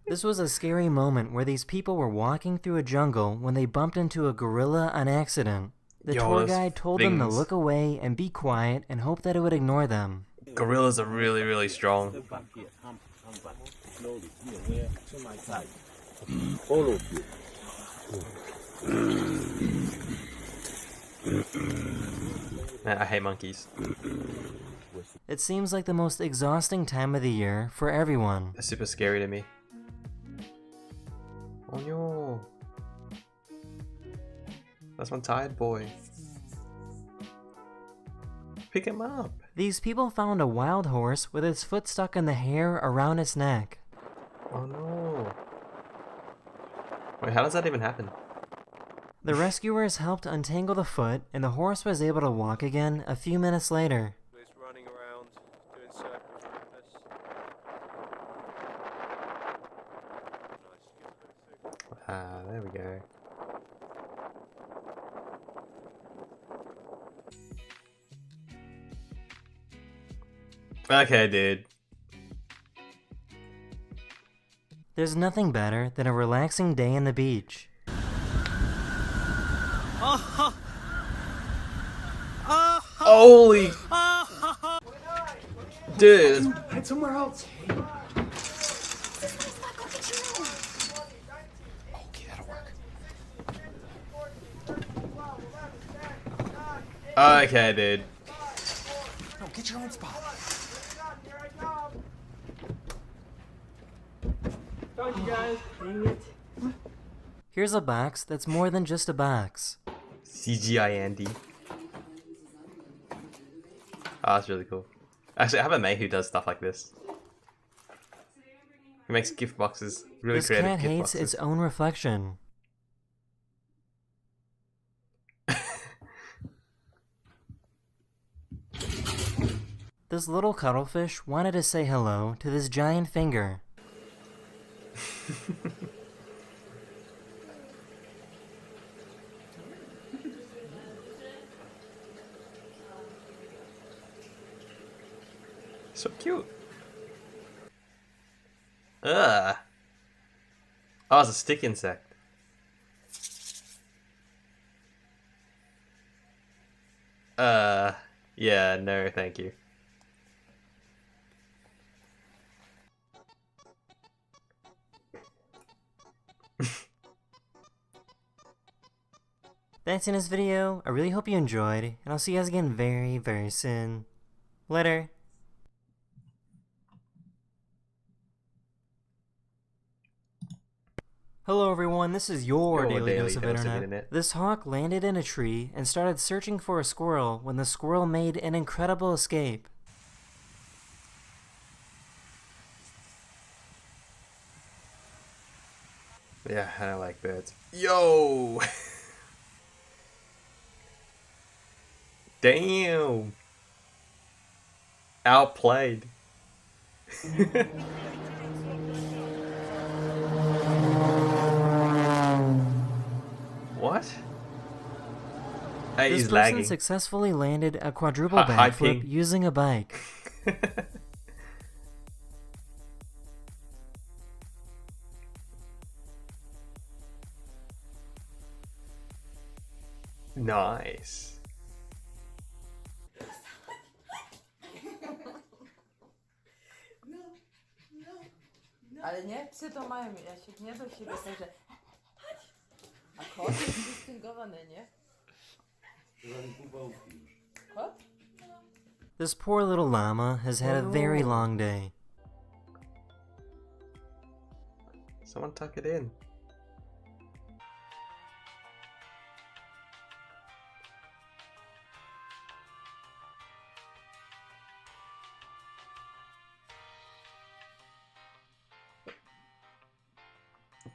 This was a scary moment where these people were walking through a jungle when they bumped into a gorilla on accident. The tour those guide told them to things. look away and be quiet and hope that it would ignore them. Gorillas are really, really strong. All of you. Man, I hate monkeys. It seems like the most exhausting time of the year for everyone. They're super scary to me. Oh no. That's one tired boy. Pick him up. These people found a wild horse with its foot stuck in the hair around its neck. Oh no. Wait, how does that even happen? The rescuers helped untangle the foot, and the horse was able to walk again a few minutes later. He's running around, doing circles around us. Ah, there we go. Okay, dude. There's nothing better than a relaxing day in the beach. Holy! Dude. Head somewhere else. Okay, dude. No, get your own spot. Found you guys. Dang it. Here's a box that's more than just a box. CGI Andy. Oh, that's really cool. Actually, I have a mate who does stuff like this. He makes gift boxes. Really This creative cat gift hates boxes. its own reflection. This little cuttlefish wanted to say hello to this giant finger. So cute. Ugh. Oh, it's a stick insect. Yeah, no, thank you. That's in this video. I really hope you enjoyed, and I'll see you guys again very, very soon. Later. Hello everyone, this is your daily dose of internet. This hawk landed in a tree and started searching for a squirrel when the squirrel made an incredible escape. Yeah, I don't like birds. Yo! Damn! Outplayed. What? Hey, This he's person lagging. successfly landed a quadruple backflip using a bike. Nice. Ale nie, psy to mają, ja się nie do siebie że... A kot jest dystyngowany, nie? Kot? This poor little llama has had a very long day. Someone tuck it in.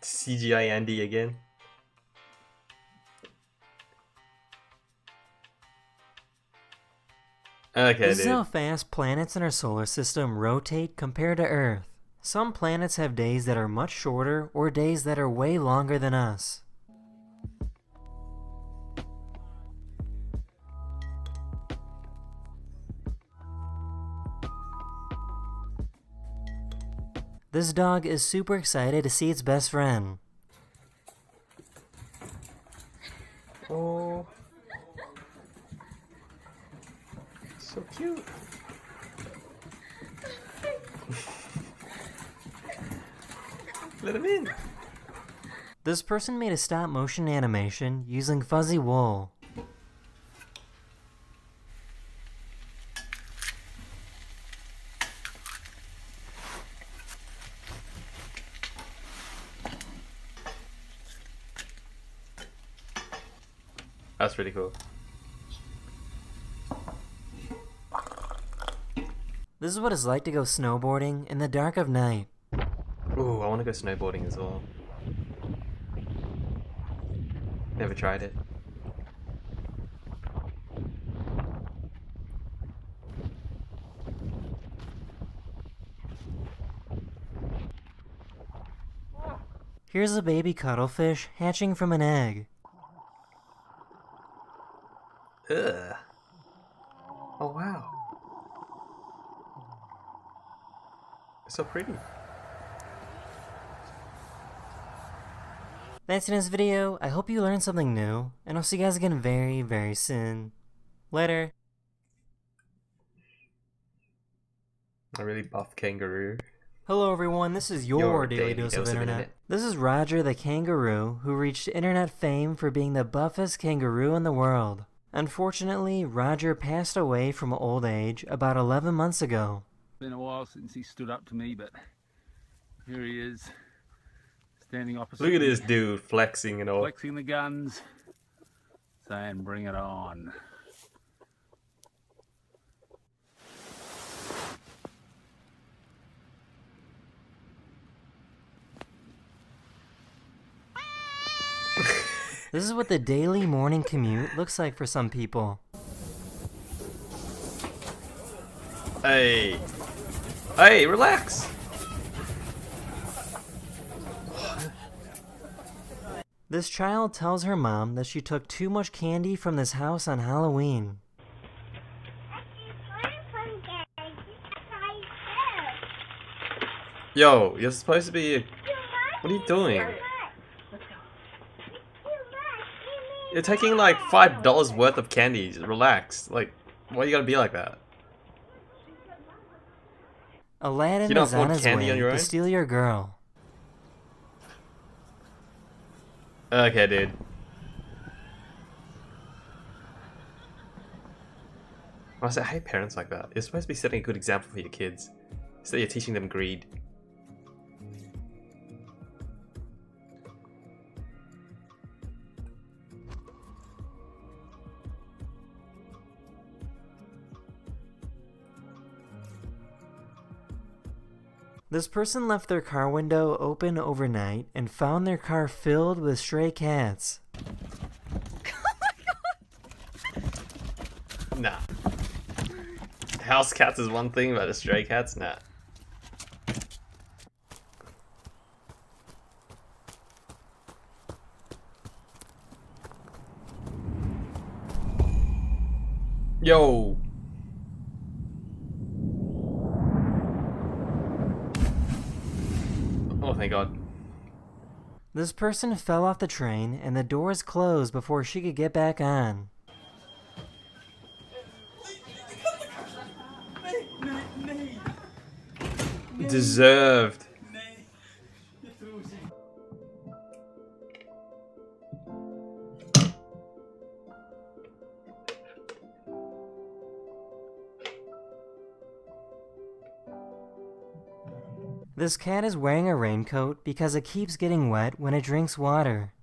CGI Andy again. Okay, This dude. is how fast planets in our solar system rotate compared to Earth. Some planets have days that are much shorter or days that are way longer than us. This dog is super excited to see its best friend. Oh, so cute. Let him in. This person made a stop motion animation using fuzzy wool. That's really cool. This is what it's like to go snowboarding in the dark of night. Ooh, I want to go snowboarding as well. Never tried it. Here's a baby cuttlefish hatching from an egg. Ugh. Oh wow. It's so pretty. That's in this video. I hope you learned something new, and I'll see you guys again very, very soon. Later. A really buff kangaroo. Hello everyone, this is your daily dose of internet. This is Roger the kangaroo, who reached internet fame for being the buffest kangaroo in the world. Unfortunately, Roger passed away from old age about 11 months ago. Been a while since he stood up to me, but here he is, standing opposite. Look at me, this dude flexing and all. flexing the guns, saying, "Bring it on." This is what the daily morning commute looks like for some people. Hey. Hey, relax. This child tells her mom that she took too much candy from this house on Halloween. Yo, you're supposed to be... What are you doing? You're taking like $5 worth of candy. Relax. Like, why you gotta be like that? Aladdin is on his way to steal your girl. Okay, dude. Honestly, I hate parents like that. You're supposed to be setting a good example for your kids. Instead, you're teaching them greed. This person left their car window open overnight and found their car filled with stray cats. Nah. House cats is one thing, but the stray cats, nah. Yo. Oh, thank God. This person fell off the train and the doors closed before she could get back on. Deserved. This cat is wearing a raincoat because it keeps getting wet when it drinks water.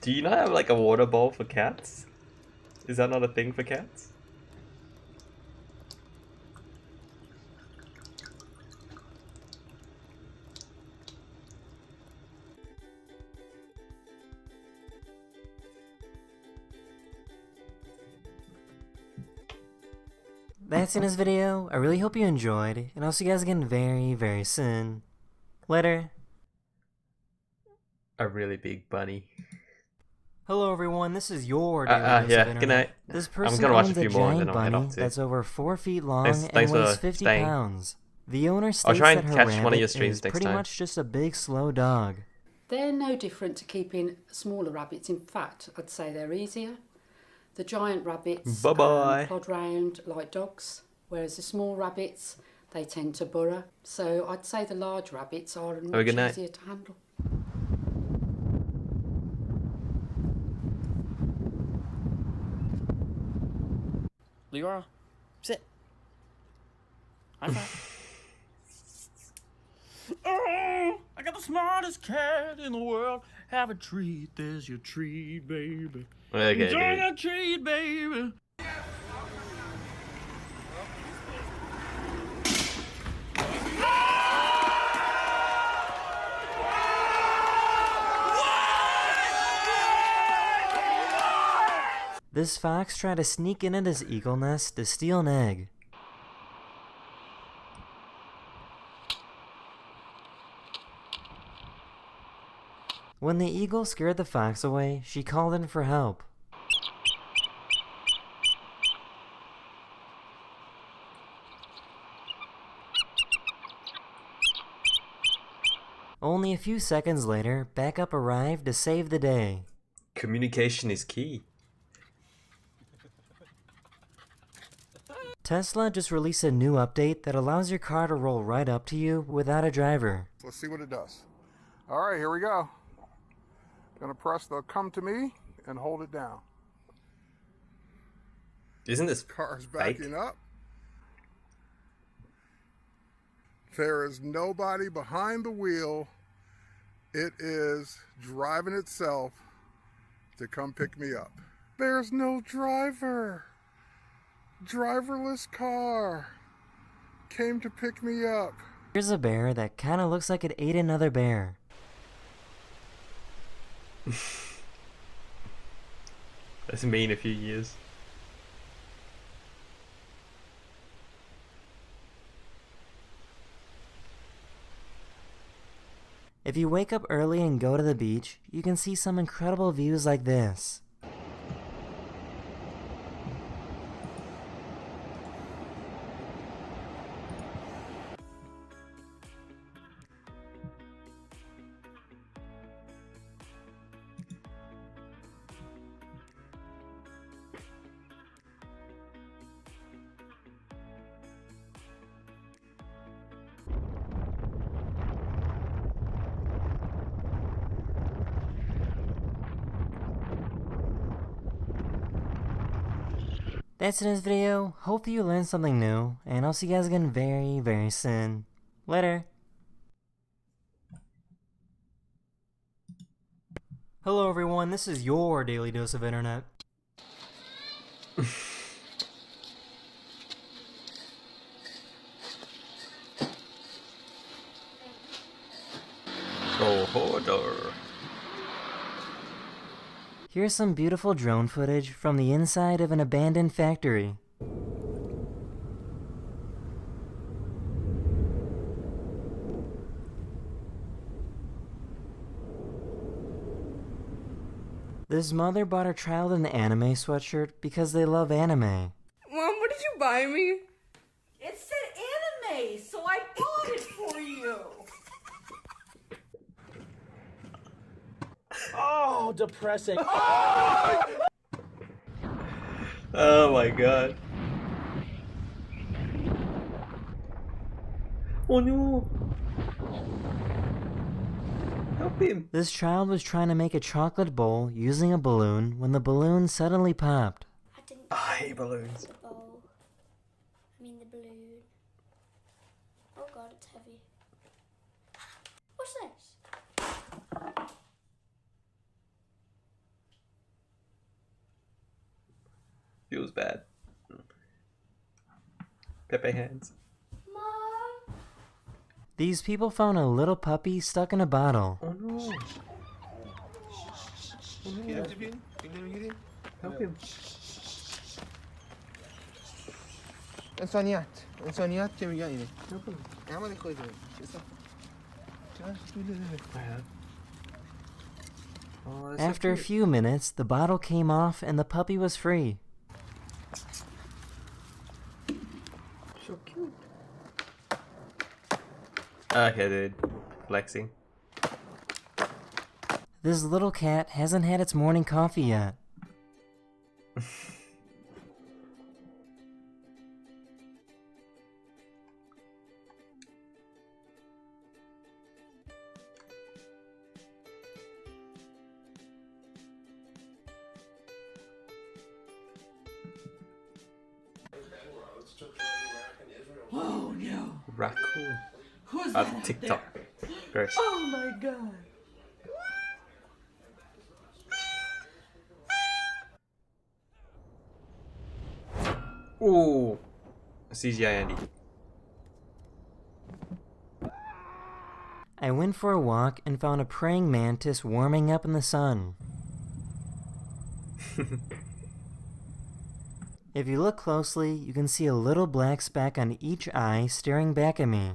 Do you not have like a water bowl for cats? Is that not a thing for cats? That's in this video. I really hope you enjoyed, and I'll see you guys again very, very soon. Later. A really big bunny. Hello everyone, this is your Daily Dose of yeah, Internet. good night. This I'm person gonna watch owns a few more and giant then I'll head bunny off too. that's over 4 feet long Thanks and weighs for 50 staying. pounds. The owner I'll states try that and her catch one of rabbit your streams is next pretty time. much just a big, slow dog. They're no different to keeping smaller rabbits. In fact, I'd say they're easier. The giant rabbits Bye-bye. plod round like dogs, whereas the small rabbits, they tend to burrow. So I'd say the large rabbits are a much good night. easier to handle. Leora, sit. High five. Oh, I got the smartest cat in the world. Have a treat, there's your treat, baby. Okay, Enjoy dude. that treat, baby. This fox tried to sneak into this eagle nest to steal an egg. When the eagle scared the fox away, she called in for help. Only a few seconds later, backup arrived to save the day. Communication is key. Tesla just released a new update that allows your car to roll right up to you without a driver. Let's see what it does. All right, here we go. Gonna press the come to me and hold it down. Isn't this Car's fake? backing up. There is nobody behind the wheel. It is driving itself to come pick me up. There's no driver. Driverless car came to pick me up. Here's a bear that kinda looks like it ate another bear. That's me in a few years. If you wake up early and go to the beach, you can see some incredible views like this. That's it in this video. Hope you learned something new, and I'll see you guys again very, very soon. Later. Hello everyone, this is your Daily Dose of Internet. Oh, hoarder. Here's some beautiful drone footage from the inside of an abandoned factory. This mother bought her child an anime sweatshirt because they love anime. Mom, what did you buy me? It said anime, so I bought it for you. Oh, depressing. Oh my god. Oh no. Help him. This child was trying to make a chocolate bowl using a balloon when the balloon suddenly popped. I hate balloons. The bowl. I mean the balloon. Oh god, it's heavy. What's this? Feels bad. Pepe hands. Mom? These people found a little puppy stuck in a bottle. Oh no. Help him. انسانيات میگن اینه اعمال خودت After a few minutes, the bottle came off and the puppy was free. So cute. Okay, dude. Flexing. This little cat hasn't had its morning coffee yet. Oh no. Raccoon. Who's that up TikTok. there? Gross. Oh my god. Ooh. CGI Andy. I went for a walk and found a praying mantis warming up in the sun. If you look closely, you can see a little black speck on each eye staring back at me.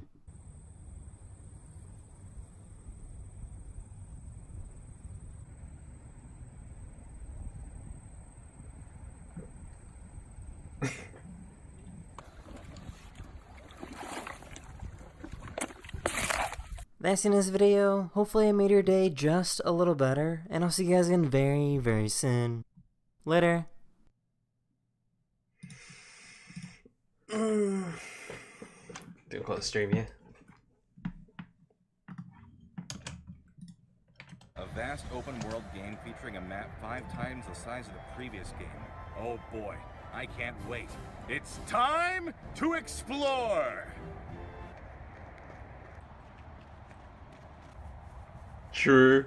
That's in this video. Hopefully I made your day just a little better, and I'll see you guys again very, very soon. Later. Doing quite the stream, yeah. A vast open world game featuring a map 5 times the size of the previous game. Oh boy, I can't wait. It's time to explore! True.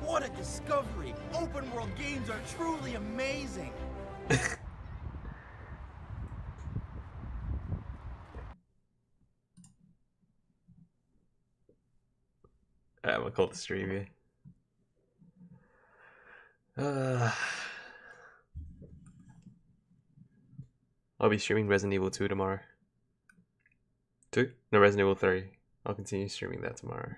What a discovery! Open world games are truly amazing! I'm gonna call the stream here. I'll be streaming Resident Evil 2 tomorrow. 2? No, Resident Evil 3. I'll continue streaming that tomorrow.